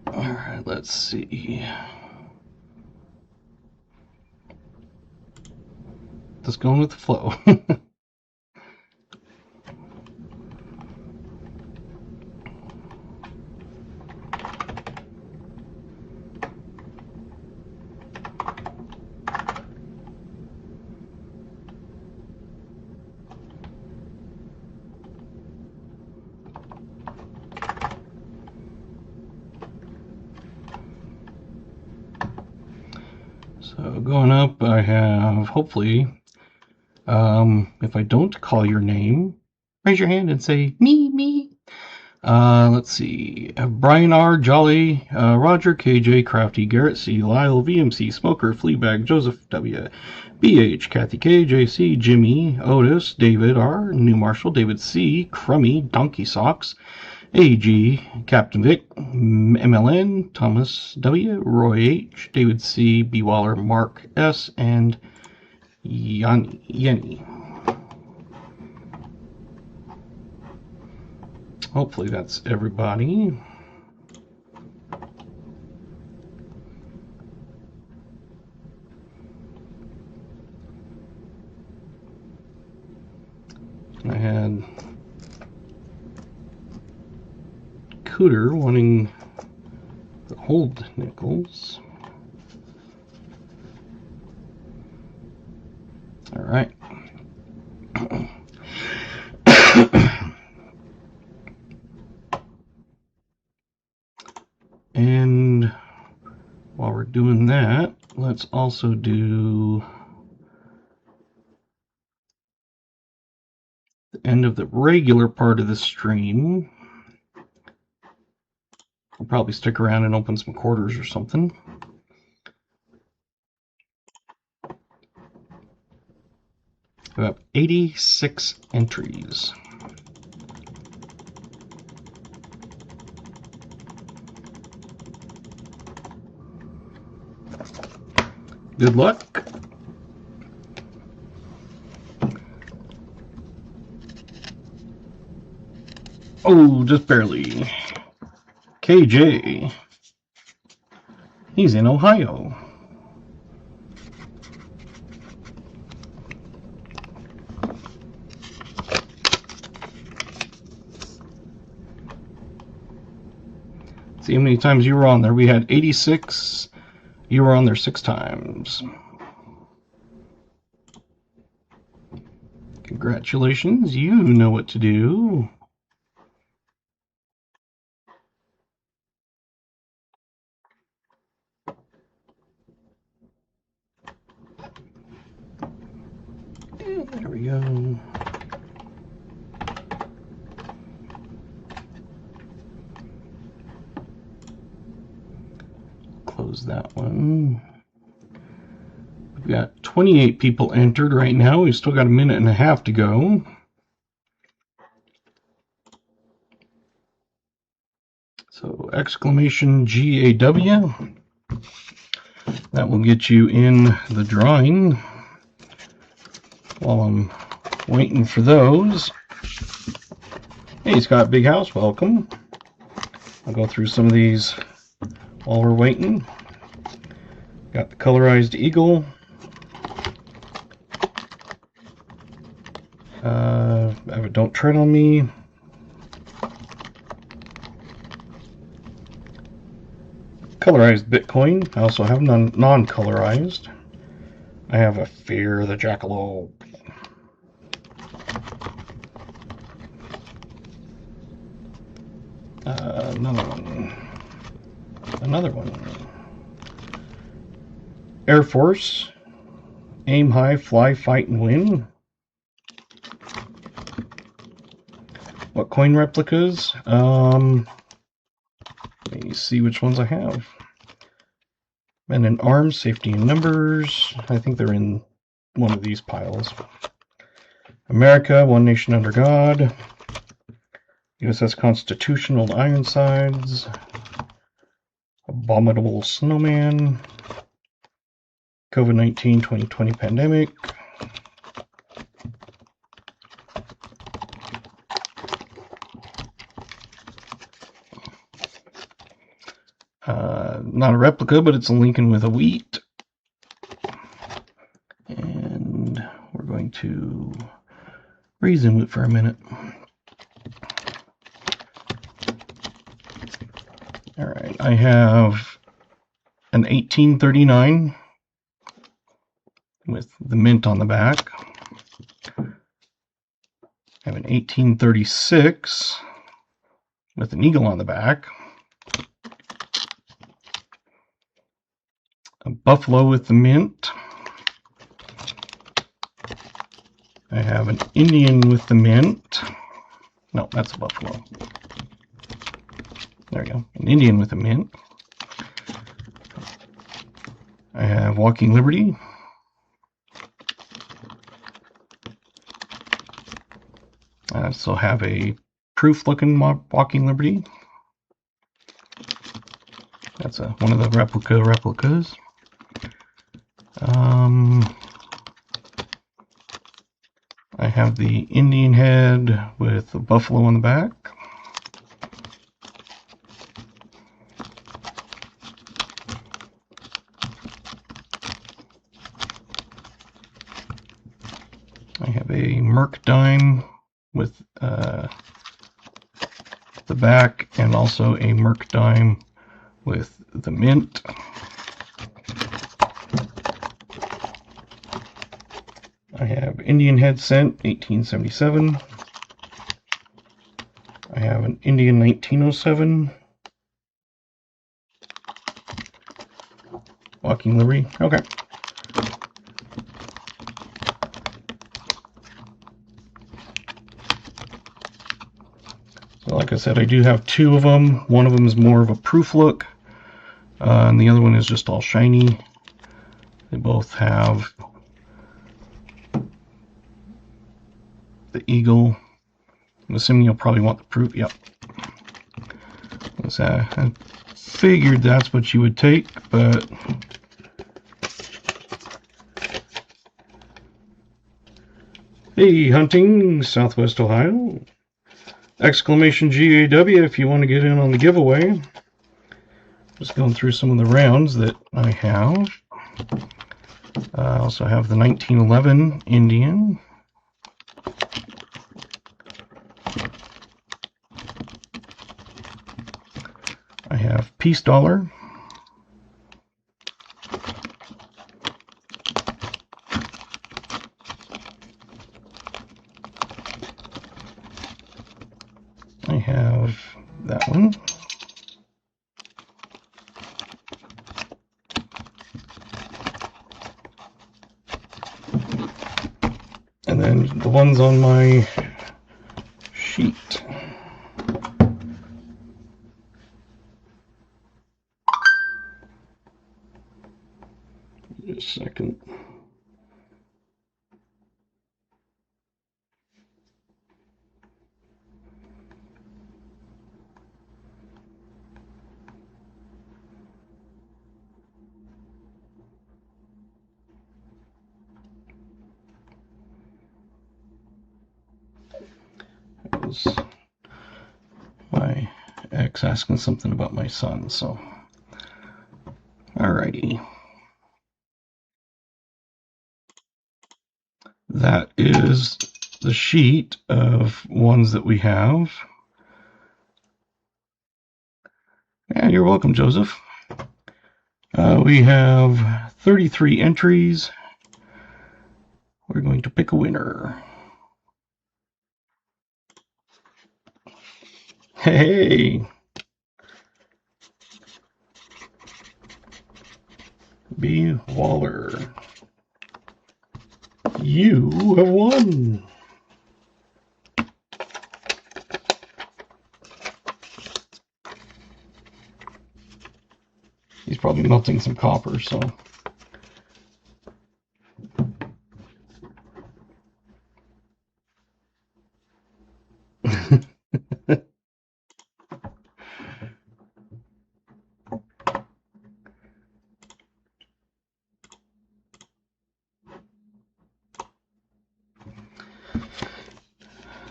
Alright, let's see. Just going with the flow. So going up, I have, hopefully, if I don't call your name, raise your hand and say, me. Let's see. I have Brian R., Jolly, Roger, KJ, Crafty, Garrett C., Lyle, VMC, Smoker, Fleabag, Joseph W., BH, Kathy K., JC, Jimmy, Otis, David R., New Marshall, David C., Crummy, Donkey Socks, AG, Captain Vic, MLN, Thomas W, Roy H, David C, B Waller, Mark S, and Yenny. Hopefully that's everybody. I had Cooter wanting the hold nickels. All right. And while we're doing that, let's also do the end of the regular part of the stream. I'll probably stick around and open some quarters or something. We have 86 entries. Good luck. Oh, just barely. KJ. He's in Ohio. See how many times you were on there. We had 86. You were on there 6 times. Congratulations. You know what to do. There we go. Close that one. We've got 28 people entered right now. We've still got a minute and a half to go. So exclamation GAW. That will get you in the drawing. While I'm waiting for those. Hey Scott Big House, welcome. I'll go through some of these while we're waiting. Got the colorized eagle. I have a Don't Tread on Me. Colorized Bitcoin. I also have non-colorized. I have a Fear the Jackalope. Another one. Air Force. Aim high, fly, fight, and win. What coin replicas? Let me see which ones I have. Men in Arms, Safety in Numbers. I think they're in one of these piles. America, One Nation Under God. USS Constitution, Old Ironsides. Abominable Snowman. COVID-19 2020 pandemic. Not a replica, but it's a Lincoln with a wheat. And we're going to rezoom it for a minute. All right, I have an 1839 with the mint on the back. I have an 1836 with an eagle on the back. A buffalo with the mint. I have an Indian with the mint. No, that's a buffalo. There we go. An Indian with a mint. I have Walking Liberty. I also have a proof looking Walking Liberty. That's one of the replicas. I have the Indian head with a buffalo on the back. I have a Merc dime with the back, and also a Merc dime with the mint. I have Indian head cent 1877. I have an Indian 1907. Walking Liberty. Okay. So like I said, I do have two of them. One of them is more of a proof look, and the other one is just all shiny. They both have the eagle. I'm assuming you'll probably want the proof. Yep. I figured that's what you would take, but hey, hunting, Southwest Ohio. Exclamation GAW if you want to get in on the giveaway. Just going through some of the rounds that I have. I also have the 1911 Indian. I have Peace Dollar. I have that one. And then the ones on my sheet. Just a second. That was my ex asking something about my son, so alrighty. That is the sheet of ones that we have. Yeah, you're welcome, Joseph. We have 33 entries. We're going to pick a winner. Hey! B. Waller. You have won! He's probably melting some copper, so.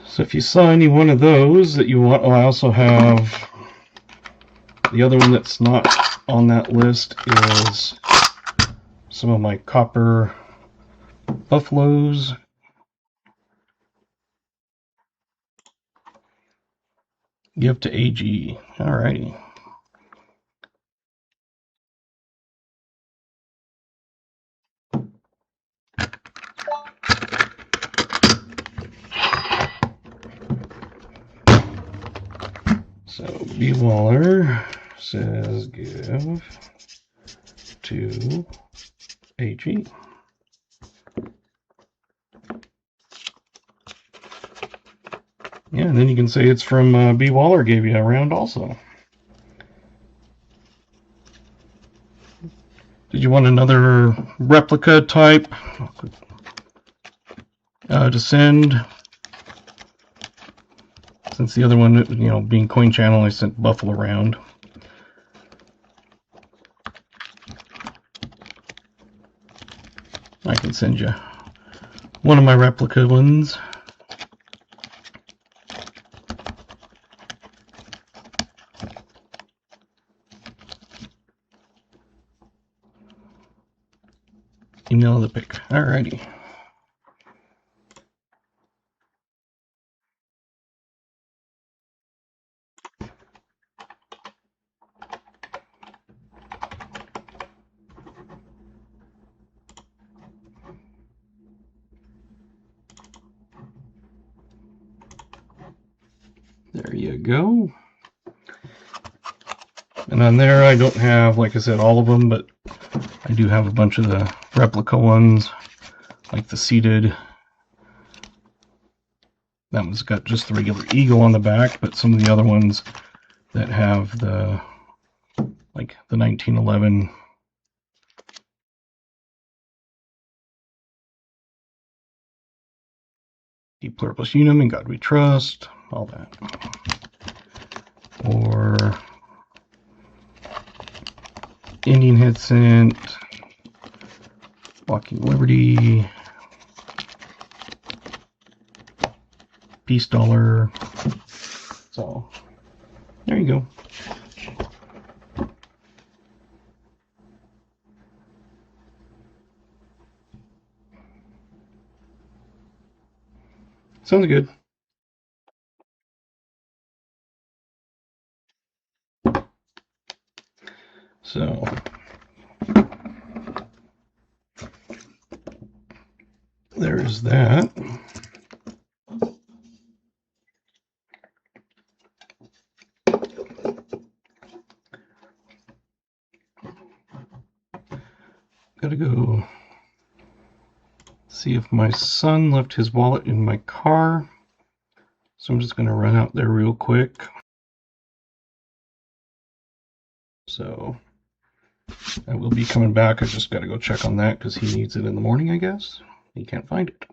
So if you saw any one of those that you want, oh, I also have the other one that's not on that list is some of my copper buffaloes. Give to AG. Alrighty. So B. Waller says give to AG. Yeah, and then you can say it's from B. Waller gave you a round also. Did you want another replica type to send? Since the other one, you know, being coin channel, I sent Buffalo around. I can send you one of my replica ones. Email the pic. Alrighty. There you go. And on there, I don't have, like I said, all of them, but I do have a bunch of the replica ones, like the seated. That one's got just the regular eagle on the back, but some of the other ones that have the, like the 1911 Deep Pluribus Unum, In God We Trust, all that. Or Indian Head Scent, Walking Liberty, Peace Dollar. So there you go. Sounds good. So there's that. Gotta go see if my son left his wallet in my car. So I'm just gonna run out there real quick. So I will be coming back. I just gotta go check on that because he needs it in the morning, I guess. He can't find it.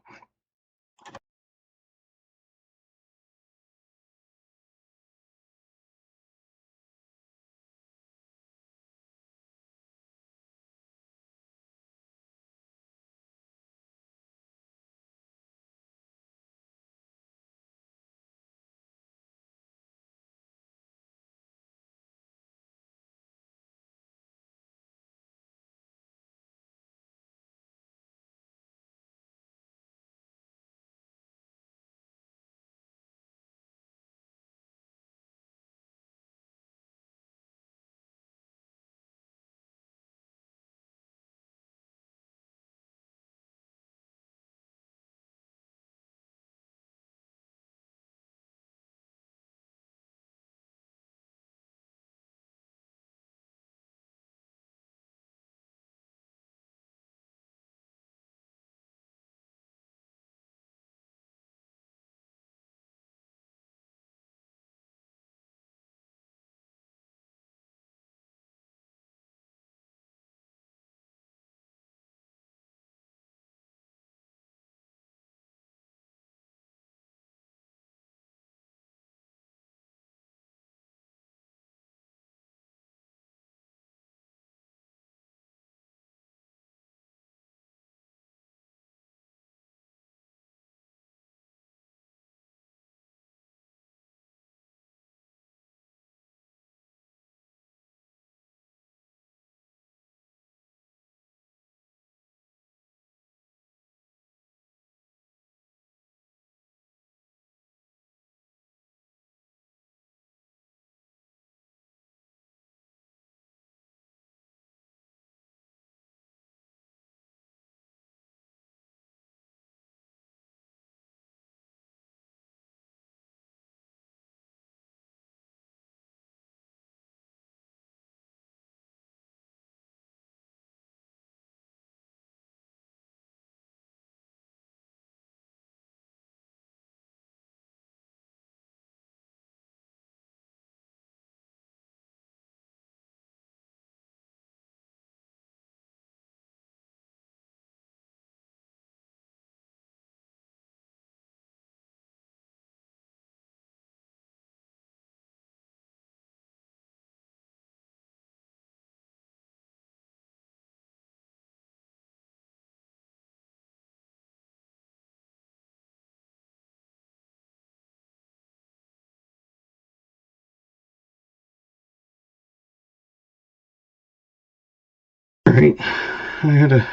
Alright, I had to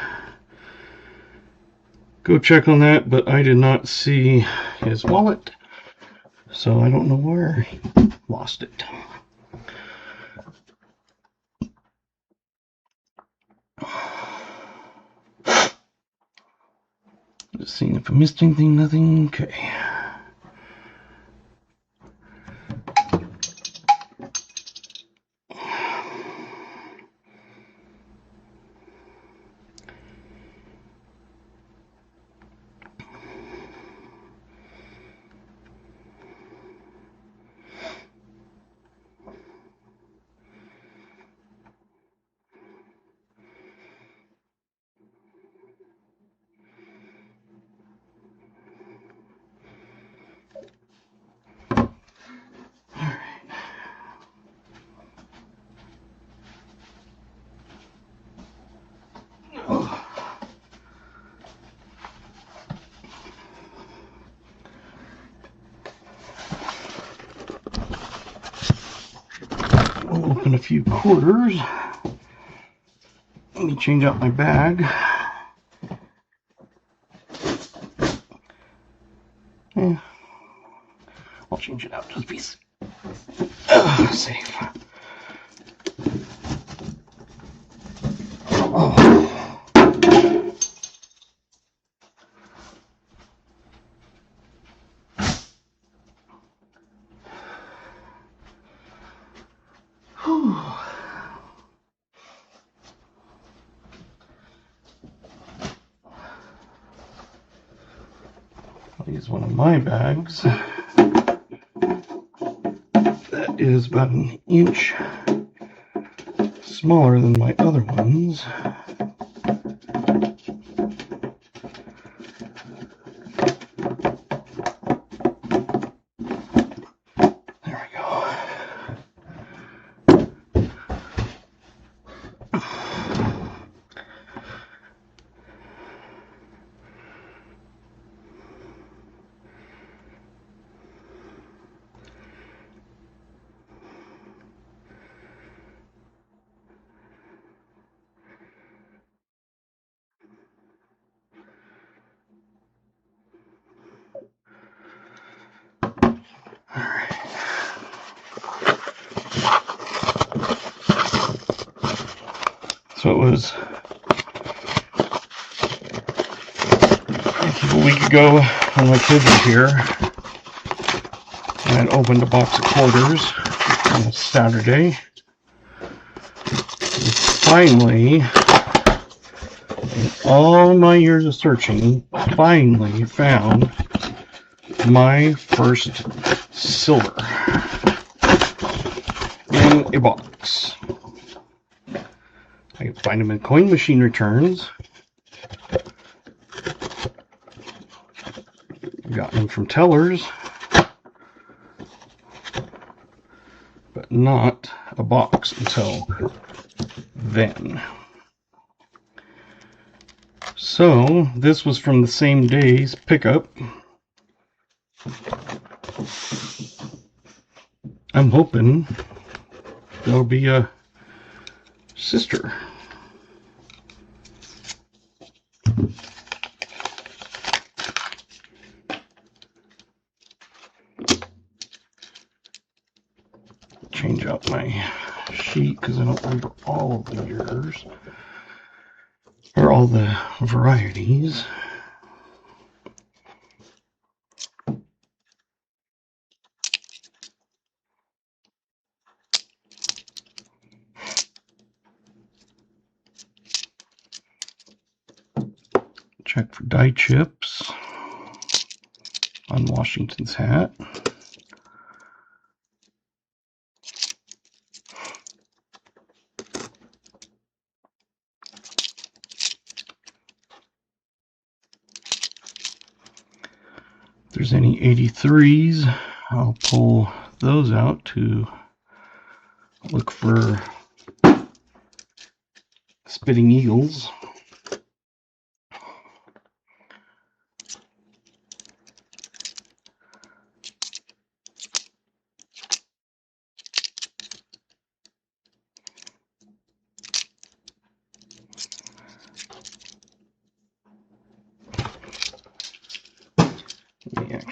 go check on that, but I did not see his wallet, so I don't know where he lost it. Just seeing if I missed anything, nothing. Okay. We'll open a few quarters. Let me change out my bag. Yeah. I'll change it out just be safe. Oh. I'll use one of my bags. That is about an inch smaller than my other ones. There we go. So it was a week ago when my kids were here. I had opened a box of quarters on a Saturday. And finally, in all my years of searching, finally found my first silver in a box. I can find them in coin machine returns. I got them from tellers, but not a box until then. So this was from the same day's pickup. I'm hoping there'll be a sister. Change out my sheet because I don't remember all of the years or all the varieties. Check for die chips on Washington's hat. If there's any 83s, I'll pull those out to look for spitting eagles.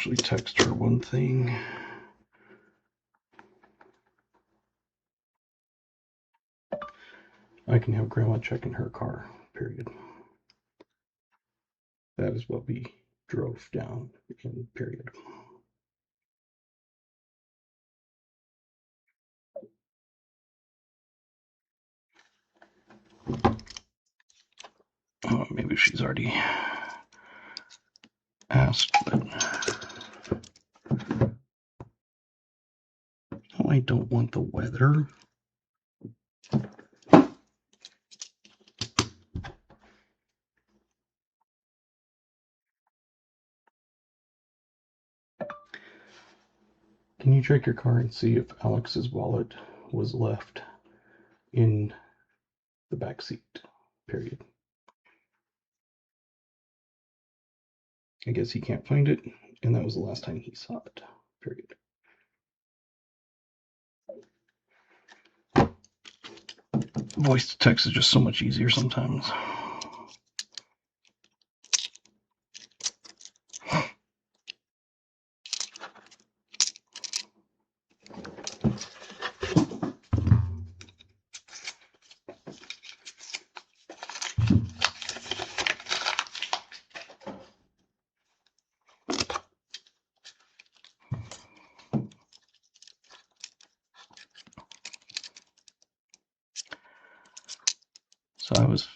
actually text her one thing. I can have Grandma check in her car, period. That is what we drove down in, period. Oh, maybe she's already asked, but no, I don't want the weather. Can you check your car and see if Alex's wallet was left in the back seat, period. I guess he can't find it, and that was the last time he saw it, period. Voice to text is just so much easier sometimes. So I was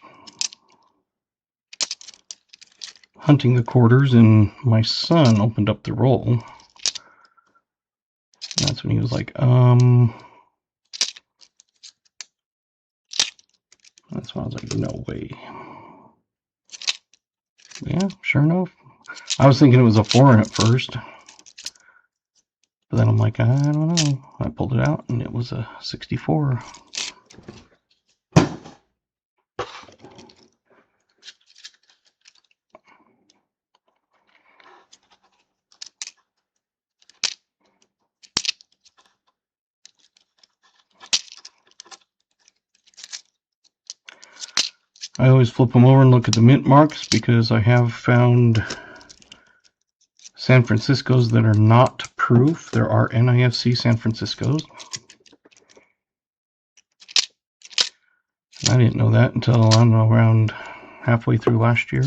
hunting the quarters, and my son opened up the roll. And that's when he was like, That's when I was like, no way. Yeah, sure enough. I was thinking it was a foreign at first. But then I'm like, I don't know. I pulled it out, and it was a 64. I always flip them over and look at the mint marks because I have found San Franciscos that are not proof. There are NIFC San Franciscos. I didn't know that until, I don't know, around halfway through last year.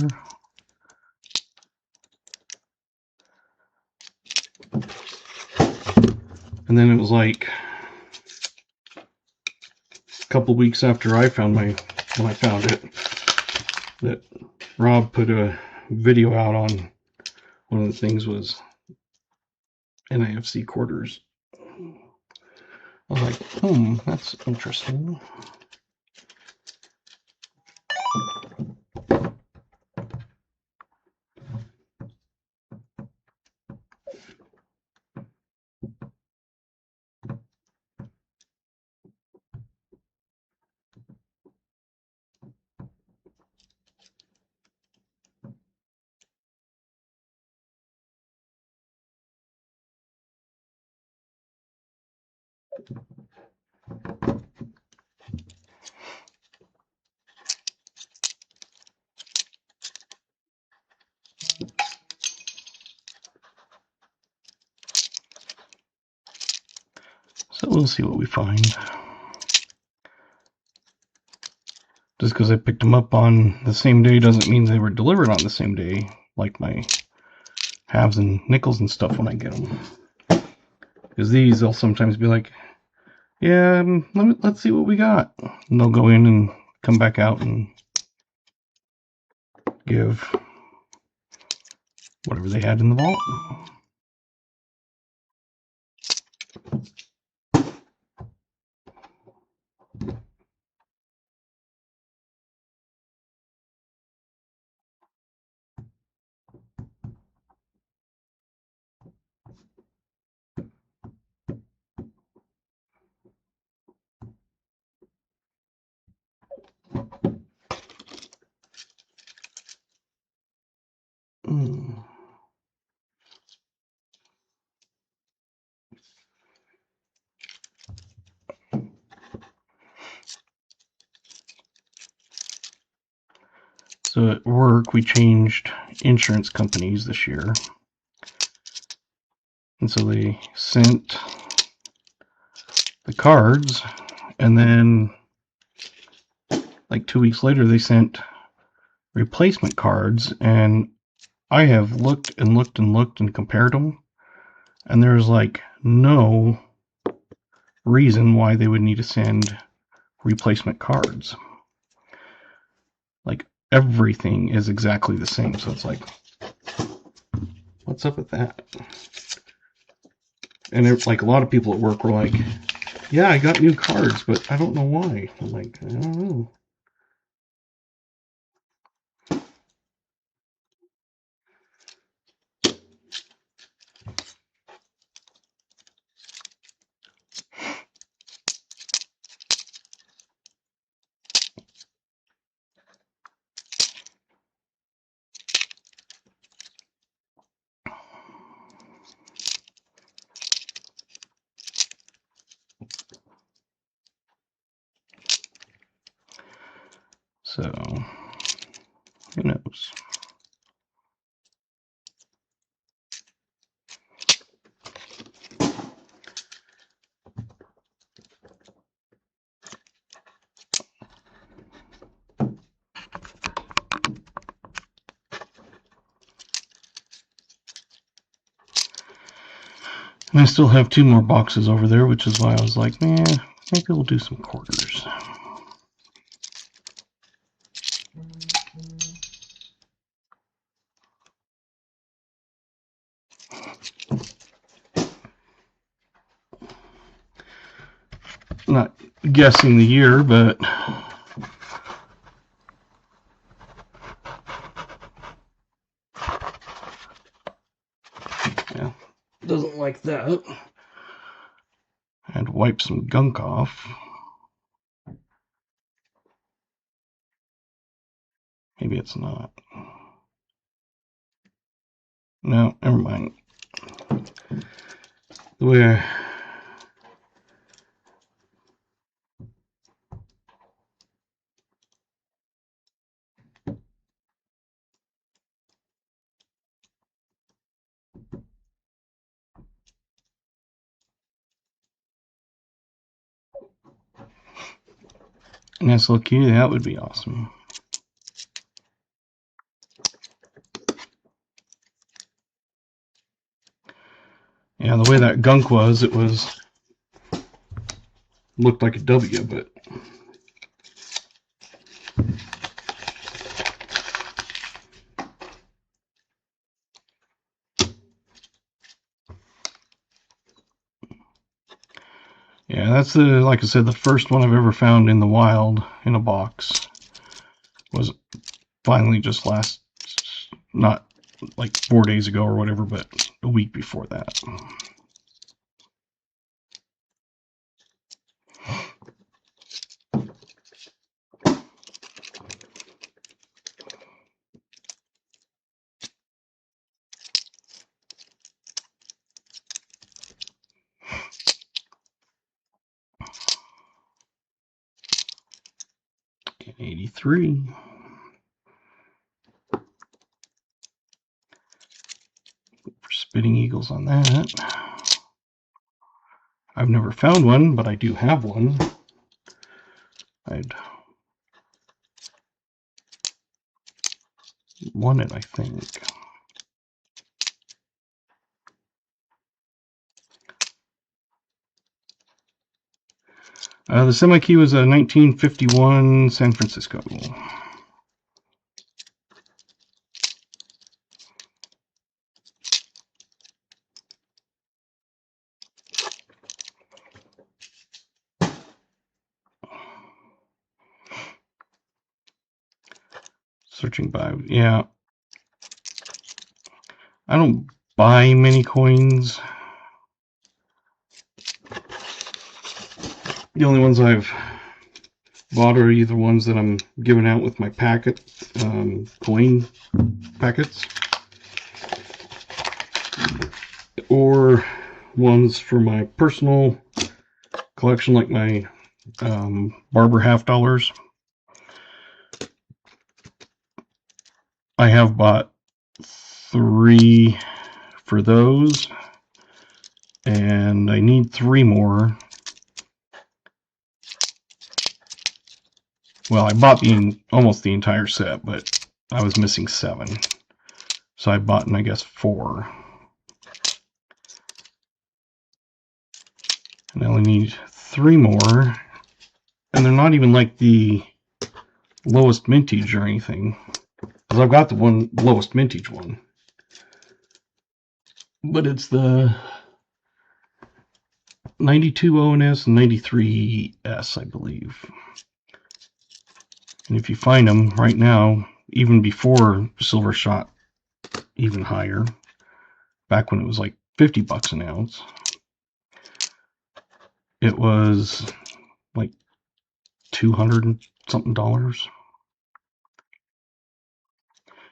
And then it was like a couple weeks after I found when I found it, that Rob put a video out on one of the things was NIFC quarters. I was like, that's interesting. So we'll see what we find. Just because I picked them up on the same day doesn't mean they were delivered on the same day, like my halves and nickels and stuff when I get them. Because these, they'll sometimes be like, yeah, let's see what we got. And they'll go in and come back out and give whatever they had in the vault. So at work, we changed insurance companies this year. And so they sent the cards, and then like 2 weeks later they sent replacement cards, and I have looked and looked and looked and compared them, and there's like no reason why they would need to send replacement cards. Like everything is exactly the same, so it's like, what's up with that? And like a lot of people at work were like, yeah, I got new cards, but I don't know why. I'm like, I don't know. So, who knows? And I still have 2 more boxes over there, which is why I was like, man, maybe we'll do some quarters. Not guessing the year, but yeah, doesn't like that. And wipe some gunk off. Maybe it's not. No, never mind. The way I... Nice little key, that would be awesome. Yeah, the way that gunk was, it was looked like a W, but yeah, that's the, like I said, the first one I've ever found in the wild in a box. Was finally just not like 4 days ago or whatever, but a week before that. And 83. For spitting eagles on that. I've never found one, but I do have one. I'd won it, I think. The semi-key was a 1951 San Francisco. Searching by, yeah. I don't buy many coins. The only ones I've bought are either ones that I'm giving out with my packet, coin packets, or ones for my personal collection, like my Barber half dollars. I have bought 3 for those, and I need 3 more. Well, I bought almost the entire set, but I was missing 7. So I bought, I guess, 4. And I only need 3 more. And they're not even like the lowest mintage or anything. Because I've got the lowest mintage one. But it's the 92 ONS and 93S, I believe. And if you find them right now, even before silver shot even higher, back when it was like 50 bucks an ounce, it was like $200 and something.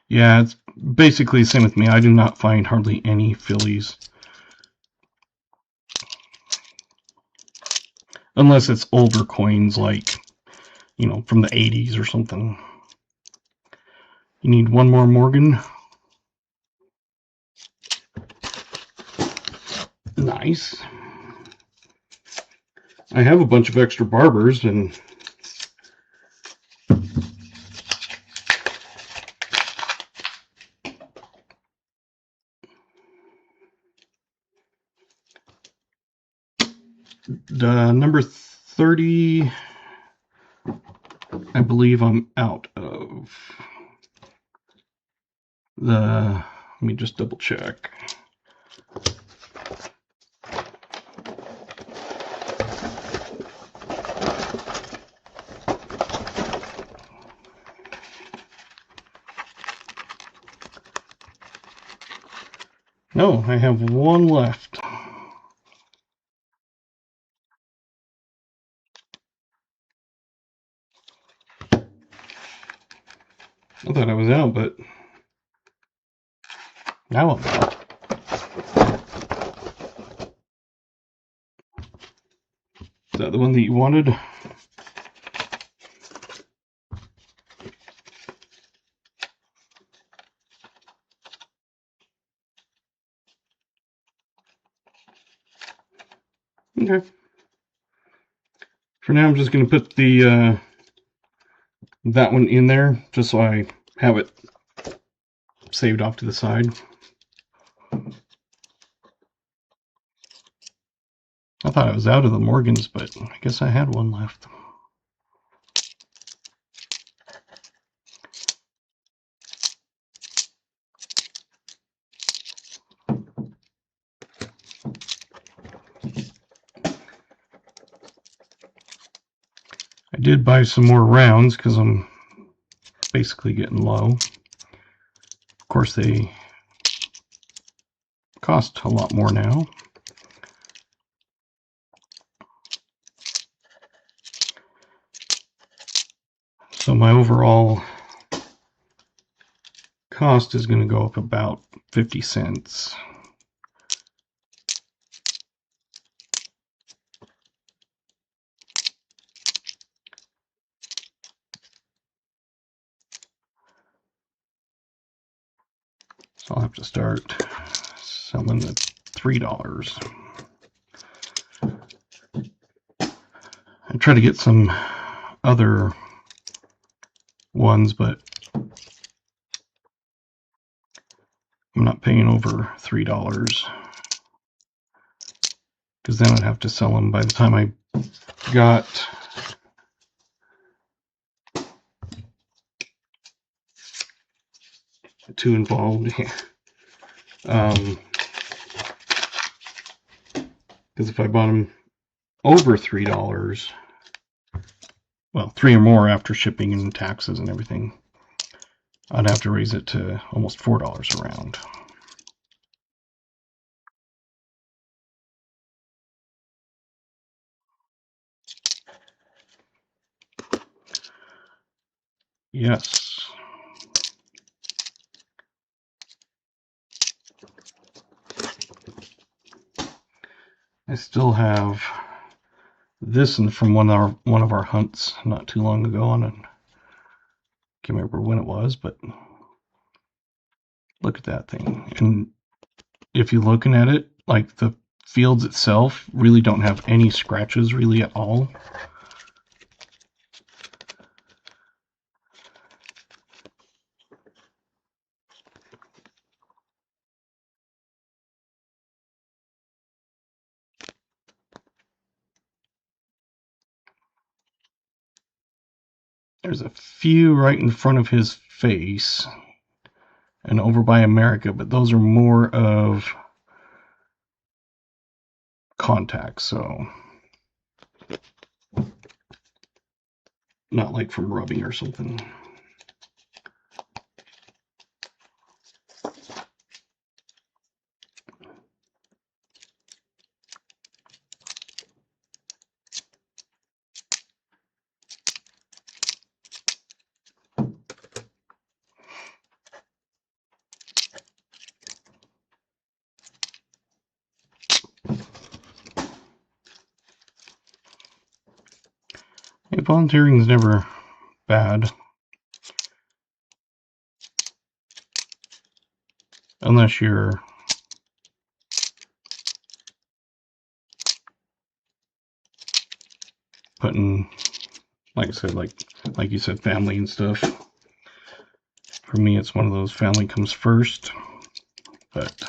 Yeah, it's basically the same with me. I do not find hardly any fillies. Unless it's older coins like, you know, from the 80s or something. You need 1 more Morgan. Nice. I have a bunch of extra barbers, and number 30, I believe I'm out of let me just double check. No, I have 1 left. I thought I was out, but now I'm out. Is that the one that you wanted? Okay. For now, I'm just going to put the that one in there, just so I have it saved off to the side. I thought I was out of the Morgans, but I guess I had 1 left. I did buy some more rounds because I'm basically getting low. Of course, they cost a lot more now. So my overall cost is going to go up about 50 cents. So I'll have to start selling at $3. I try to get some other ones, but I'm not paying over $3 because then I'd have to sell them by the time I got too involved. Because if I bought them over $3, well, 3 or more after shipping and taxes and everything, I'd have to raise it to almost $4 a round. Yes. I still have this from one of our hunts not too long ago, and I can't remember when it was, but look at that thing. And if you're looking at it, like the fields itself really don't have any scratches really at all. There's a few right in front of his face and over by America, but those are more of contact, so not like from rubbing or something. Hey, volunteering is never bad. Unless you're putting, like I said, like you said, family and stuff. For me, it's one of those family comes first, but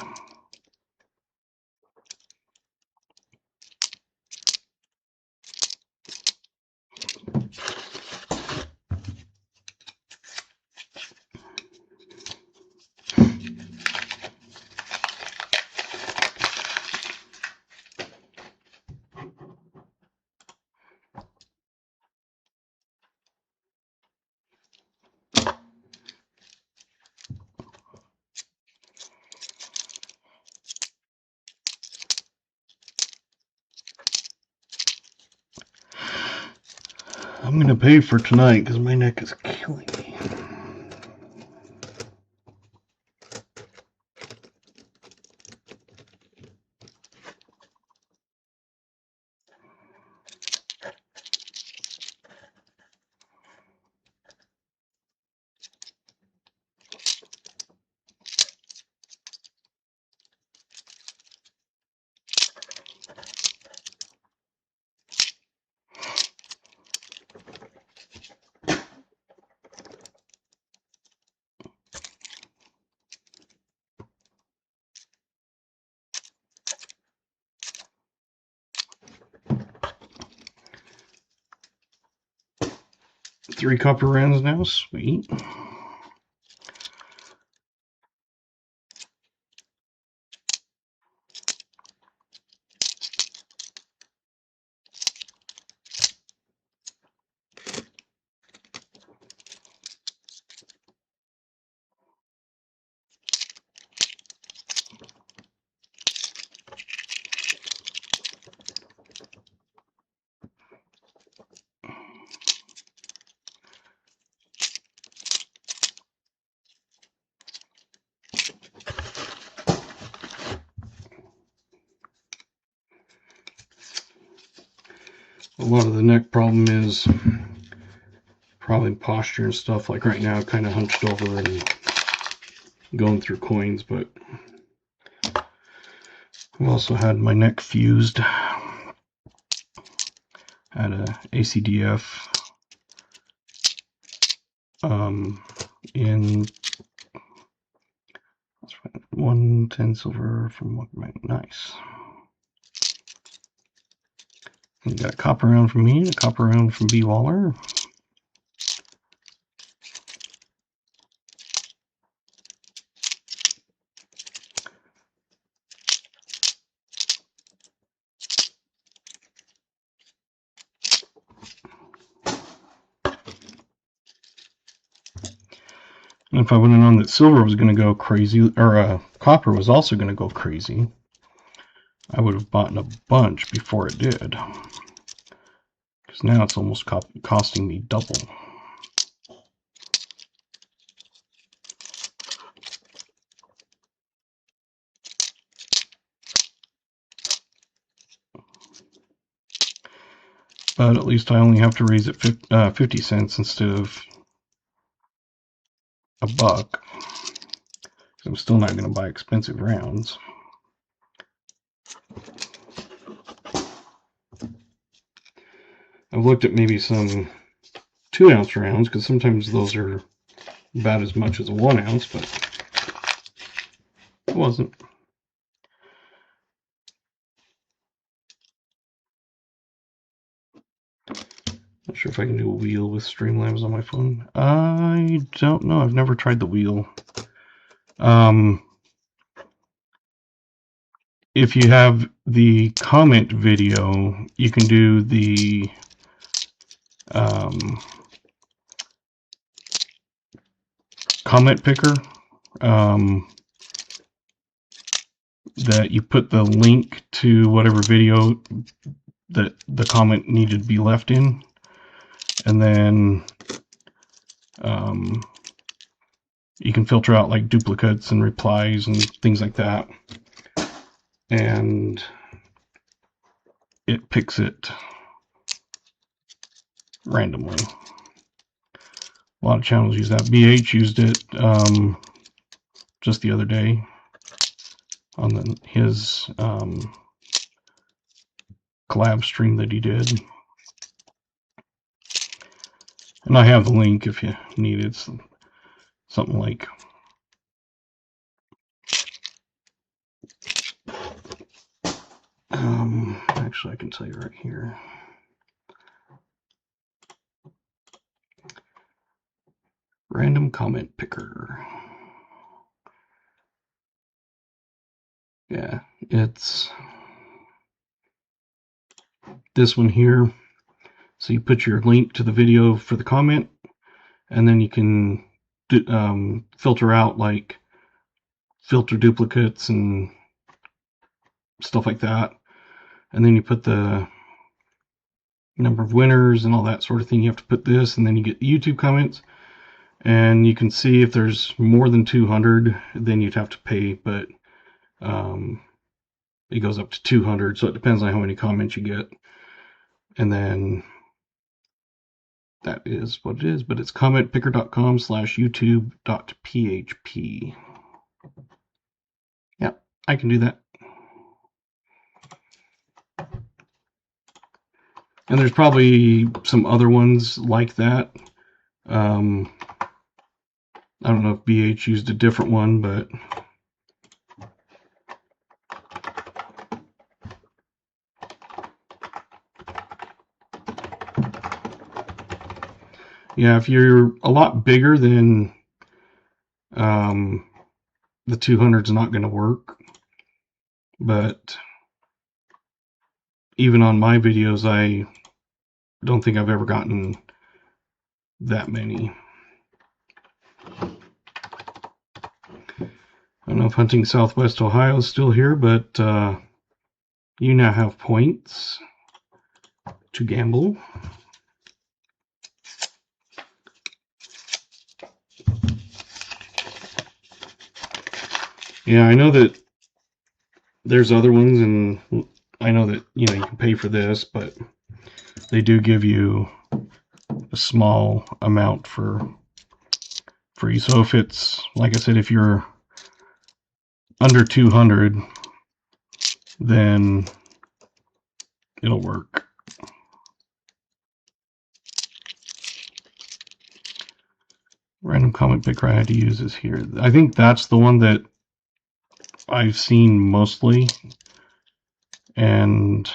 I'm gonna pay for tonight because my neck is killing me. Three copper rounds now, sweet. A lot of the neck problem is probably posture and stuff. Like right now, kind of hunched over and going through coins, but I've also had my neck fused. Had a ACDF in 110 silver from Walkerman. Nice. You got a copper round from me and a copper round from B. Waller. And if I would have known that silver was going to go crazy, or copper was also going to go crazy, I would have bought a bunch before it did. Because now it's almost costing me double. But at least I only have to raise it 50 cents instead of a buck. I'm still not going to buy expensive rounds. I've looked at maybe some 2-ounce rounds, because sometimes those are about as much as a 1 ounce, but it wasn't. Not sure if I can do a wheel with Streamlabs on my phone. I don't know. I've never tried the wheel. If you have the comment video, you can do the comment picker, that you put the link to whatever video that the comment needed to be left in, and then you can filter out like duplicates and replies and things like that, and it picks it randomly. A lot of channels use that. BH used it just the other day on his collab stream that he did. And I have the link if you need it. It's something like actually I can tell you right here. Random comment picker. Yeah, it's this one here. So you put your link to the video for the comment, and then you can filter out like filter duplicates and stuff like that. And then you put the number of winners and all that sort of thing. You have to put this, and then you get YouTube comments. And you can see if there's more than 200, then you'd have to pay, but it goes up to 200, so it depends on how many comments you get. And then that is what it is, but it's commentpicker.com/youtube.php. Yeah, I can do that. And there's probably some other ones like that. I don't know if BH used a different one, but yeah, if you're a lot bigger than the 200's not going to work. But even on my videos, I don't think I've ever gotten that many. I don't know if Hunting Southwest Ohio is still here, but you now have points to gamble. Yeah, I know that there's other ones, and I know that you can pay for this, but they do give you a small amount for free. So if it's, like I said, if you're under 200, then it'll work. Random comment picker I had to use is here. I think that's the one that I've seen mostly, and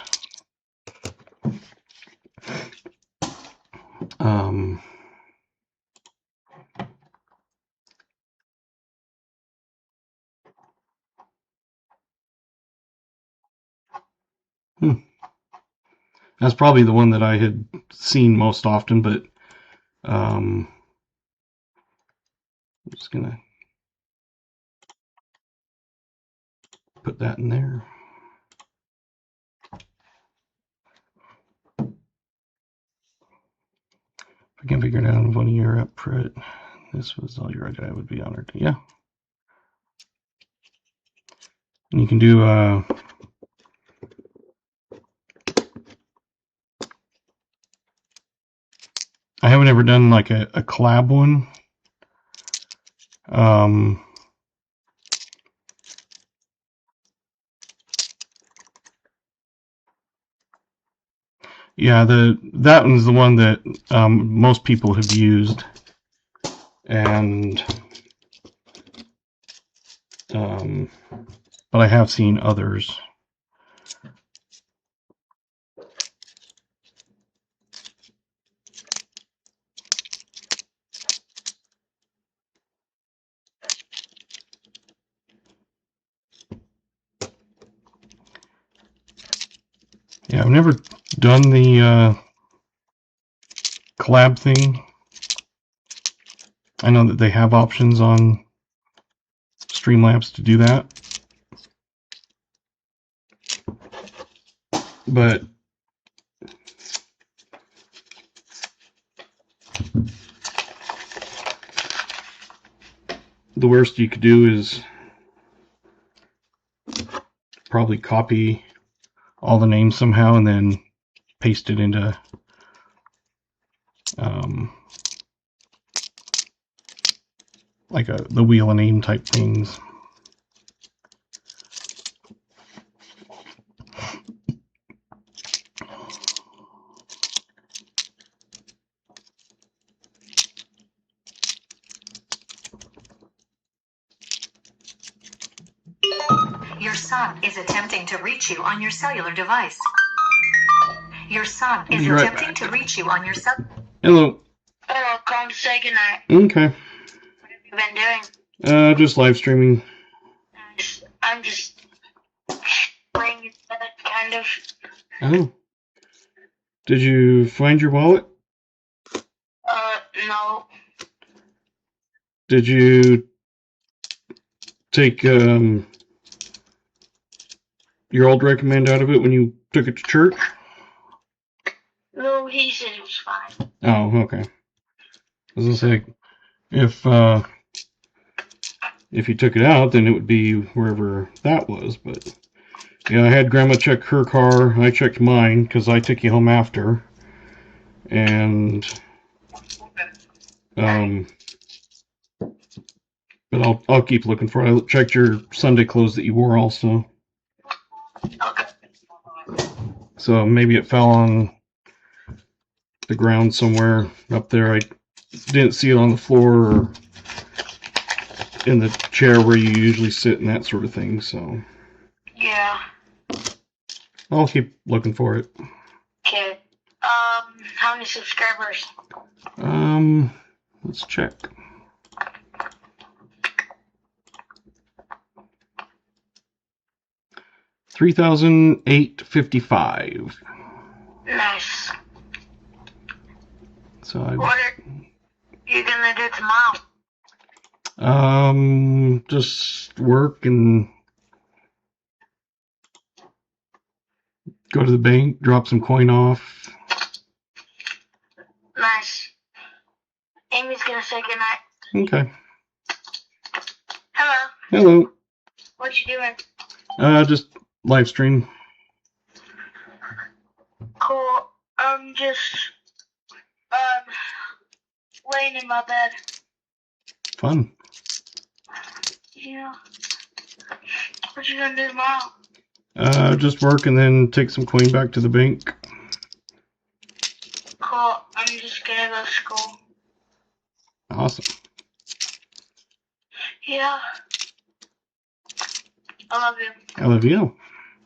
that's probably the one that I had seen most often, but I'm just gonna put that in there. If I can figure it out on one of your upprint, this was all your idea, I would be honored. Yeah. And you can do I haven't ever done like a collab one. Yeah, that one's the one that most people have used, and but I have seen others. Yeah, I've never done the collab thing. I know that they have options on Streamlabs to do that, but the worst you could do is probably copy all the names somehow and then paste it into like the wheel of name type things. Your son is attempting to reach you on your cellular device. Your son is attempting to reach you on your cell. Hello. Oh, call to say goodnight. Okay. What have you been doing? Just live streaming. I'm just playing in bed, kind of. Oh. Did you find your wallet? No. Did you take your old recommend out of it when you took it to church? No, he said it was fine. Oh, okay. I was gonna say, if you took it out, then it would be wherever that was. But yeah, I had Grandma check her car. I checked mine because I took you home after, and but I'll keep looking for it. I checked your Sunday clothes that you wore also. Okay. So maybe it fell on the ground somewhere up there. I didn't see it on the floor or in the chair where you usually sit and that sort of thing. So Yeah. I'll keep looking for it. Okay. How many subscribers? Let's check. 3,855. Nice. So what are you gonna do tomorrow? Just work and go to the bank, drop some coin off. Nice. Amy's gonna say goodnight. Okay. Hello. Hello. What you doing? Just live stream. Cool. I'm just laying in my bed. Fun. Yeah. What you gonna do tomorrow? Just work and then take some coin back to the bank. Cool. I'm just gonna go to school. Awesome. Yeah. I love you. I love you.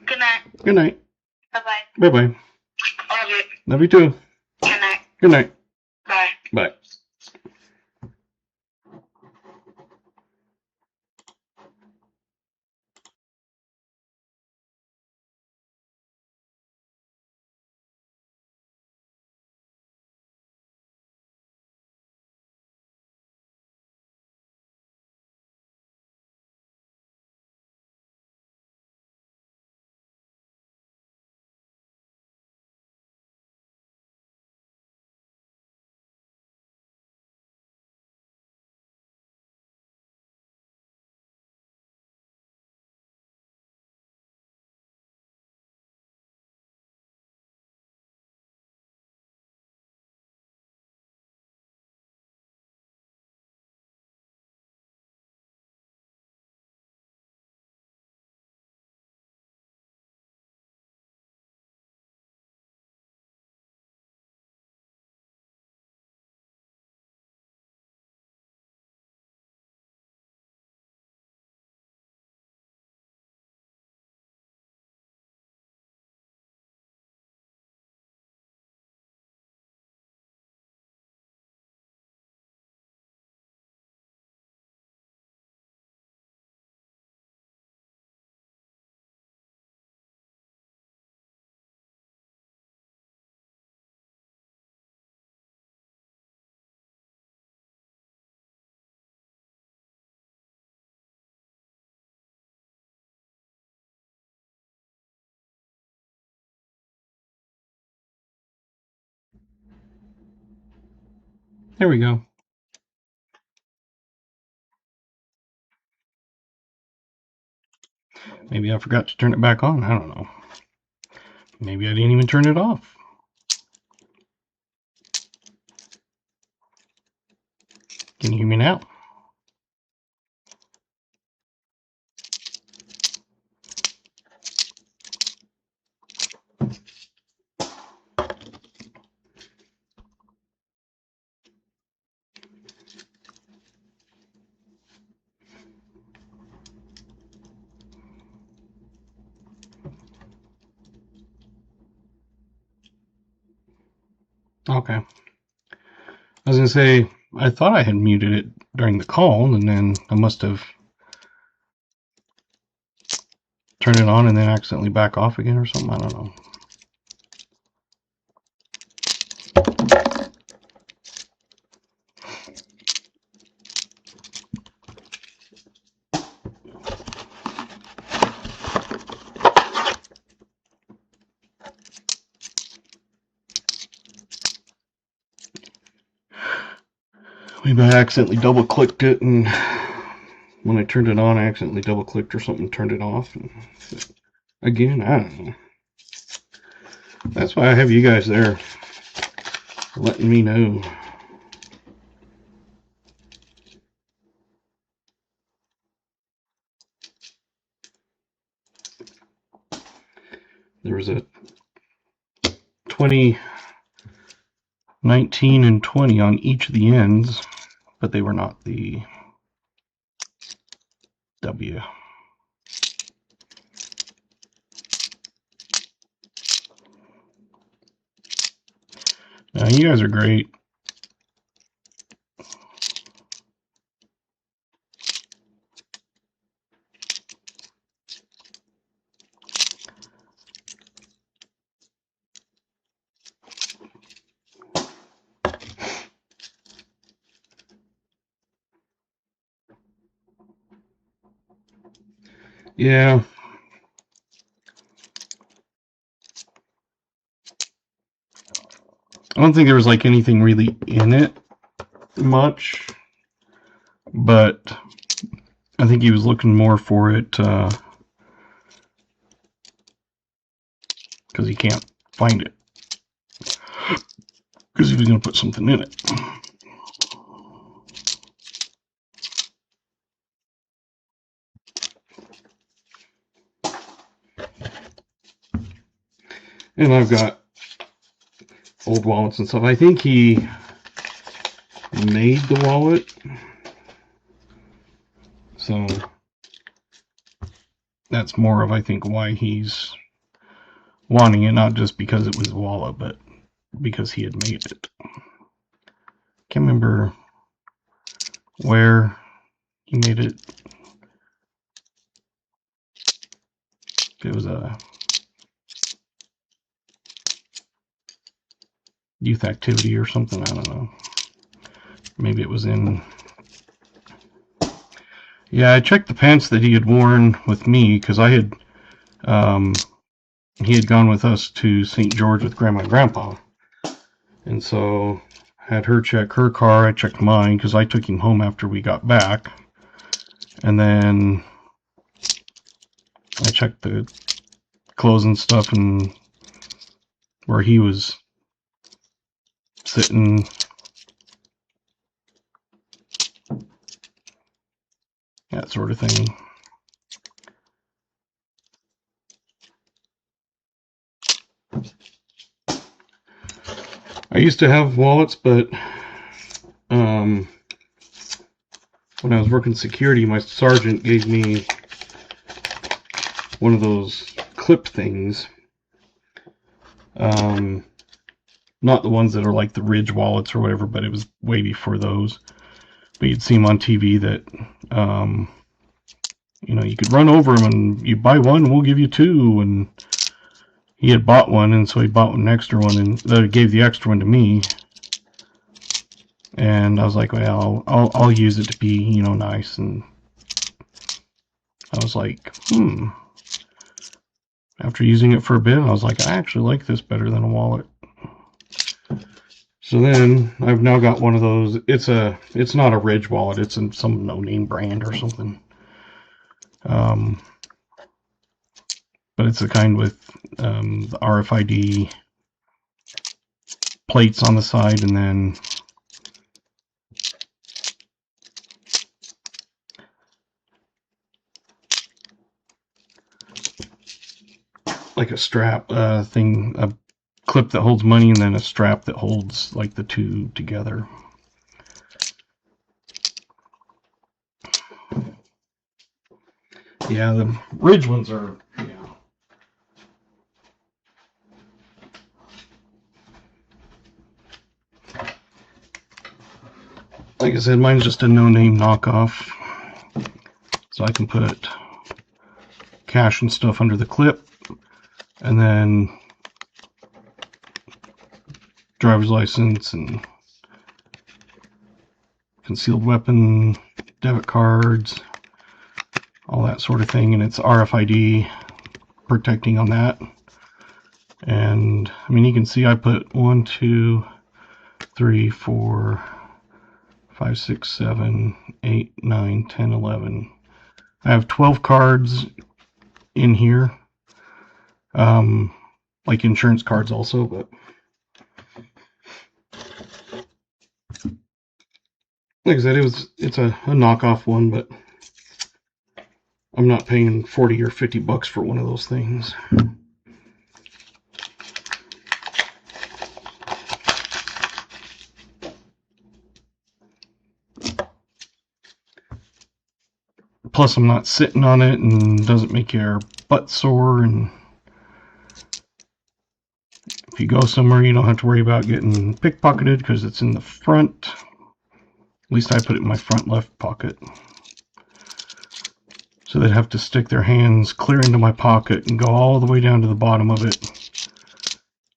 Good night. Good night. Bye-bye. Bye-bye. I love you. Love you too. Good night. Good night. Bye. Bye. There we go. Maybe I forgot to turn it back on. I don't know. Maybe I didn't even turn it off. Can you hear me now? Okay. I was going to say, I thought I had muted it during the call, and then I must have turned it on and then accidentally back off again or something. I don't know. Maybe I accidentally double-clicked it, and when I turned it on, I accidentally double-clicked or something, turned it off. And again, I don't know. That's why I have you guys there, letting me know. There was a 20, 19, and 20 on each of the ends, but they were not the W. Now, you guys are great. Yeah. I don't think there was like anything really in it much, but I think he was looking more for it because he can't find it, because he was going to put something in it. And I've got old wallets and stuff. I think he made the wallet, so that's more of, I think, why he's wanting it, not just because it was a wallet, but because he had made it. Can't remember where he made it. It was a youth activity or something, I don't know. Maybe it was in... Yeah, I checked the pants that he had worn with me, because I had... he had gone with us to St. George with Grandma and Grandpa. And so, had her check her car, I checked mine, because I took him home after we got back. And then I checked the clothes and stuff, and where he was sitting. That sort of thing. I used to have wallets, but when I was working security, my sergeant gave me one of those clip things. Not the ones that are like the Ridge wallets or whatever, but it was way before those. But you'd see them on TV that, you know, you could run over them and you buy one, we'll give you two. And he had bought one, and so he bought an extra one, and gave the extra one to me. And I was like, well, I'll use it to be, you know, nice. And I was like, After using it for a bit, I was like, I actually like this better than a wallet. So then I've now got one of those. It's not a Ridge wallet. It's in some no-name brand or something. But it's the kind with the RFID plates on the side, and then like a strap thing, a clip that holds money, and then a strap that holds like the two together. Yeah, the Ridge ones are, yeah. Like I said, mine's just a no-name knockoff. So I can put cash and stuff under the clip, and then driver's license and concealed weapon, debit cards, all that sort of thing, and it's RFID protecting on that. And I mean, you can see I put 1, 2, 3, 4, 5, 6, 7, 8, 9, 10, 11. I have 12 cards in here, like insurance cards also, but like I said, it's a knockoff one, but I'm not paying 40 or 50 bucks for one of those things. Plus, I'm not sitting on it, and doesn't make your butt sore. And if you go somewhere, you don't have to worry about getting pickpocketed because it's in the front. At least I put it in my front left pocket. So they'd have to stick their hands clear into my pocket and go all the way down to the bottom of it.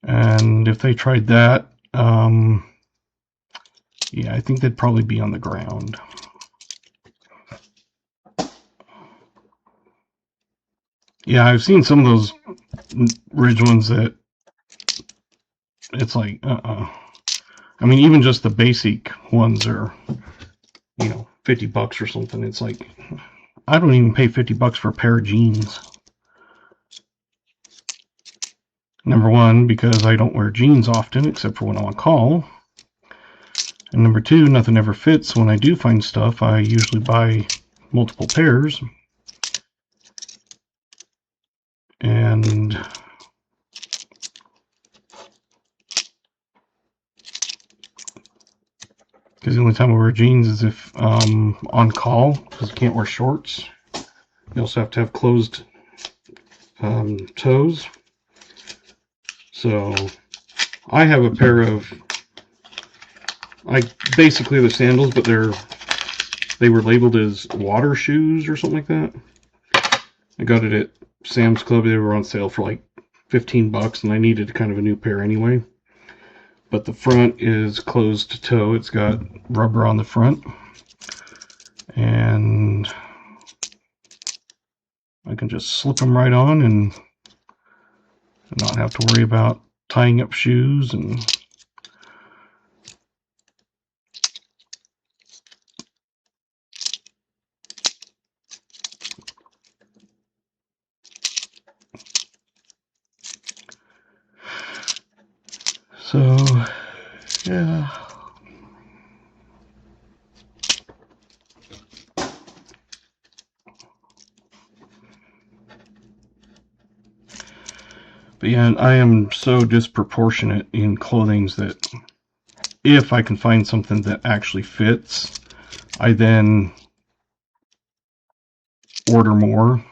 And if they tried that, yeah, I think they'd probably be on the ground. Yeah, I've seen some of those Ridge ones that it's like, I mean, even just the basic ones are, 50 bucks or something. It's like, I don't even pay 50 bucks for a pair of jeans. Number one, because I don't wear jeans often, except for when I'm on call. And number two, nothing ever fits. When I do find stuff, I usually buy multiple pairs. And because the only time I wear jeans is if on call, because you can't wear shorts. You also have to have closed toes. So I have a pair of, basically the sandals, but they were labeled as water shoes or something like that. I got it at Sam's Club. They were on sale for like 15 bucks, and I needed kind of a new pair anyway. But the front is closed toe. It's got rubber on the front, and I can just slip them right on and not have to worry about tying up shoes. And so, yeah. But yeah, I am so disproportionate in clothing that if I can find something that actually fits, I then order more.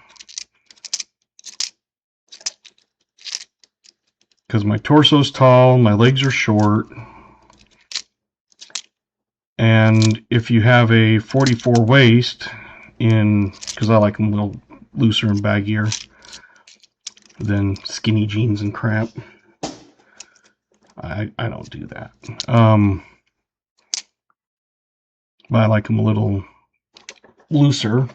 Because my torso's tall, my legs are short, and if you have a 44 waist, because I like them a little looser and baggier than skinny jeans and crap, I don't do that. But I like them a little looser.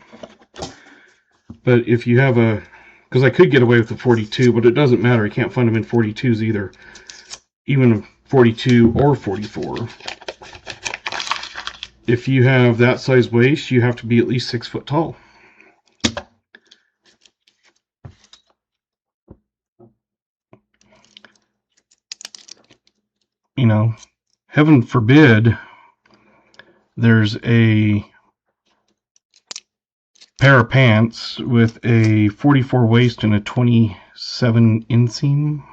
But if you have because I could get away with the 42, but it doesn't matter. I can't find them in 42s either. Even 42 or 44. If you have that size waist, you have to be at least 6 foot tall. You know, heaven forbid there's a pair of pants with a 44 waist and a 27 inseam.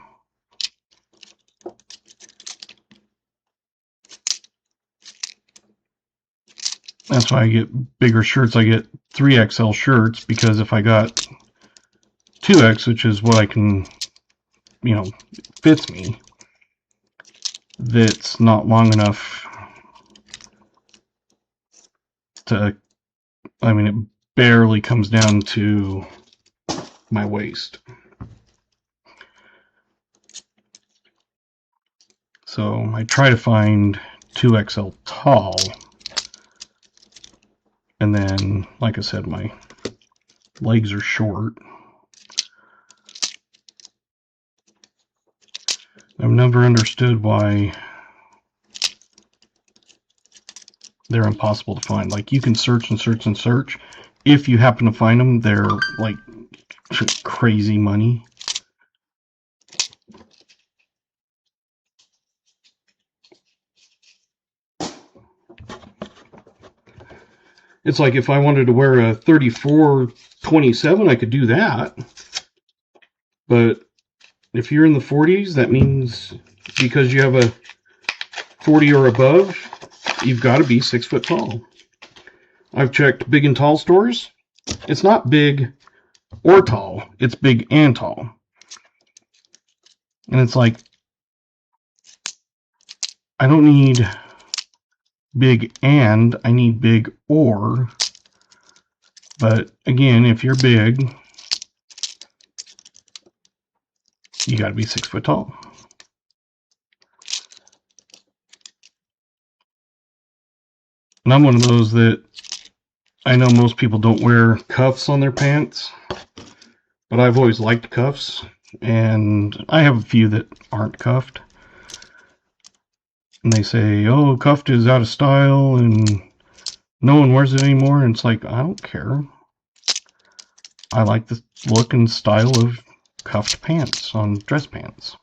That's why I get bigger shirts. I get 3XL shirts, because if I got 2X, which is what I can, you know, fits me, that's not long enough to, I mean, it barely comes down to my waist. So I try to find 2XL tall. And then, like I said, my legs are short. I've never understood why they're impossible to find. Like, you can search and search and search. If you happen to find them, they're like crazy money. It's like if I wanted to wear a 34-27, I could do that. But if you're in the 40s, that means because you have a 40 or above, you've got to be 6 foot tall. I've checked big and tall stores. It's not big or tall. It's big and tall. And it's like, I don't need big and, I need big or. But again, if you're big, you got to be 6 foot tall. And I'm one of those that, I know most people don't wear cuffs on their pants, but I've always liked cuffs, and I have a few that aren't cuffed. And they say, oh, cuffed is out of style, and no one wears it anymore. And it's like, I don't care. I like the look and style of cuffed pants on dress pants.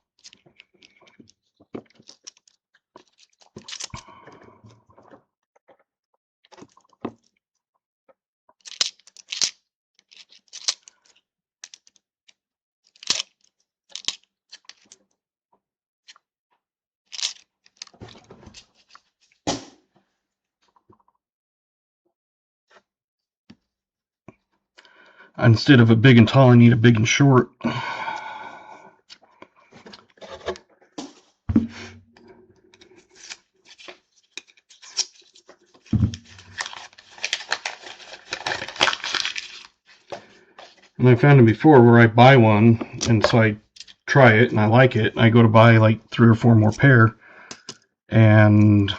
Instead of a big and tall, I need a big and short. And I found them before where I buy one, and so I try it, and I like it, and I go to buy like 3 or 4 more pair, and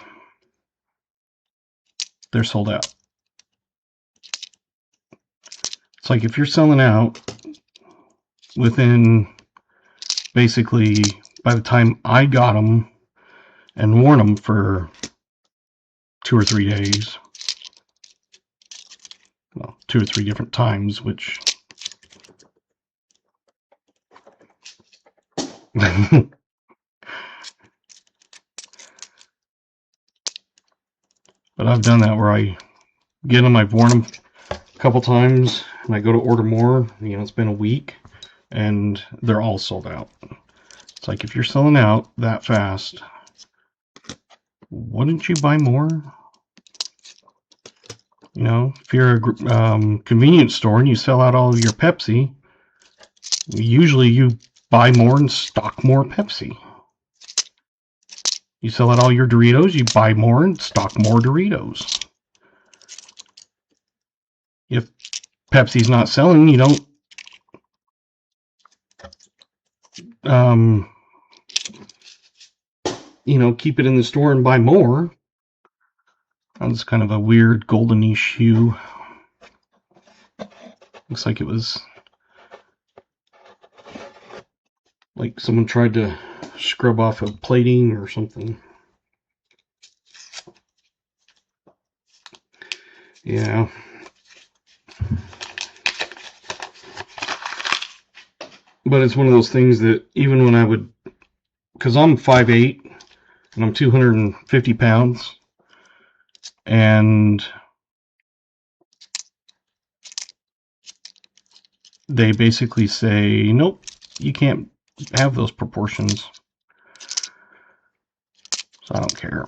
they're sold out. It's like if you're selling out within, basically, by the time I got them and worn them for 2 or 3 days, well, 2 or 3 different times, which but I've done that where I get them, I've worn them a couple times, and I go to order more, you know, it's been a week, and they're all sold out. It's like, if you're selling out that fast, wouldn't you buy more? You know, if you're a convenience store and you sell out all of your Pepsi, usually you buy more and stock more Pepsi. You sell out all your Doritos, you buy more and stock more Doritos. If Pepsi's not selling, you don't you know, keep it in the store and buy more. That's kind of a weird goldenish hue. Looks like it was like someone tried to scrub off of plating or something. Yeah. But it's one of those things that even when I would, because I'm 5'8", and I'm 250 pounds, and they basically say, nope, you can't have those proportions. So I don't care.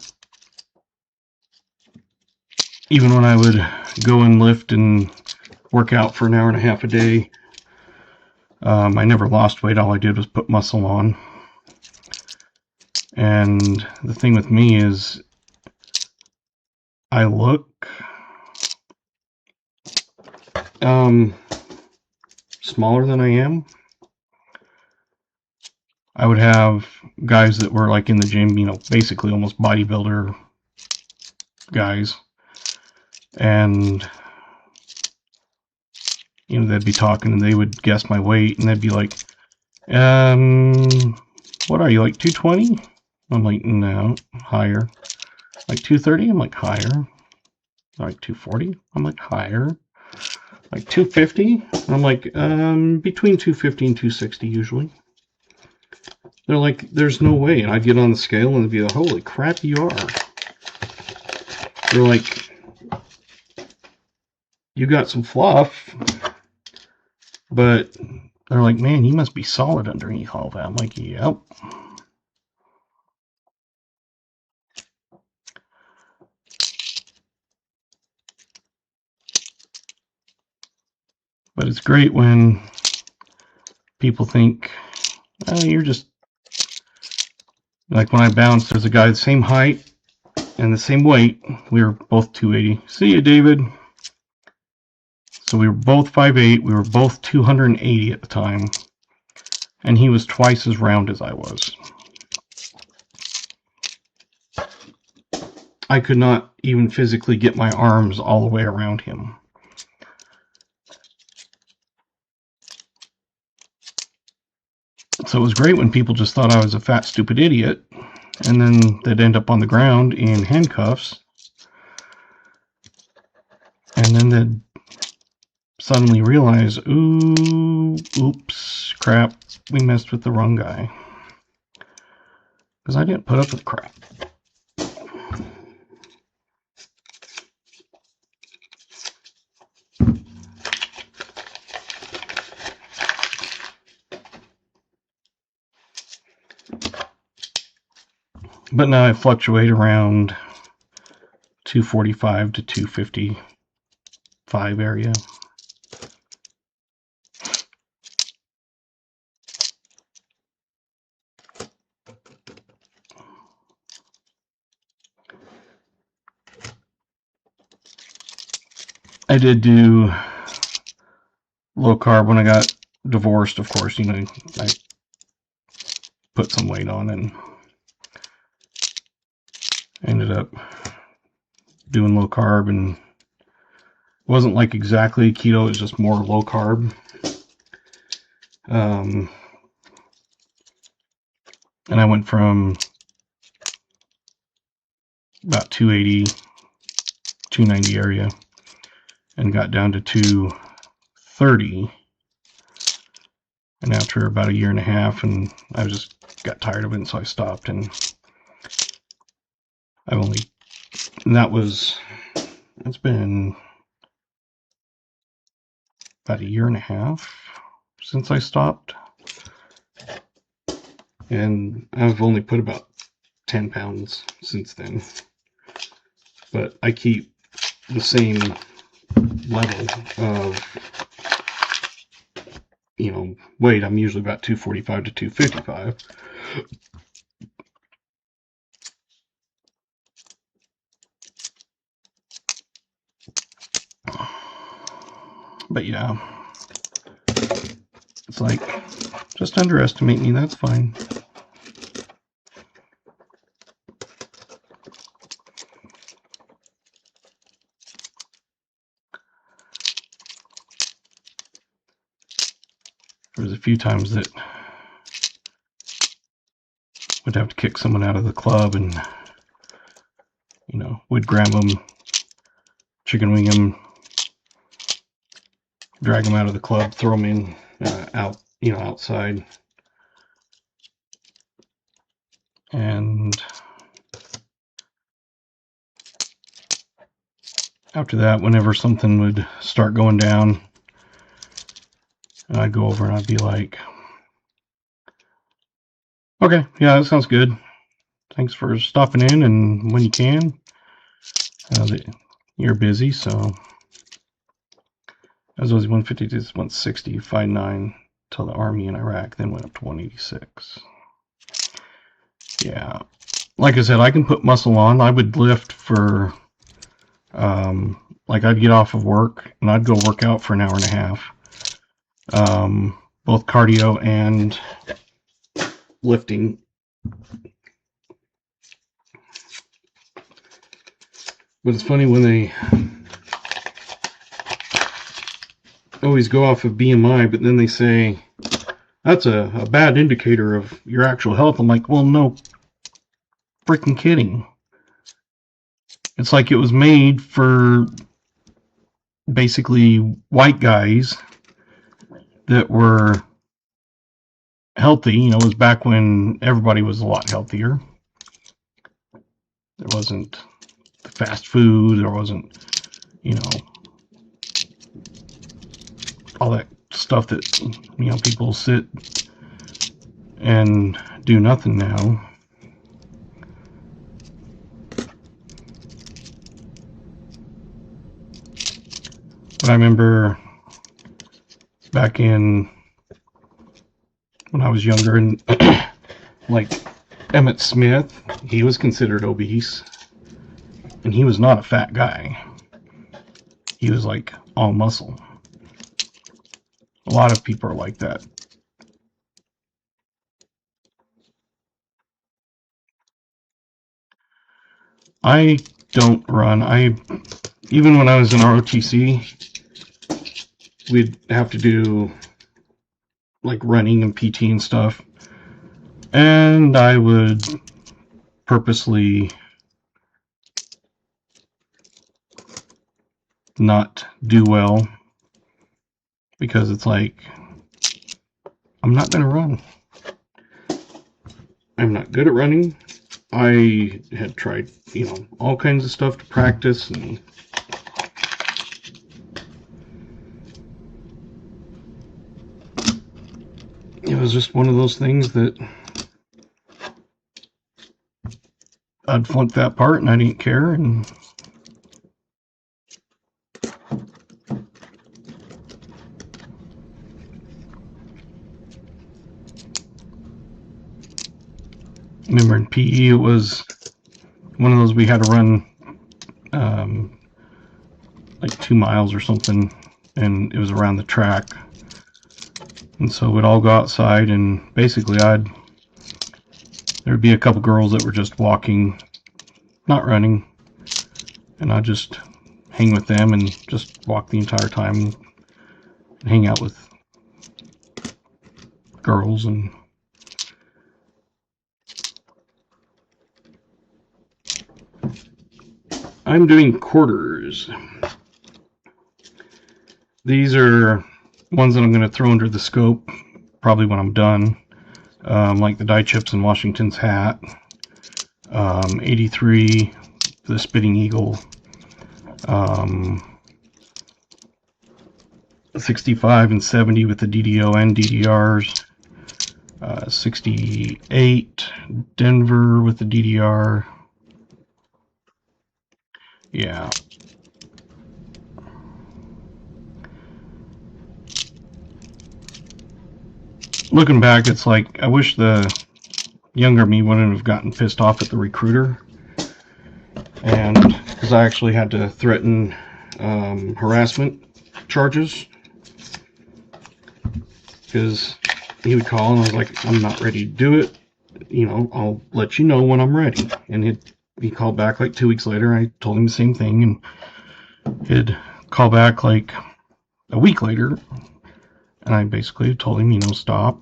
Even when I would go and lift and work out for an hour and a half a day, I never lost weight. All I did was put muscle on. And the thing with me is I look smaller than I am. I would have guys that were like in the gym, you know, basically almost bodybuilder guys. And, you know, they'd be talking and they would guess my weight and they'd be like, what are you, like 220? I'm like, no, higher. Like 230? I'm like, higher. Like 240? I'm like, higher. Like 250? I'm like, between 250 and 260 usually. They're like, there's no way. And I'd get on the scale and it'd be like, holy crap, you are. They're like, you got some fluff, but they're like, man, you must be solid underneath all that. I'm like, yep. But it's great when people think, oh, you're just, like when I bounced, there's a guy the same height and the same weight. We were both 280. See you, David. So we were both 5'8". We were both 280 at the time. And he was twice as round as I was. I could not even physically get my arms all the way around him. So it was great when people just thought I was a fat, stupid idiot. And then they'd end up on the ground in handcuffs. And then they'd suddenly realize, ooh, oops, crap, we messed with the wrong guy. Because I didn't put up with crap. But now I fluctuate around 245 to 255 area. I did do low carb when I got divorced, of course. You know, I put some weight on and ended up doing low carb, and it wasn't like exactly keto, it was just more low carb. And I went from about 280, 290 area and got down to 230. And after about a year and a half, and I just got tired of it, and so I stopped. And I've only, and it's been about a year and a half since I stopped. And I've only put about 10 pounds since then. But I keep the same level of, you know, weight. I'm usually about 245 to 255. But yeah, it's like, just underestimate me, that's fine. There was a few times that I'd have to kick someone out of the club, and you know, we'd grab them, chicken wing them, drag them out of the club, throw them in out, you know, outside, and after that, whenever something would start going down, I'd go over and I'd be like, okay, yeah, that sounds good. Thanks for stopping in, and when you can, you're busy, so as was 150 to 160, 5.9 till the Army in Iraq, then went up to 186. Yeah, like I said, I can put muscle on. I would lift for, like I'd get off of work and I'd go work out for an hour and a half, both cardio and lifting. But it's funny when they always go off of BMI, but then they say that's a bad indicator of your actual health. I'm like, well, no freaking kidding. It's like it was made for basically white guys that were healthy. You know, it was back when everybody was a lot healthier. There wasn't the fast food, there wasn't, you know, all that stuff that, you know, people sit and do nothing now. But I remember back in when I was younger, and like Emmett Smith, he was considered obese, and he was not a fat guy. He was like all muscle. A lot of people are like that. I don't run. Even when I was in ROTC, we'd have to do like running and PT and stuff, and I would purposely not do well because it's like, I'm not going to run. I'm not good at running. I had tried, you know, all kinds of stuff to practice, and it was just one of those things that I'd flunk that part and I didn't care. And remember in PE, it was one of those we had to run like 2 miles or something, and it was around the track. And so we'd all go outside, and basically there'd be a couple girls that were just walking, not running, and I'd just hang with them and just walk the entire time and hang out with girls. And I'm doing quarters. These are ones that I'm going to throw under the scope probably when I'm done, like the die chips in Washington's hat, 83 the Spitting Eagle, 65 and 70 with the DDO and DDRs, 68 Denver with the DDR. Yeah. Looking back, it's like I wish the younger me wouldn't have gotten pissed off at the recruiter, and because I actually had to threaten harassment charges, because he would call and I was like, I'm not ready to do it, you know, I'll let you know when I'm ready. And he called back like 2 weeks later. I told him the same thing, and he'd call back like a week later, and I basically told him, you know, stop.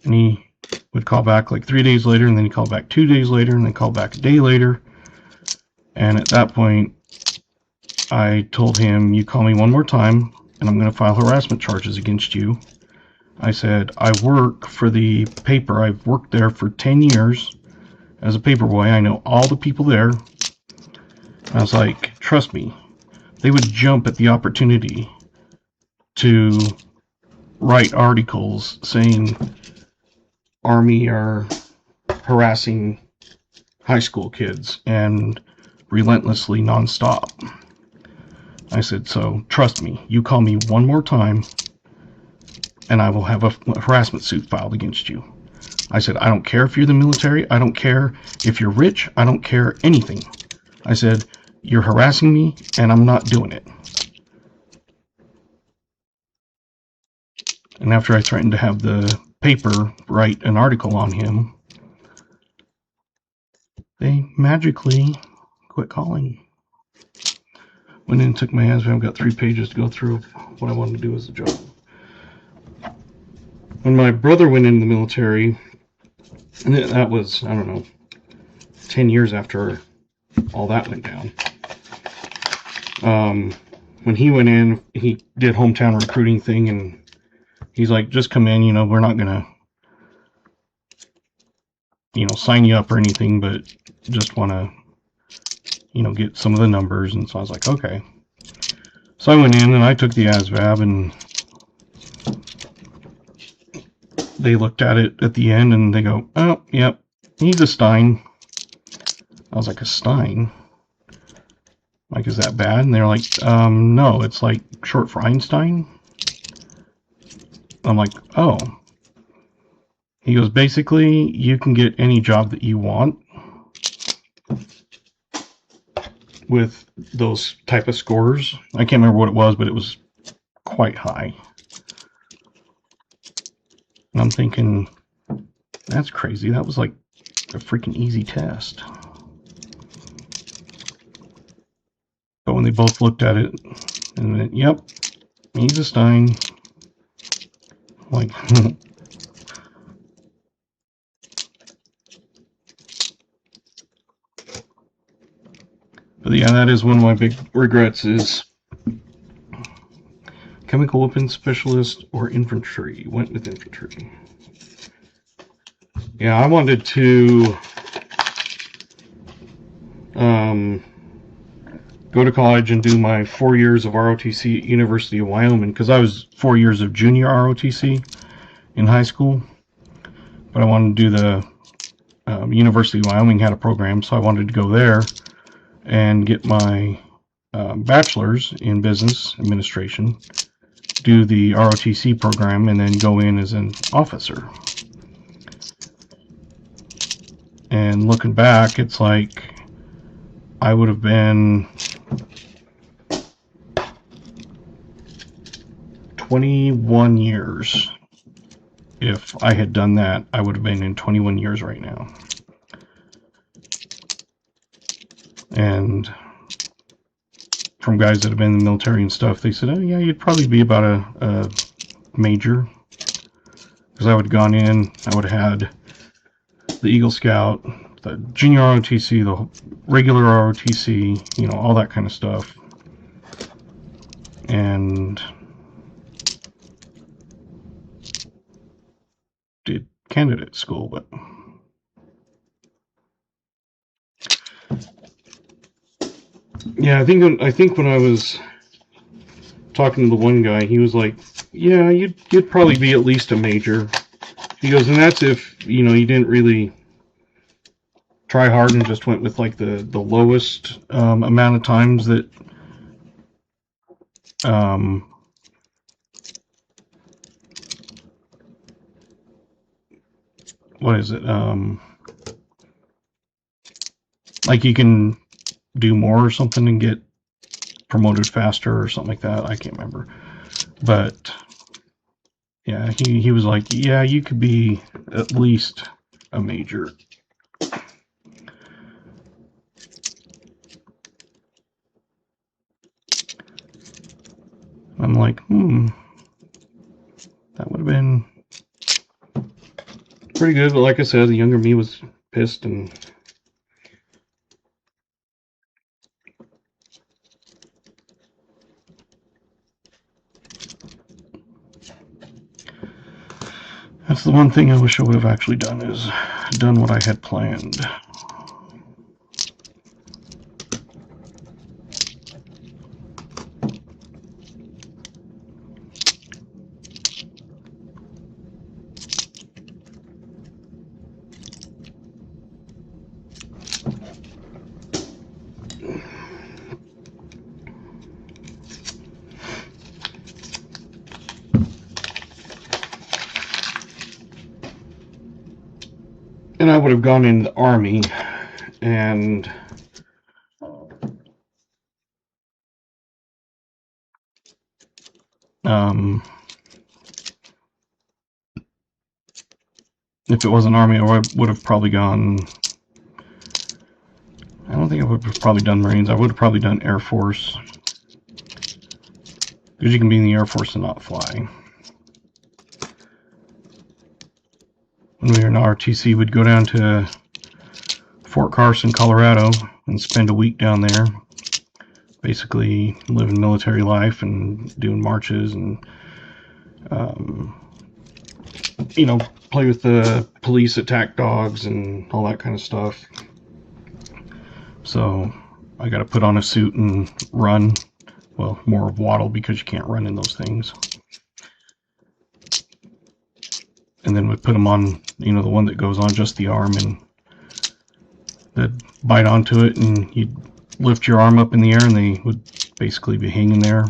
And he would call back like 3 days later, and then he'd call back 2 days later, and then call back a day later. And at that point, I told him, you call me one more time, and I'm going to file harassment charges against you. I said, I work for the paper. I've worked there for 10 years as a paper boy. I know all the people there. I was like, trust me, they would jump at the opportunity to write articles saying Army are harassing high school kids and relentlessly nonstop. I said, so trust me, you call me one more time and I will have a harassment suit filed against you. I said, I don't care if you're the military. I don't care if you're rich. I don't care anything. I said, you're harassing me and I'm not doing it. And after I threatened to have the paper write an article on him, they magically quit calling. Went in and took my ASVAB. I've got 3 pages to go through what I wanted to do as a job. When my brother went in the military, and that was, I don't know, 10 years after all that went down. When he went in, he did hometown recruiting thing, and he's like, just come in, we're not going to, sign you up or anything, but just want to, get some of the numbers. And so I was like, okay. So I went in and I took the ASVAB, and they looked at it at the end and they go, oh, yep, he's a Stein. I was like, a Stein? Like, is that bad? And they're like, no, it's like short for Einstein. I'm like, oh. He goes, basically, you can get any job that you want with those type of scores. I can't remember what it was, but it was quite high. And I'm thinking, that's crazy. That was like a freaking easy test. But when they both looked at it and went, yep, he's a Stein. Like, but yeah, that is one of my big regrets is chemical weapons specialist or infantry. Went with infantry. Yeah, I wanted to go to college and do my 4 years of ROTC at University of Wyoming, because I was 4 years of junior ROTC in high school, but I wanted to do the University of Wyoming had a program, so I wanted to go there and get my bachelor's in business administration, do the ROTC program, and then go in as an officer. And looking back, it's like I would have been 21 years. If I had done that, I would have been in 21 years right now. And from guys that have been in the military and stuff, they said, oh yeah, you'd probably be about a major. Because I would have gone in, I would have had the Eagle Scout, the junior ROTC, the regular ROTC, all that kind of stuff. And did candidate school, but yeah, I think when I was talking to the one guy, he was like, yeah, you'd probably be at least a major. He goes, and that's if, you didn't really try hard and just went with like the lowest amount of times that what is it? Like you can do more or something and get promoted faster or something like that. I can't remember. But yeah, he was like, yeah, you could be at least a major. I'm like, that would have been pretty good, but like I said, the younger me was pissed, and that's the one thing I wish I would have actually done, is done what I had planned. And I would have gone in the Army, and if it wasn't Army, I would have probably gone. I don't think I would have probably done Marines. I would have probably done Air Force, because you can be in the Air Force and not fly. When we were in ROTC, we'd go down to Fort Carson, Colorado, and spend a week down there, basically living military life and doing marches and, you know, play with the police attack dogs and all that kind of stuff. So I got to put on a suit and run. Well, more of waddle, because you can't run in those things. And then we put them on, you know, the one that goes on just the arm, and they'd bite onto it, and you'd lift your arm up in the air, and they would basically be hanging there.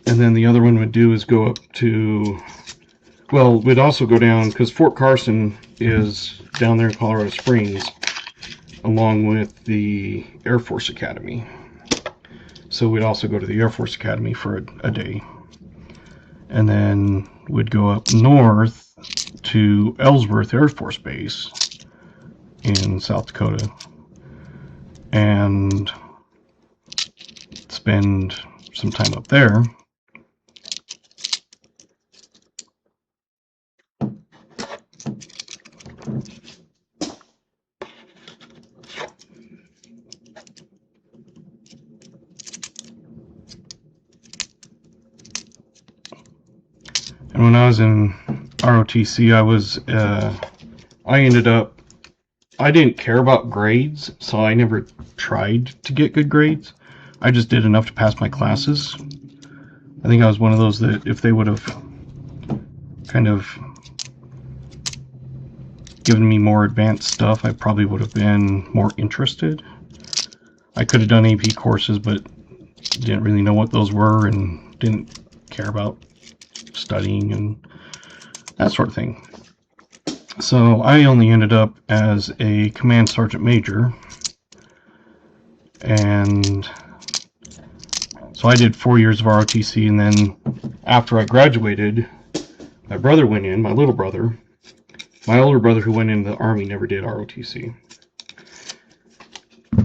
And then the other one would do is go up to, well, we'd also go down, because Fort Carson is down there in Colorado Springs, along with the Air Force Academy. So we'd also go to the Air Force Academy for a day. And then we'd go up north to Ellsworth Air Force Base in South Dakota and spend some time up there. And when I was in ROTC, I didn't care about grades, so I never tried to get good grades. I just did enough to pass my classes. I think I was one of those that if they would have kind of given me more advanced stuff, I probably would have been more interested. I could have done AP courses, but didn't really know what those were and didn't care about studying and that sort of thing. So I only ended up as a command sergeant major, and so I did 4 years of ROTC, and then after I graduated, my brother went in, my little brother. My older brother, who went into the Army, never did ROTC.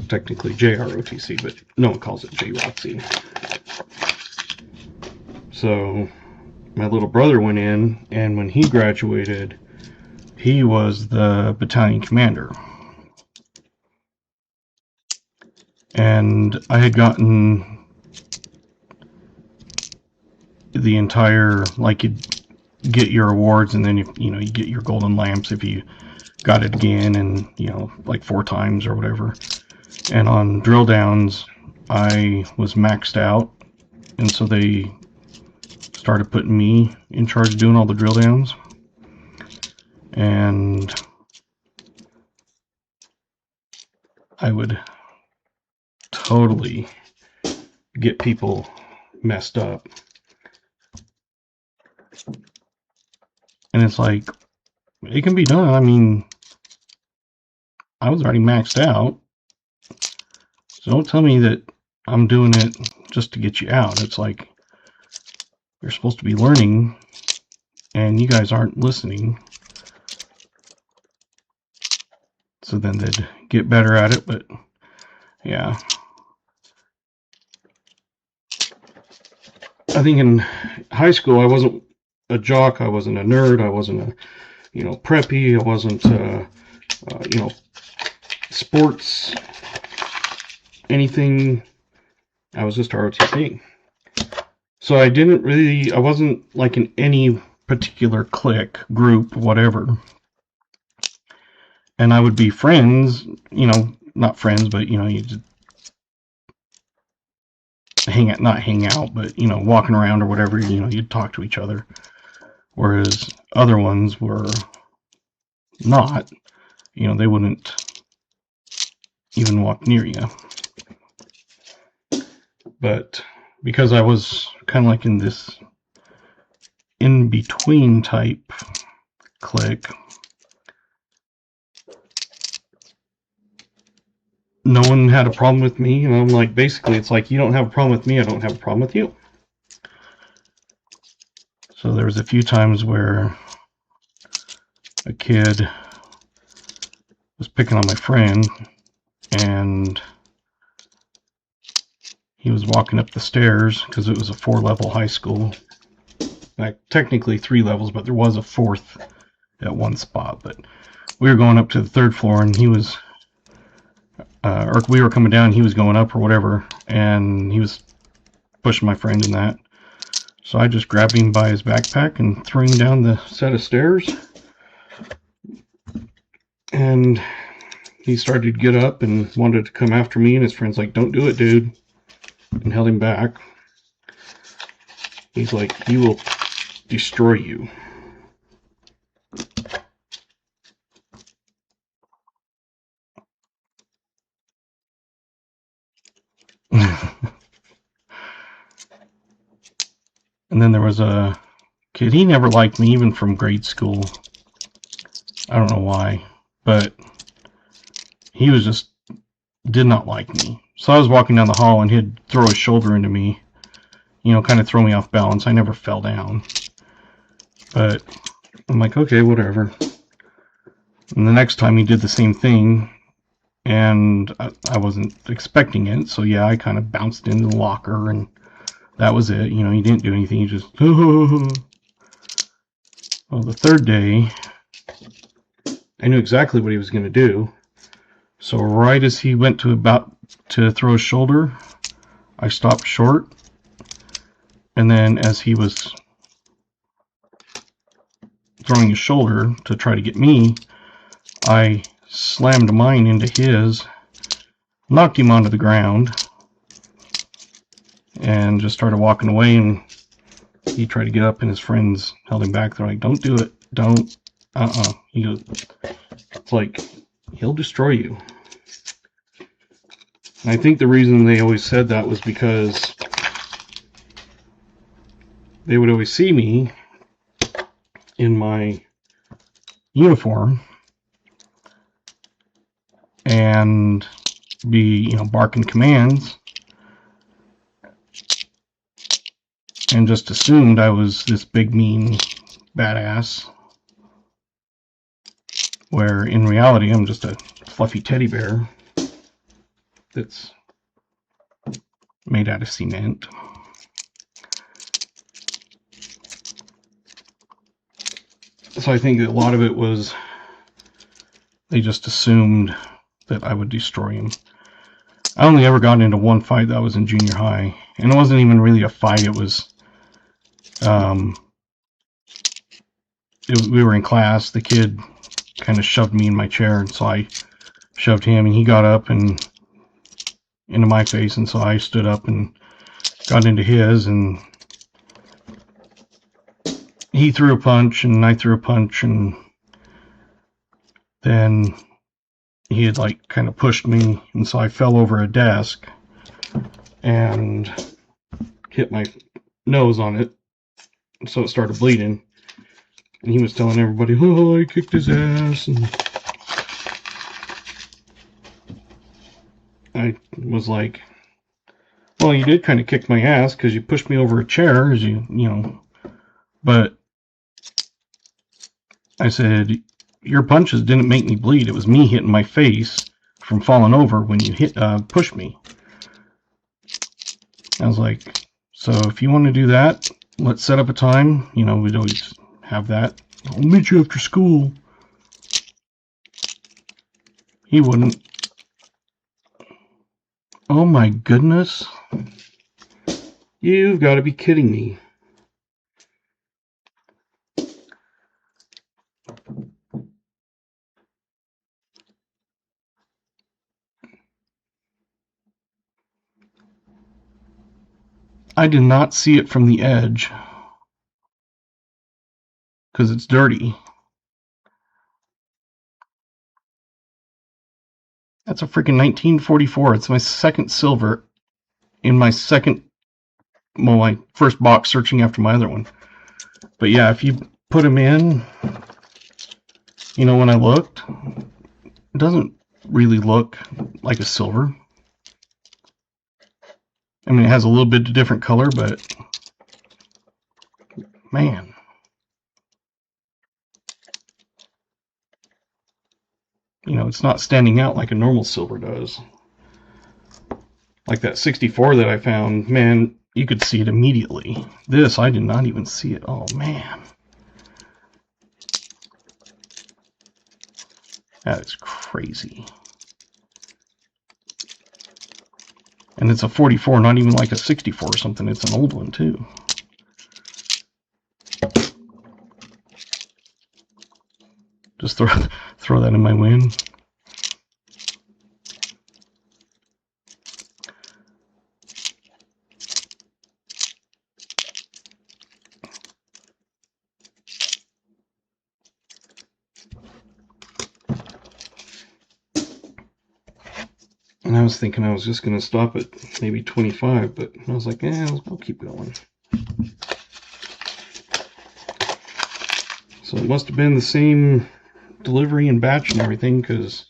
Technically JROTC, but no one calls it JROTC. So my little brother went in, and when he graduated, he was the battalion commander. And I had gotten the entire, like, you'd get your awards, and then you get your golden lamps if you got it again, and like 4 times or whatever. And on drill downs, I was maxed out, and so they started putting me in charge of doing all the drill downs. And I would totally get people messed up. And it's like, it can be done. I mean, I was already maxed out. So don't tell me that I'm doing it just to get you out. It's like, you're supposed to be learning, and you guys aren't listening. So then they'd get better at it, but yeah. I think in high school I wasn't a jock. I wasn't a nerd. I wasn't a, preppy. I wasn't, sports, anything. I was just ROTC. So I wasn't like in any particular clique, group, whatever. And I would be friends, not friends, but, you just not hang out, but, walking around or whatever, you'd talk to each other. Whereas other ones were not, they wouldn't even walk near you. But because I was kind of like in this in-between type clique, no one had a problem with me, and I'm like, basically, it's like, you don't have a problem with me, I don't have a problem with you. So there was a few times where a kid was picking on my friend, and he was walking up the stairs, because it was a 4-level high school. Like, technically 3 levels, but there was a 4th at one spot. But we were going up to the 3rd floor, and he was, or we were coming down, he was going up or whatever, and he was pushing my friend in that. So I just grabbed him by his backpack and threw him down the set of stairs. And he started to get up and wanted to come after me, and his friend's like, "Don't do it, dude," and held him back. He's like, "He will destroy you." And then there was a kid, he never liked me, even from grade school. I don't know why, but he was just, did not like me. So I was walking down the hall, and he'd throw his shoulder into me, kind of throw me off balance. I never fell down. But I'm like, okay, whatever. And the next time he did the same thing, and I wasn't expecting it, so yeah, I kind of bounced into the locker, and that was it. He didn't do anything. He just, well, the 3rd day, I knew exactly what he was going to do. So right as he went about to throw his shoulder, I stopped short. And then as he was throwing his shoulder to try to get me, I slammed mine into his, knocked him onto the ground, and just started walking away. And he tried to get up, and his friends held him back. They're like, "Don't do it. Don't. He goes, it's like, he'll destroy you." And I think the reason they always said that was because they would always see me in my uniform and be, barking commands, and just assumed I was this big, mean badass, where in reality I'm just a fluffy teddy bear that's made out of cement. So I think a lot of it was they just assumed that I would destroy him. I only ever got into one fight that was in junior high, and it wasn't even really a fight. It was, we were in class. The kid kind of shoved me in my chair, and so I shoved him, and he got up and into my face, and so I stood up and got into his, and he threw a punch, and I threw a punch, and then he had like kind of pushed me, and so I fell over a desk and hit my nose on it, so it started bleeding. And he was telling everybody, "Oh, I kicked his ass," and I was like, "Well, you did kind of kick my ass because you pushed me over a chair, as you know." But I said, "Your punches didn't make me bleed. It was me hitting my face from falling over when you pushed me." I was like, "So if you want to do that, let's set up a time. You know, we'd always have that. I'll meet you after school. He wouldn't. Oh my goodness. You've got to be kidding me. I did not see it from the edge because it's dirty. That's a freaking 1944. It's my second silver in my my first box searching after my other one. But yeah, if you put them in, you know, when I looked, it doesn't really look like a silver. I mean, it has a little bit of different color, but man. You know, it's not standing out like a normal silver does. Like that 64 that I found, man, you could see it immediately. This, I did not even see it. Oh, man. That is crazy. And it's a 44, not even like a 64 or something. It's an old one, too. Just throw that in my wind. And I was thinking I was just going to stop at maybe 25, but I was like, I'll keep going. So it must have been the same delivery and batch and everything, because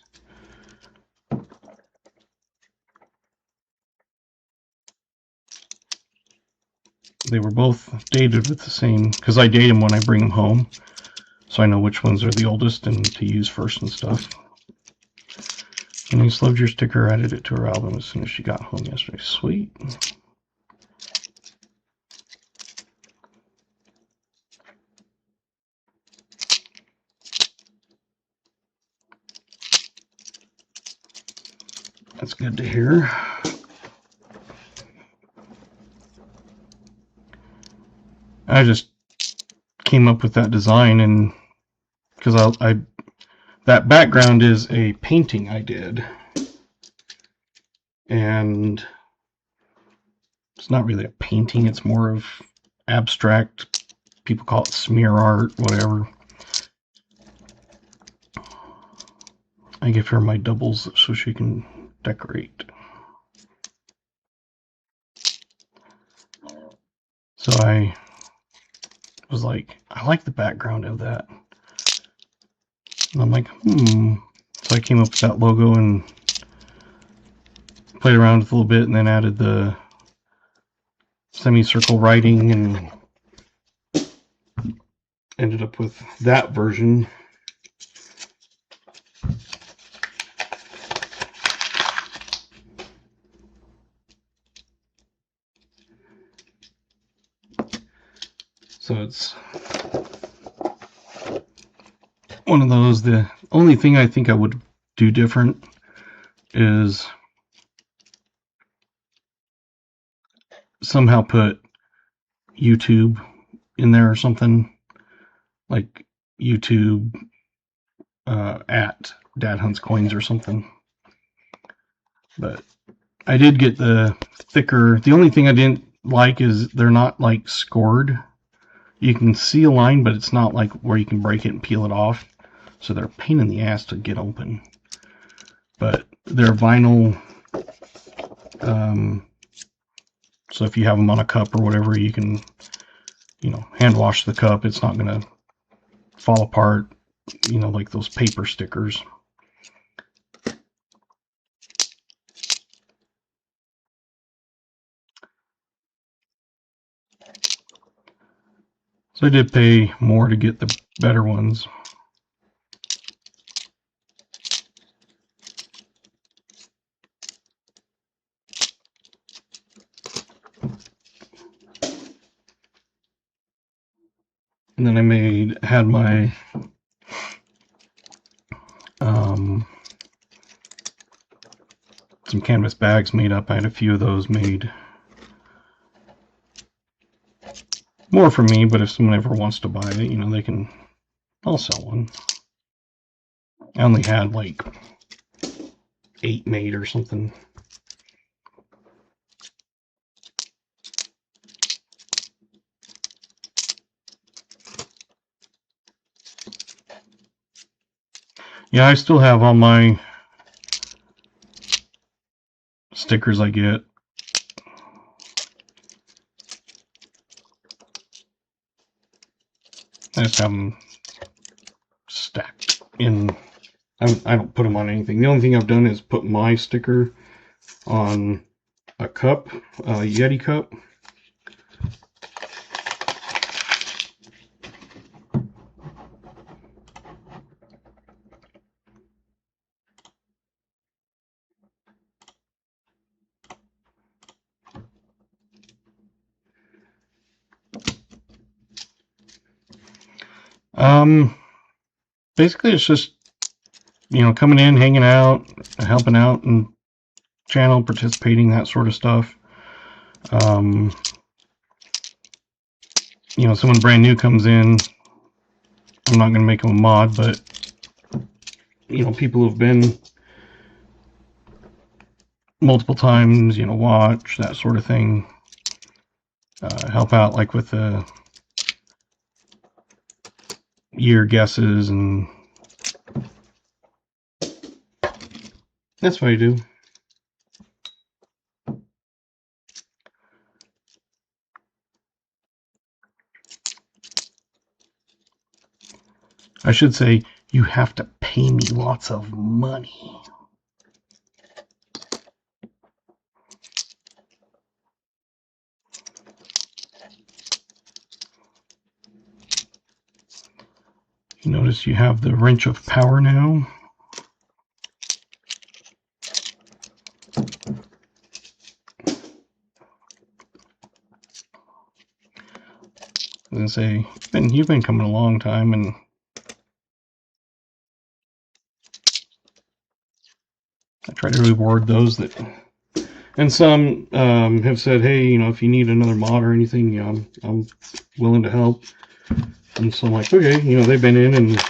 they were both dated with the same, because I date them when I bring them home, so I know which ones are the oldest and to use first and stuff. And Denise loved your sticker, added it to her album as soon as she got home yesterday. Sweet. That's good to hear. I just came up with that design, and because that background is a painting I did, and it's not really a painting, it's more of abstract. People call it smear art, whatever. I give her my doubles so she can decorate. So I was like, I like the background of that. And I'm like, So I came up with that logo and played around with it a little bit, and then added the semicircle writing and ended up with that version. So it's one of those. The only thing I think I would do different is somehow put YouTube in there or something, like YouTube at Dad Hunts Coins or something. But I did get the thicker. The only thing I didn't like is they're not like scored. You can see a line, but it's not like where you can break it and peel it off. So they're a pain in the ass to get open. But they're vinyl. So if you have them on a cup or whatever, you can, hand wash the cup. It's not going to fall apart, like those paper stickers. So I did pay more to get the better ones. And then I had my some canvas bags made up. I had a few of those made. More for me, but if someone ever wants to buy it, you know, they can, I'll sell one. I only had like 8 made or something. Yeah, I still have all my stickers I get. I just have them stacked in. I don't put them on anything. The only thing I've done is put my sticker on a cup, a Yeti cup. Basically it's just, you know, coming in, hanging out, helping out and channel, participating, that sort of stuff. You know, someone brand new comes in, I'm not going to make them a mod, but, you know, people who've been multiple times, you know, watch, that sort of thing. Help out, like with the year guesses, and that's what I do. I should say, you have to pay me lots of money. You notice you have the wrench of power now. I was gonna say, you've been coming a long time, and I try to reward those that, and some have said, hey, you know, if you need another mod or anything, you know, I'm willing to help. And so I'm like, okay, you know, they've been in and,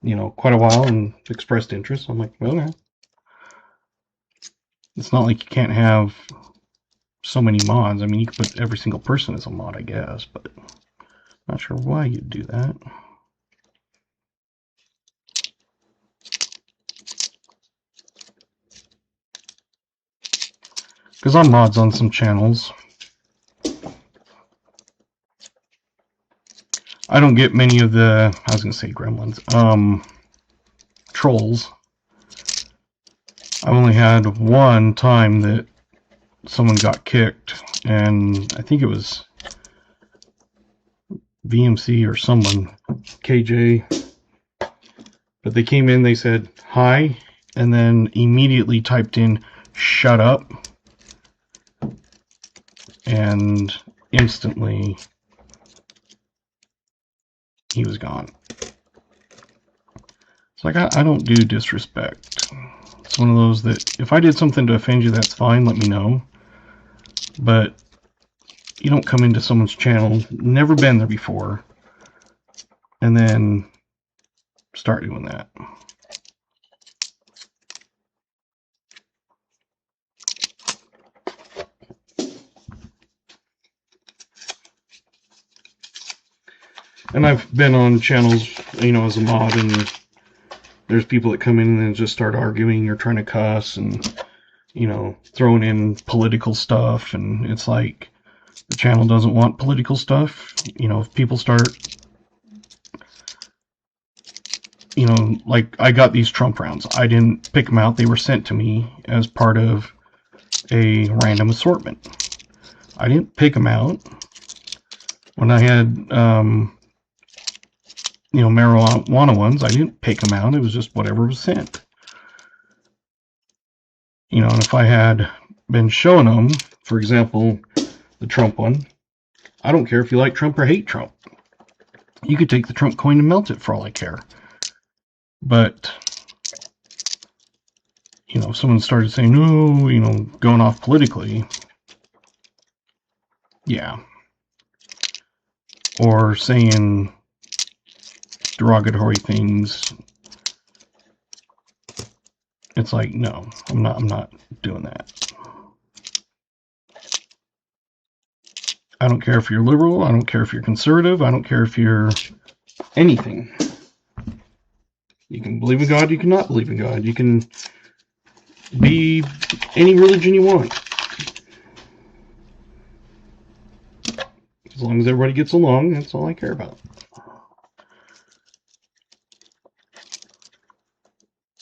you know, quite a while and expressed interest. I'm like, well, okay. It's not like you can't have so many mods. I mean, you could put every single person as a mod, I guess, but I'm not sure why you'd do that. Because I'm mods on some channels. I don't get many of the, I was going to say gremlins, trolls. I've only had one time that someone got kicked, and I think it was VMC or someone, KJ. But they came in, they said, hi, and then immediately typed in, shut up. And instantly, he was gone. It's like, I don't do disrespect. It's one of those that, if I did something to offend you, that's fine, let me know. But you don't come into someone's channel, never been there before, and then start doing that. And I've been on channels, you know, as a mod, and there's people that come in and just start arguing or trying to cuss and, you know, throwing in political stuff, and it's like, the channel doesn't want political stuff. You know, if people start, you know, like, I got these Trump rounds. I didn't pick them out. They were sent to me as part of a random assortment. I didn't pick them out. When I had, you know, marijuana ones, I didn't pick them out. It was just whatever was sent. You know, and if I had been showing them, for example, the Trump one, I don't care if you like Trump or hate Trump. You could take the Trump coin and melt it for all I care. But, you know, if someone started saying, no, you know, going off politically, yeah. Or saying derogatory things, it's like, no, I'm not doing that. I don't care if you're liberal, I don't care if you're conservative, I don't care if you're anything. You can believe in God, you cannot believe in God. You can be any religion you want. As long as everybody gets along, that's all I care about.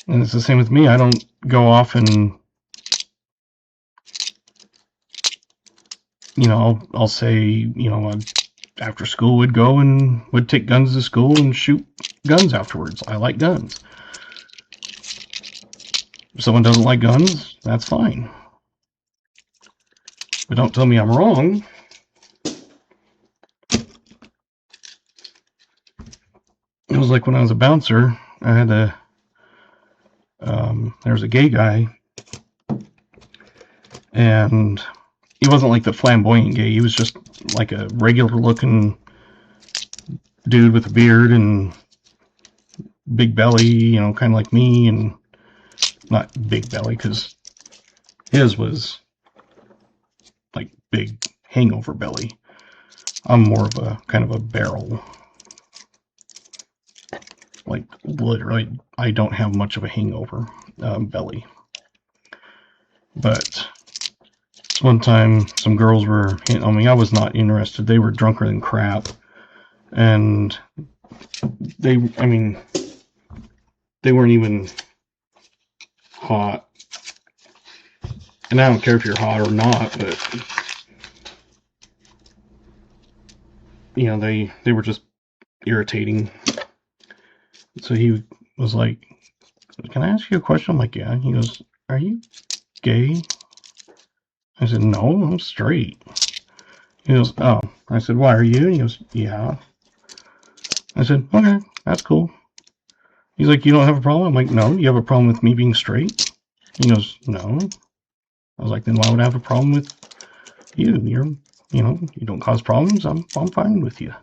And it's the same with me. I don't go off and, you know, I'll say, you know, after school would go and would take guns to school and shoot guns afterwards. I like guns. If someone doesn't like guns, that's fine. But don't tell me I'm wrong. It was like when I was a bouncer, I had a, there was a gay guy, and he wasn't like the flamboyant gay, he was just like a regular looking dude with a beard and big belly, you know, kind of like me, and not big belly, because his was like big hangover belly. I'm more of a kind of a barrel. Like, literally, I don't have much of a hangover belly. But one time, some girls were hitting on me. I was not interested. They were drunker than crap. And they, I mean, they weren't even hot. And I don't care if you're hot or not, but, you know, they were just irritating. So he was like, can I ask you a question? I'm like, yeah. He goes, are you gay? I said, no, I'm straight. He goes, oh. I said, why, are you? And he goes, yeah. I said, okay, that's cool. He's like, you don't have a problem? I'm like, no. You have a problem with me being straight? He goes, no. I was like, then why would I have a problem with you? You're, you know, you don't cause problems. I'm fine with you.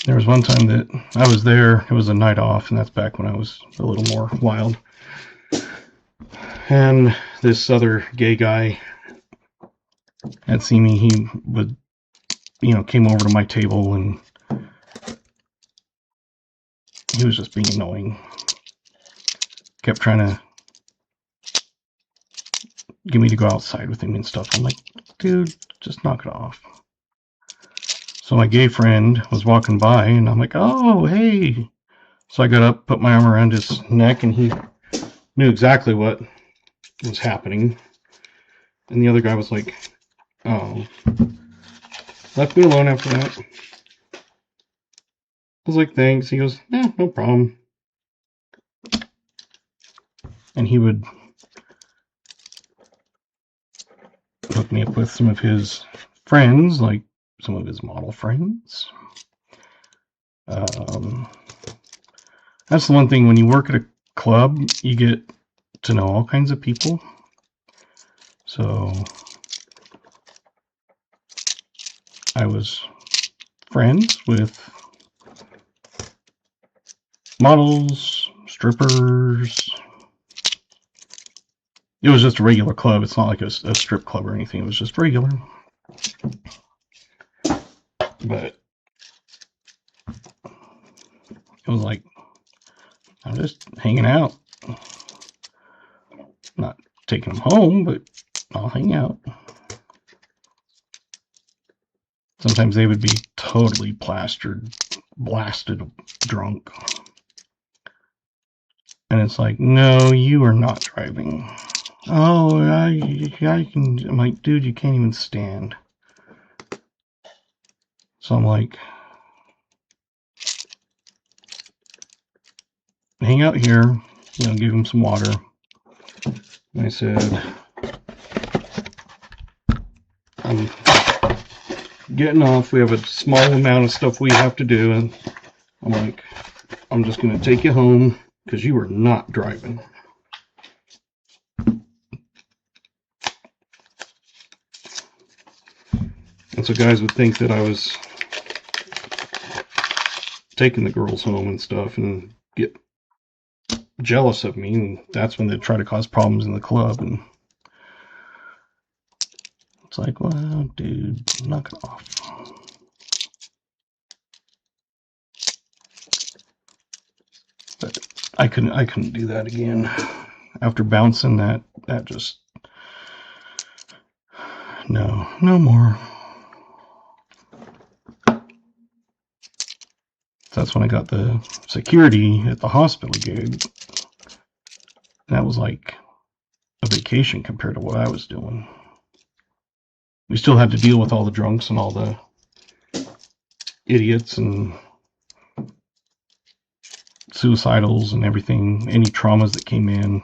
There was one time that I was there, it was a night off, and that's back when I was a little more wild. And this other gay guy had seen me. He would, you know, came over to my table, and he was just being annoying. Kept trying to get me to go outside with him and stuff. I'm like, dude, just knock it off. So my gay friend was walking by, and I'm like, oh, hey. So I got up, put my arm around his neck, and he knew exactly what was happening. And the other guy was like, oh. Left me alone after that. I was like, thanks. He goes, yeah, no problem. And he would hook me up with some of his friends, like some of his model friends. That's the one thing, when you work at a club, you get to know all kinds of people. So I was friends with models, strippers. It was just a regular club. It's not like a strip club or anything. It was just regular. But it was like, I'm just hanging out. Not taking them home, but I'll hang out. Sometimes they would be totally blasted drunk. And it's like, no, you are not driving. Oh, I can. I'm like, dude, you can't even stand. So I'm like, hang out here, you know, give him some water. And I said, getting off. We have a small amount of stuff we have to do, and I'm like, I'm just going to take you home because you are not driving. And so guys would think that I was taking the girls home and stuff and get jealous of me, and that's when they try to cause problems in the club. And it's like, well, dude, knock it off. But I couldn't do that again. After bouncing that just, no more. That's when I got the security at the hospital gig. That was like a vacation compared to what I was doing. We still had to deal with all the drunks and all the idiots and suicidals and everything, any traumas that came in.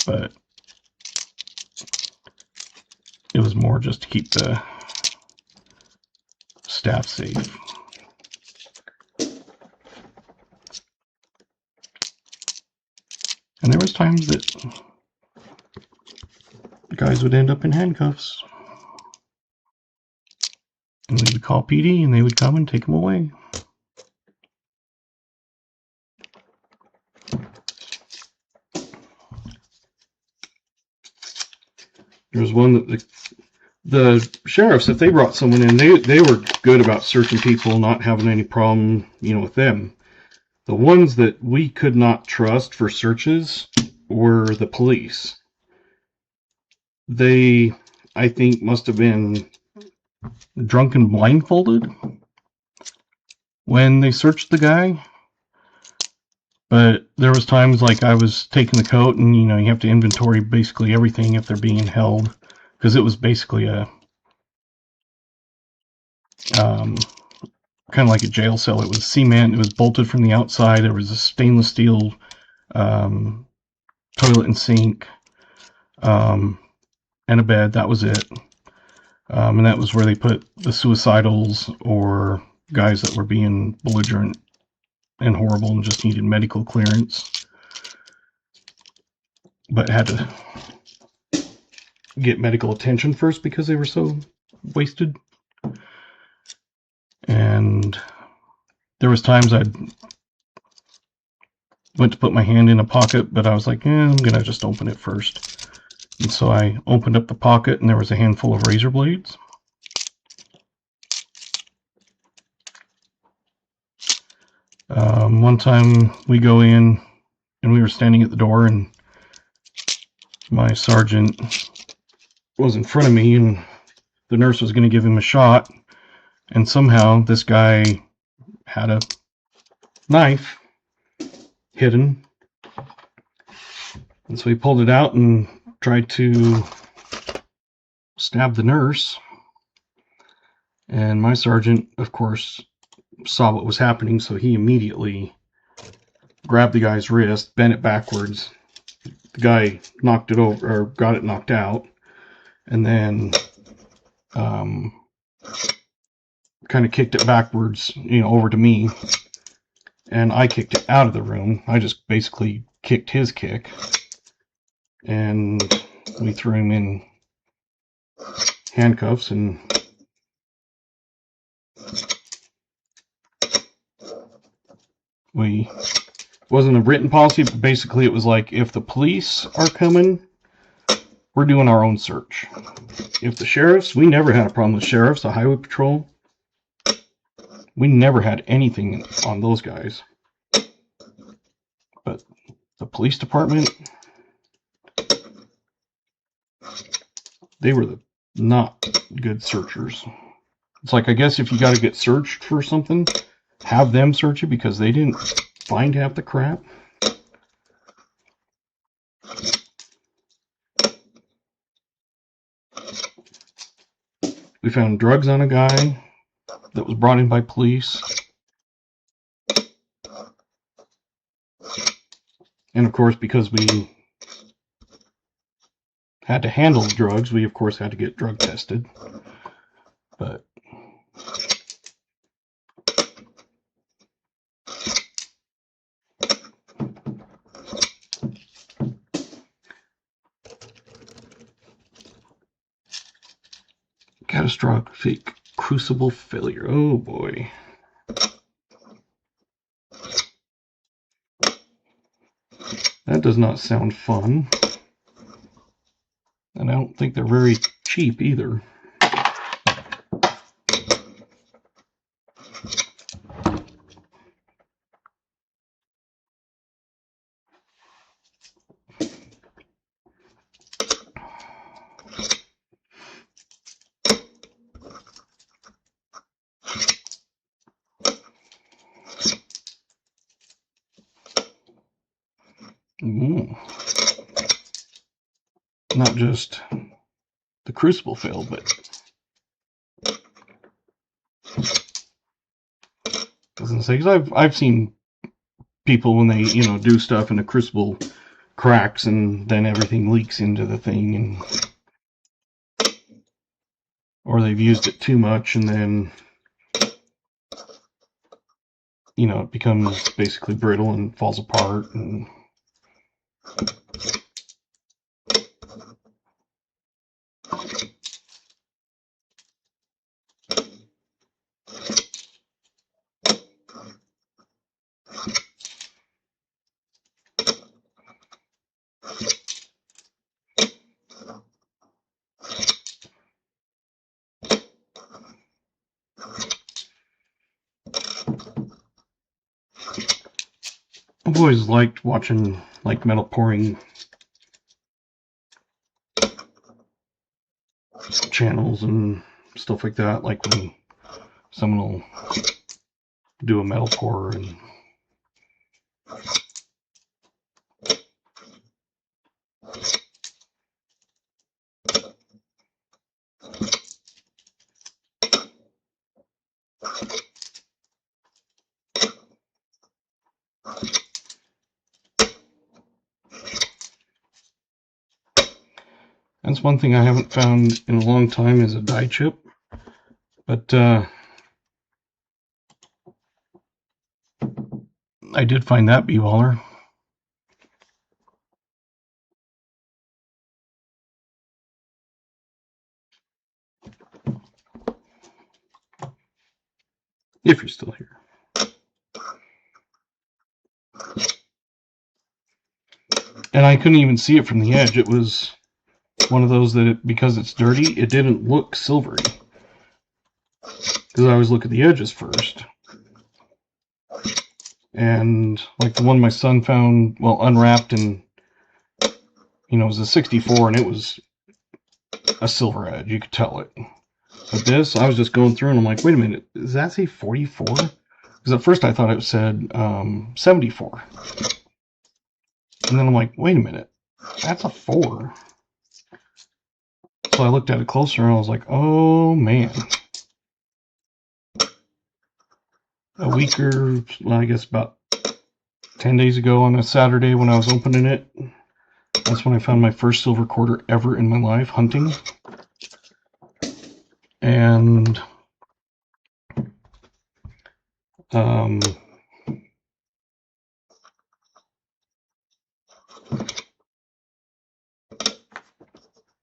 But it was more just to keep the staff safe. And there was times that guys would end up in handcuffs. And we would call PD and they would come and take them away. There was one that the sheriffs, if they brought someone in, they were good about searching people, not having any problem, with them. The ones that we could not trust for searches were the police. They, I think, must have been drunk and blindfolded when they searched the guy. But there was times like I was taking the coat and, you have to inventory basically everything if they're being held. Because it was basically a kind of like a jail cell. It was cement. It was bolted from the outside. There was a stainless steel toilet and sink and a bed. That was it. And that was where they put the suicidals or guys that were being belligerent and horrible and just needed medical clearance, but had to get medical attention first because they were so wasted. And there was times I went to put my hand in a pocket, but I was like, I'm gonna just open it first. And so I opened up the pocket and there was a handful of razor blades. One time we go in and we were standing at the door and my sergeant was in front of me and the nurse was going to give him a shot, and somehow this guy had a knife hidden, and so he pulled it out and tried to stab the nurse. And my sergeant, of course, saw what was happening, so he immediately grabbed the guy's wrist, bent it backwards. The guy knocked it over, or got it knocked out, and then kind of kicked it backwards, over to me, and I kicked it out of the room. I just basically kicked his kick, and we threw him in handcuffs, and wasn't a written policy, but basically it was like, if the police are coming, we're doing our own search. If the sheriffs, we never had a problem with sheriffs, the highway patrol, we never had anything on those guys. But the police department, they were not good searchers. It's like, I guess if you got to get searched for something, have them search it, because they didn't find half the crap. We found drugs on a guy that was brought in by police. And of course, because we had to handle the drugs, we of course had to get drug tested. but catastrophic crucible failure. Oh boy. That does not sound fun. And I don't think they're very cheap either. Not just the crucible failed, but doesn't say, because I've seen people when they do stuff and the crucible cracks and then everything leaks into the thing, and or they've used it too much and then it becomes basically brittle and falls apart. And I've always liked watching like metal pouring channels and stuff like that, like when someone will do a metal pour and that's one thing I haven't found in a long time is a die chip, but I did find that B-Waller. If you're still here. And I couldn't even see it from the edge. It was one of those that, because it's dirty, it didn't look silvery. Because I always look at the edges first. And like the one my son found, well, unwrapped, and it was a 64 and it was a silver edge. You could tell it. But this, I was just going through and I'm like, wait a minute, does that say 44? Because at first I thought it said 74. And then I'm like, wait a minute, that's a 4. So I looked at it closer and I was like, oh man. A week or, well, I guess about 10 days ago on a Saturday when I was opening it, that's when I found my first silver quarter ever in my life hunting. And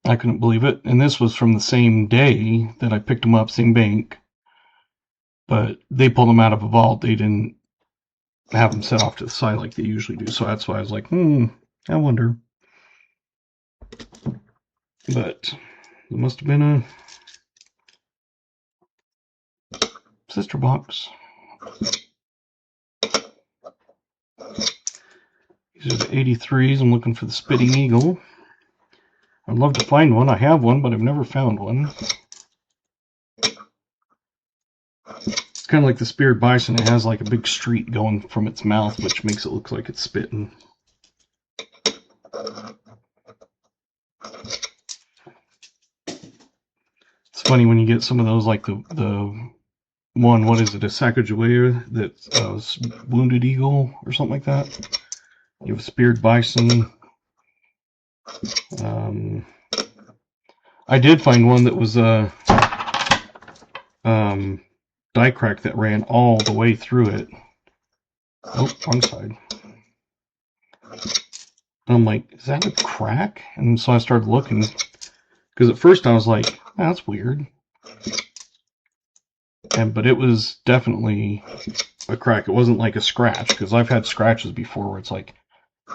I couldn't believe it. And this was from the same day that I picked them up, same bank. But they pulled them out of a vault. They didn't have them set off to the side like they usually do. So that's why I was like, I wonder. But it must have been a sister box. These are the 83s. I'm looking for the Spitting Eagle. I'd love to find one. I have one, but I've never found one. It's kind of like the speared bison. It has like a big streak going from its mouth, which makes it look like it's spitting. It's funny when you get some of those, like the one, what is it, a Sacagawea that's wounded eagle or something like that. You have a speared bison. I did find one that was die crack that ran all the way through it. Oh, wrong side. And I'm like, is that a crack? And so I started looking, because at first I was like, oh, that's weird. But it was definitely a crack. It wasn't like a scratch, because I've had scratches before where it's like,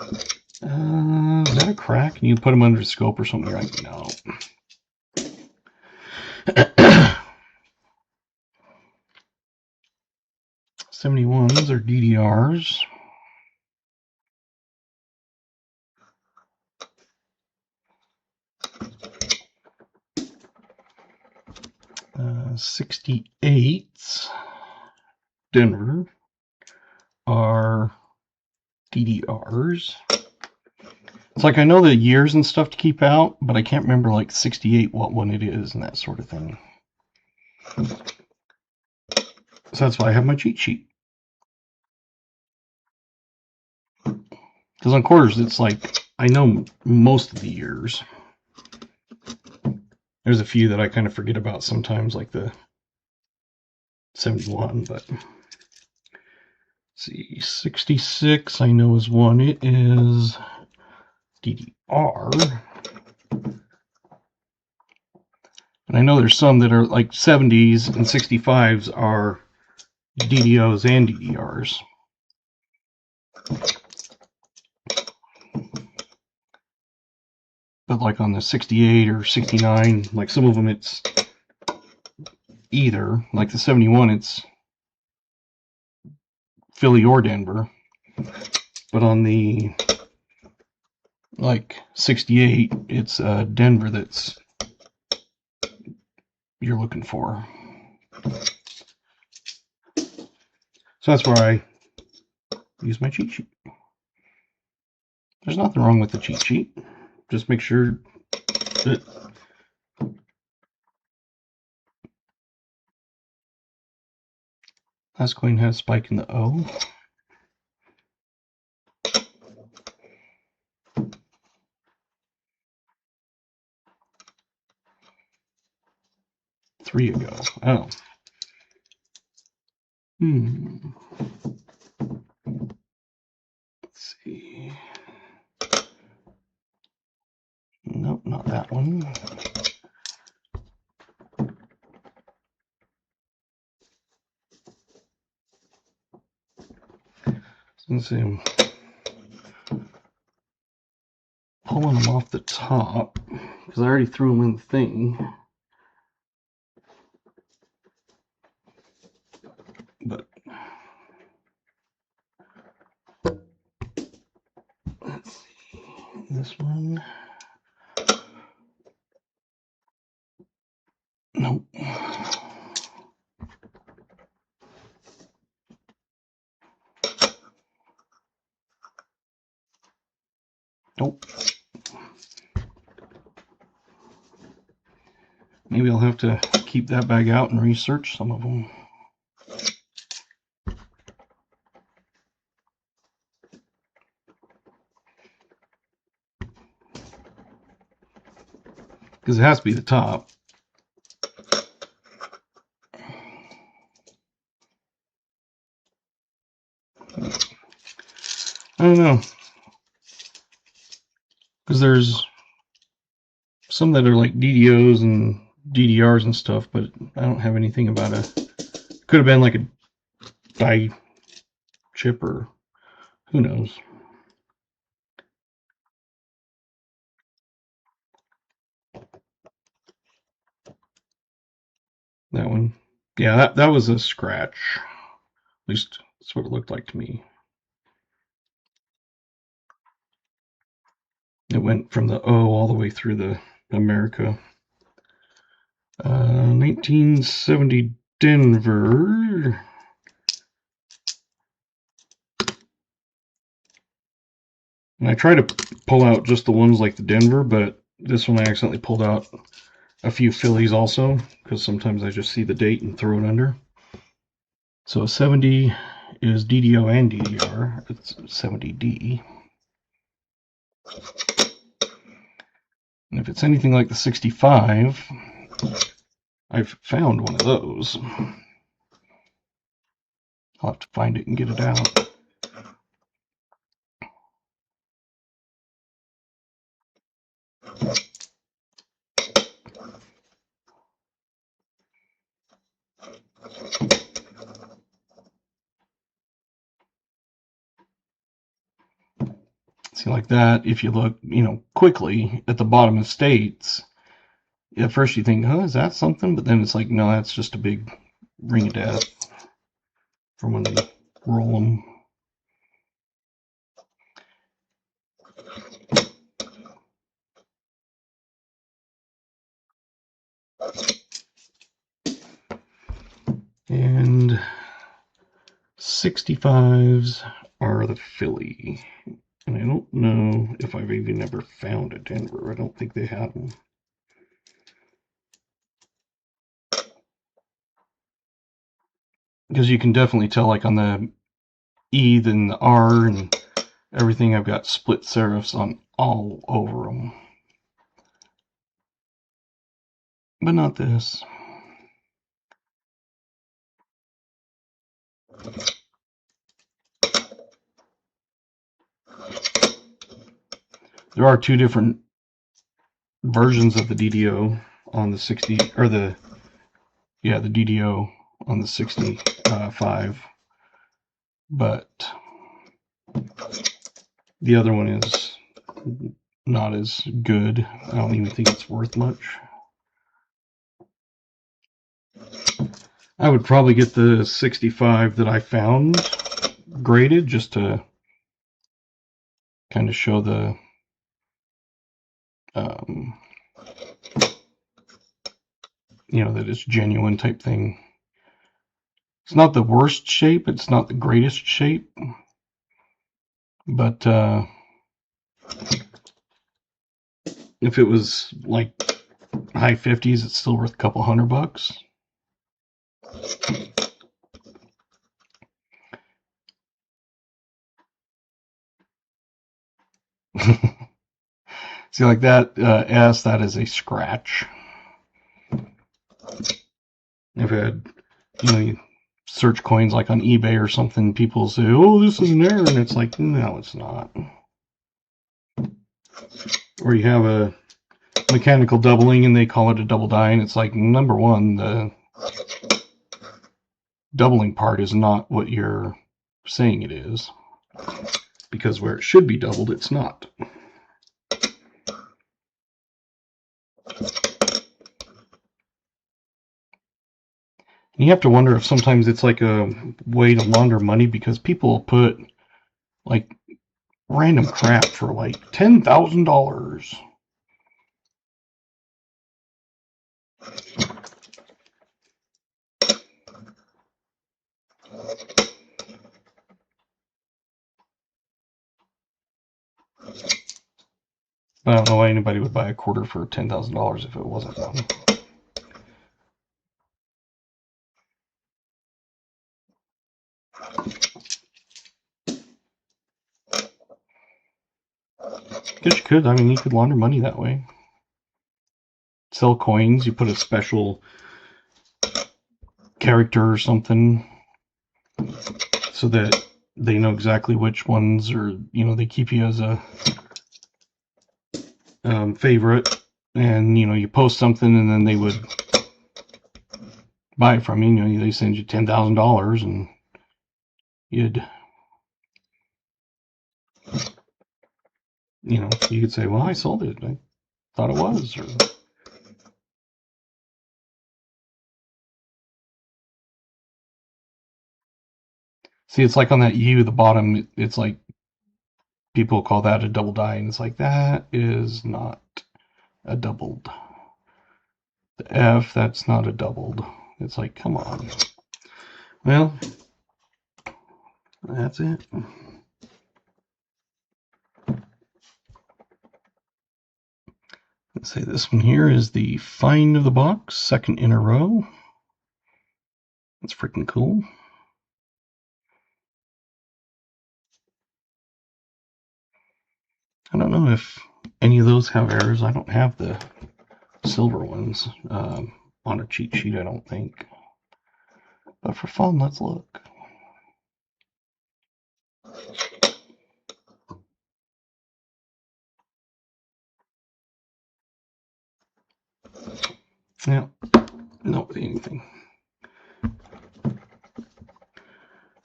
is that a crack? And you put them under the scope or something, you're like, no. 71s are DDRs. 68s Denver are DDRs. It's like I know the years and stuff to keep out, but I can't remember like 68 what one it is and that sort of thing. So that's why I have my cheat sheet. Because on quarters, it's like I know most of the years. There's a few that I kind of forget about sometimes, like the 71, but let's see, 66 I know is one. It is DDR. And I know there's some that are like 70s and 65s are DDOs and DDRs. But like on the 68 or 69, like some of them it's either. Like the 71, it's Philly or Denver. But on the like 68, it's Denver that's you're looking for. So that's where I use my cheat sheet. There's nothing wrong with the cheat sheet. Just make sure that last coin has spike in the O. Three ago. Oh. Let's see. Nope, not that one. Let's see. I'm pulling them off the top because I already threw them in the thing. But let's see. This one. Nope. Nope. Maybe I'll have to keep that bag out and research some of them. Because it has to be the top. I don't know. Because there's some that are like DDOs and DDRs and stuff, but I don't have anything about a... Could have been like a die chip or who knows. That one. Yeah, that was a scratch. At least that's what it looked like to me. It went from the O all the way through the America. 1970 Denver. And I try to pull out just the ones like the Denver, but this one I accidentally pulled out a few Phillies also, because sometimes I just see the date and throw it under. So 70 is DDO and DDR. It's 70D. And if it's anything like the 65, I've found one of those. I'll have to find it and get it out. See, like that, if you look, quickly at the bottom of states, at first you think, oh, is that something? But then it's like, no, that's just a big ring of death from when they roll them. And 65s are the Philly. And I don't know if I've even ever found a Denver. I don't think they have them. Because you can definitely tell, like on the E, then the R, and everything, I've got split serifs on all over them. But not this. There are two different versions of the DDO on the 60, or the DDO on the 65, but the other one is not as good. I don't even think it's worth much. I would probably get the 65 that I found graded, just to kind of show the that it's genuine type thing. It's not the worst shape, it's not the greatest shape, but if it was like high 50s, it's still worth a couple $100. See, like that S, that is a scratch. I've had, you search coins like on eBay or something, people say, oh, this is an error, and it's like, no, it's not. Or you have a mechanical doubling and they call it a double die, and it's like, number one, the doubling part is not what you're saying it is, because where it should be doubled, it's not. And you have to wonder if sometimes it's like a way to launder money, because people put like random crap for like $10,000. I don't know why anybody would buy a quarter for $10,000 if it wasn't done. Because you could, you could launder money that way. Sell coins, you put a special character or something so that they know exactly which ones, or they keep you as a favorite, and you post something and then they would buy it from you. They send you $10,000 and you'd you could say, well, I sold it, I thought it was. Or see, it's like on that U, the bottom, it's like people call that a double die, and it's like, that is not a doubled. The F, that's not a doubled. It's like, come on. Well, that's it. Let's say this one here is the find of the box, second in a row. That's freaking cool. I don't know if any of those have errors. I don't have the silver ones on on a cheat sheet, I don't think. But for fun, let's look. Yeah, not anything.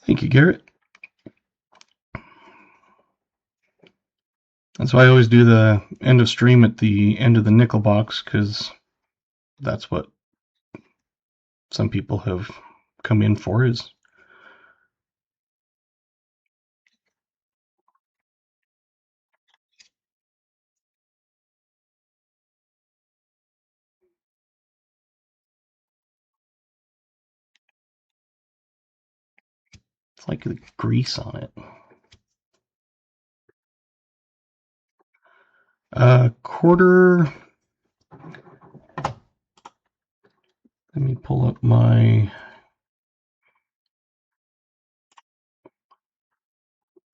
Thank you, Garrett. And so I always do the end of stream at the end of the nickel box, because that's what some people have come in for, is it's like the grease on it. Quarter. Let me pull up my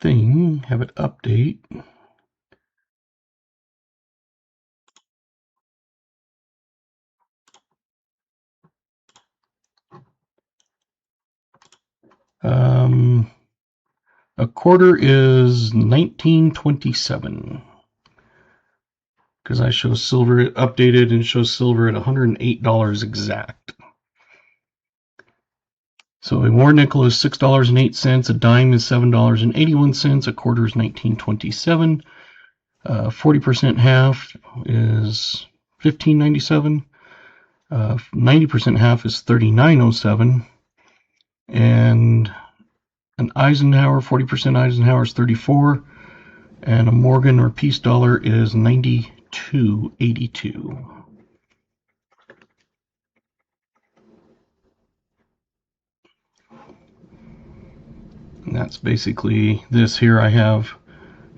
thing, have it update. A quarter is 1927, because I show silver updated and shows silver at $108 exact. So a war nickel is $6.08, a dime is $7.81, a quarter is 1927, 40% half is $15.97, 90% half is $39.07, and an Eisenhower, 40% Eisenhower is $34, and a Morgan or peace dollar is $92.82. And that's basically this here. I have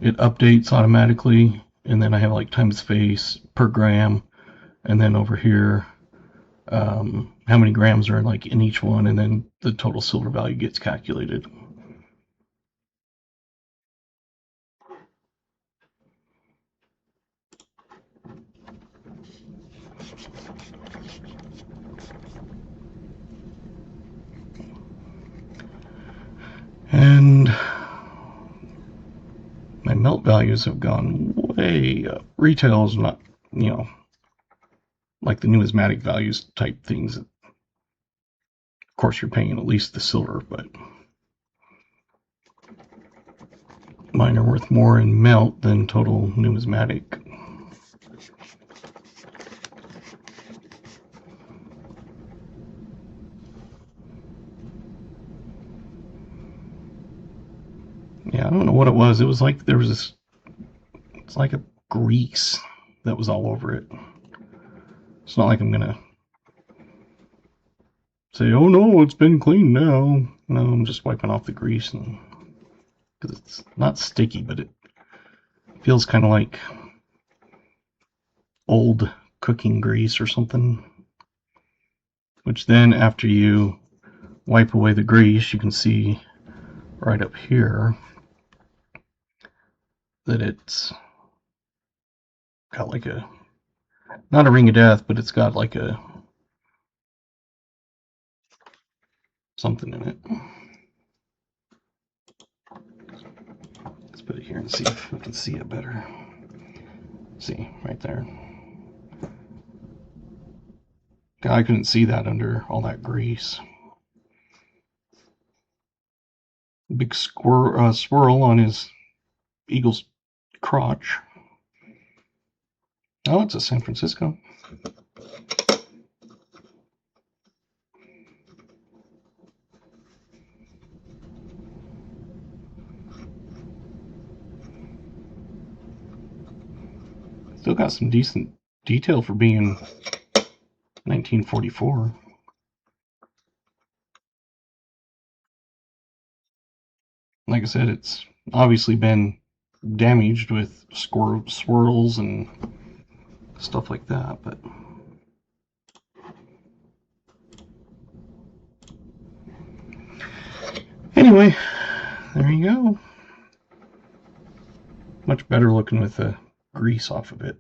it updates automatically, and then I have like times face per gram, and then over here how many grams are like in each one, and then the total silver value gets calculated. And my melt values have gone way up. Retail is not, like the numismatic values type things. Of course, you're paying at least the silver, but mine are worth more in melt than total numismatic. Yeah, I don't know what it was. It was like there was this, it's like a grease that was all over it. It's not like I'm going to say, oh no, it's been cleaned now. No, I'm just wiping off the grease, because it's not sticky, but it feels kind of like old cooking grease or something. Which then, after you wipe away the grease, you can see right up here that it's got like a, not a ring of death, but it's got like a something in it. Let's put it here and see if we can see it better. See, right there. I couldn't see that under all that grease. Big swirl on his eagle's crotch. Oh, it's a San Francisco. Still got some decent detail for being 1944. Like I said, it's obviously been damaged with swirls and stuff like that, but anyway, there you go. Much better looking with the grease off of it.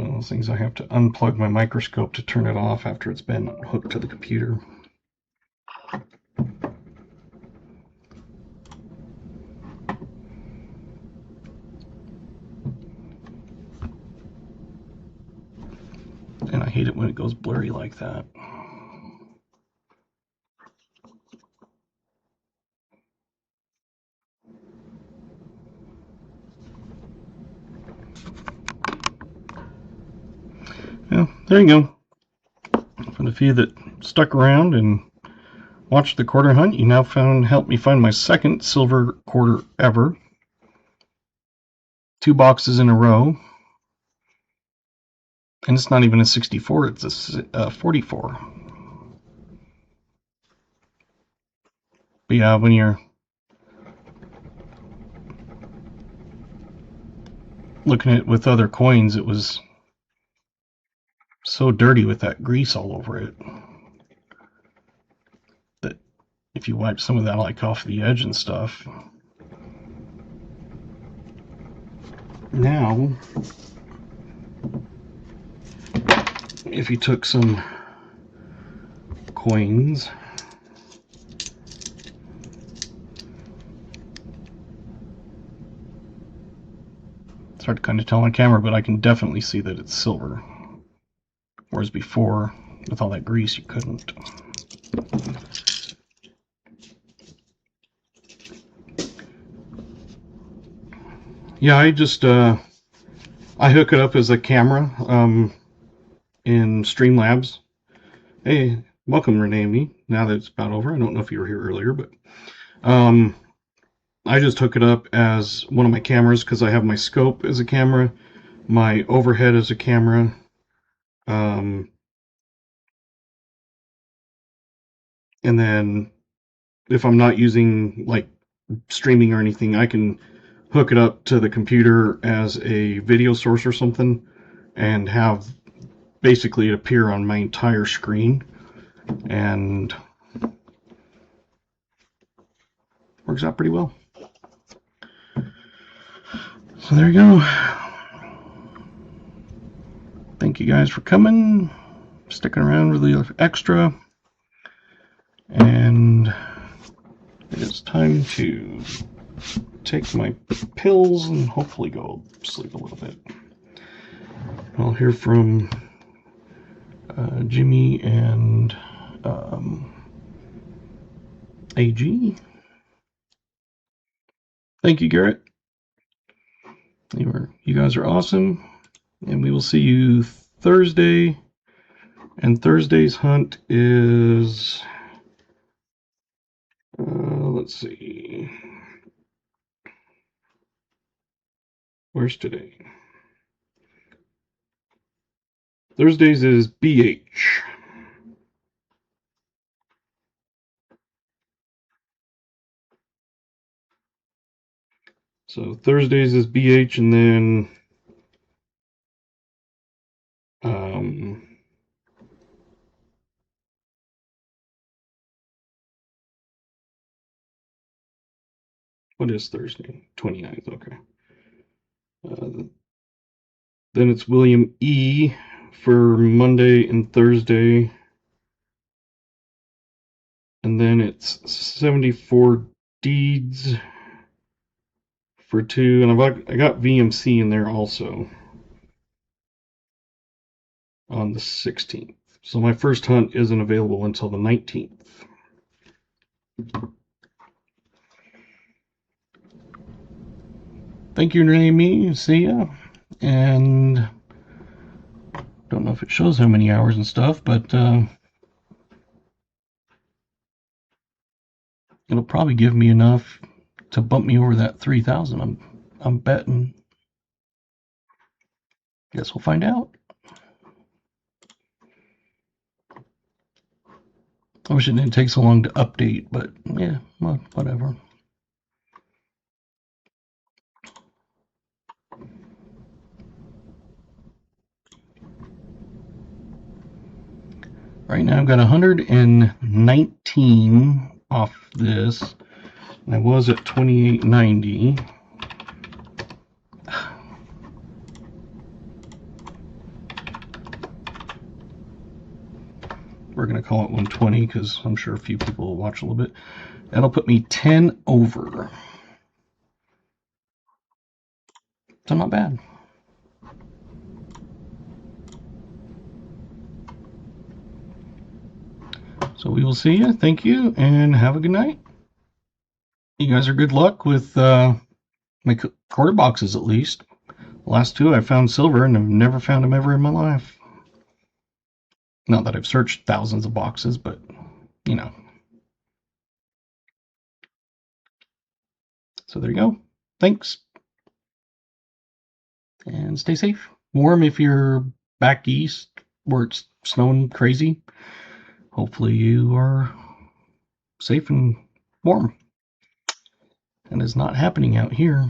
one of those things I have to unplug my microscope to turn it off after it's been hooked to the computer. And I hate it when it goes blurry like that. Yeah, there you go. For the few that stuck around and watched the quarter hunt, you now helped me find my second silver quarter ever. 2 boxes in a row. And it's not even a 64, it's a 44. But yeah, when you're looking at it with other coins, it was so dirty with that grease all over it that if you wipe some of that like off the edge and stuff. Now, if you took some coins it's hard to kind of tell on camera, but I can definitely see that it's silver. Whereas before, with all that grease, you couldn't. Yeah, I just I hook it up as a camera in Streamlabs. Hey, welcome Renee and me. Now that it's about over, I don't know if you were here earlier, but I just hook it up as one of my cameras because I have my scope as a camera, my overhead as a camera, and then if I'm not using like streaming or anything, I can hook it up to the computer as a video source or something and have basically it appear on my entire screen, and works out pretty well. So there you go. Thank you guys for coming, sticking around with the extra, and it is time to take my pills and hopefully go sleep a little bit. I'll hear from Jimmy and AG. Thank you, Garrett. You guys are awesome, and we will see you Thursday. And Thursday's hunt is let's see, where's today? Thursday's is BH. So Thursdays is BH, and then what is Thursday? 29th, okay. Then it's William E for Monday and Thursday. And then it's 74 Deeds for 2. And I got VMC in there also on the 16th. So my first hunt isn't available until the 19th. Thank you, Amy. See ya. And don't know if it shows how many hours and stuff, but it'll probably give me enough to bump me over that 3,000. I'm betting. Guess we'll find out. I wish it didn't take so long to update, but yeah, well, whatever. Right now I've got 119 off this, and I was at 28.90. we're going to call it 120 because I'm sure a few people will watch a little bit. That'll put me 10 over. So not bad. So we will see you. Thank you, and have a good night. You guys are good luck with my quarter boxes, at least. The last two I found silver, and I've never found them ever in my life. Not that I've searched thousands of boxes, but, you know. So there you go. Thanks. And stay safe. Warm if you're back east where it's snowing crazy. Hopefully you are safe and warm. And it's not happening out here.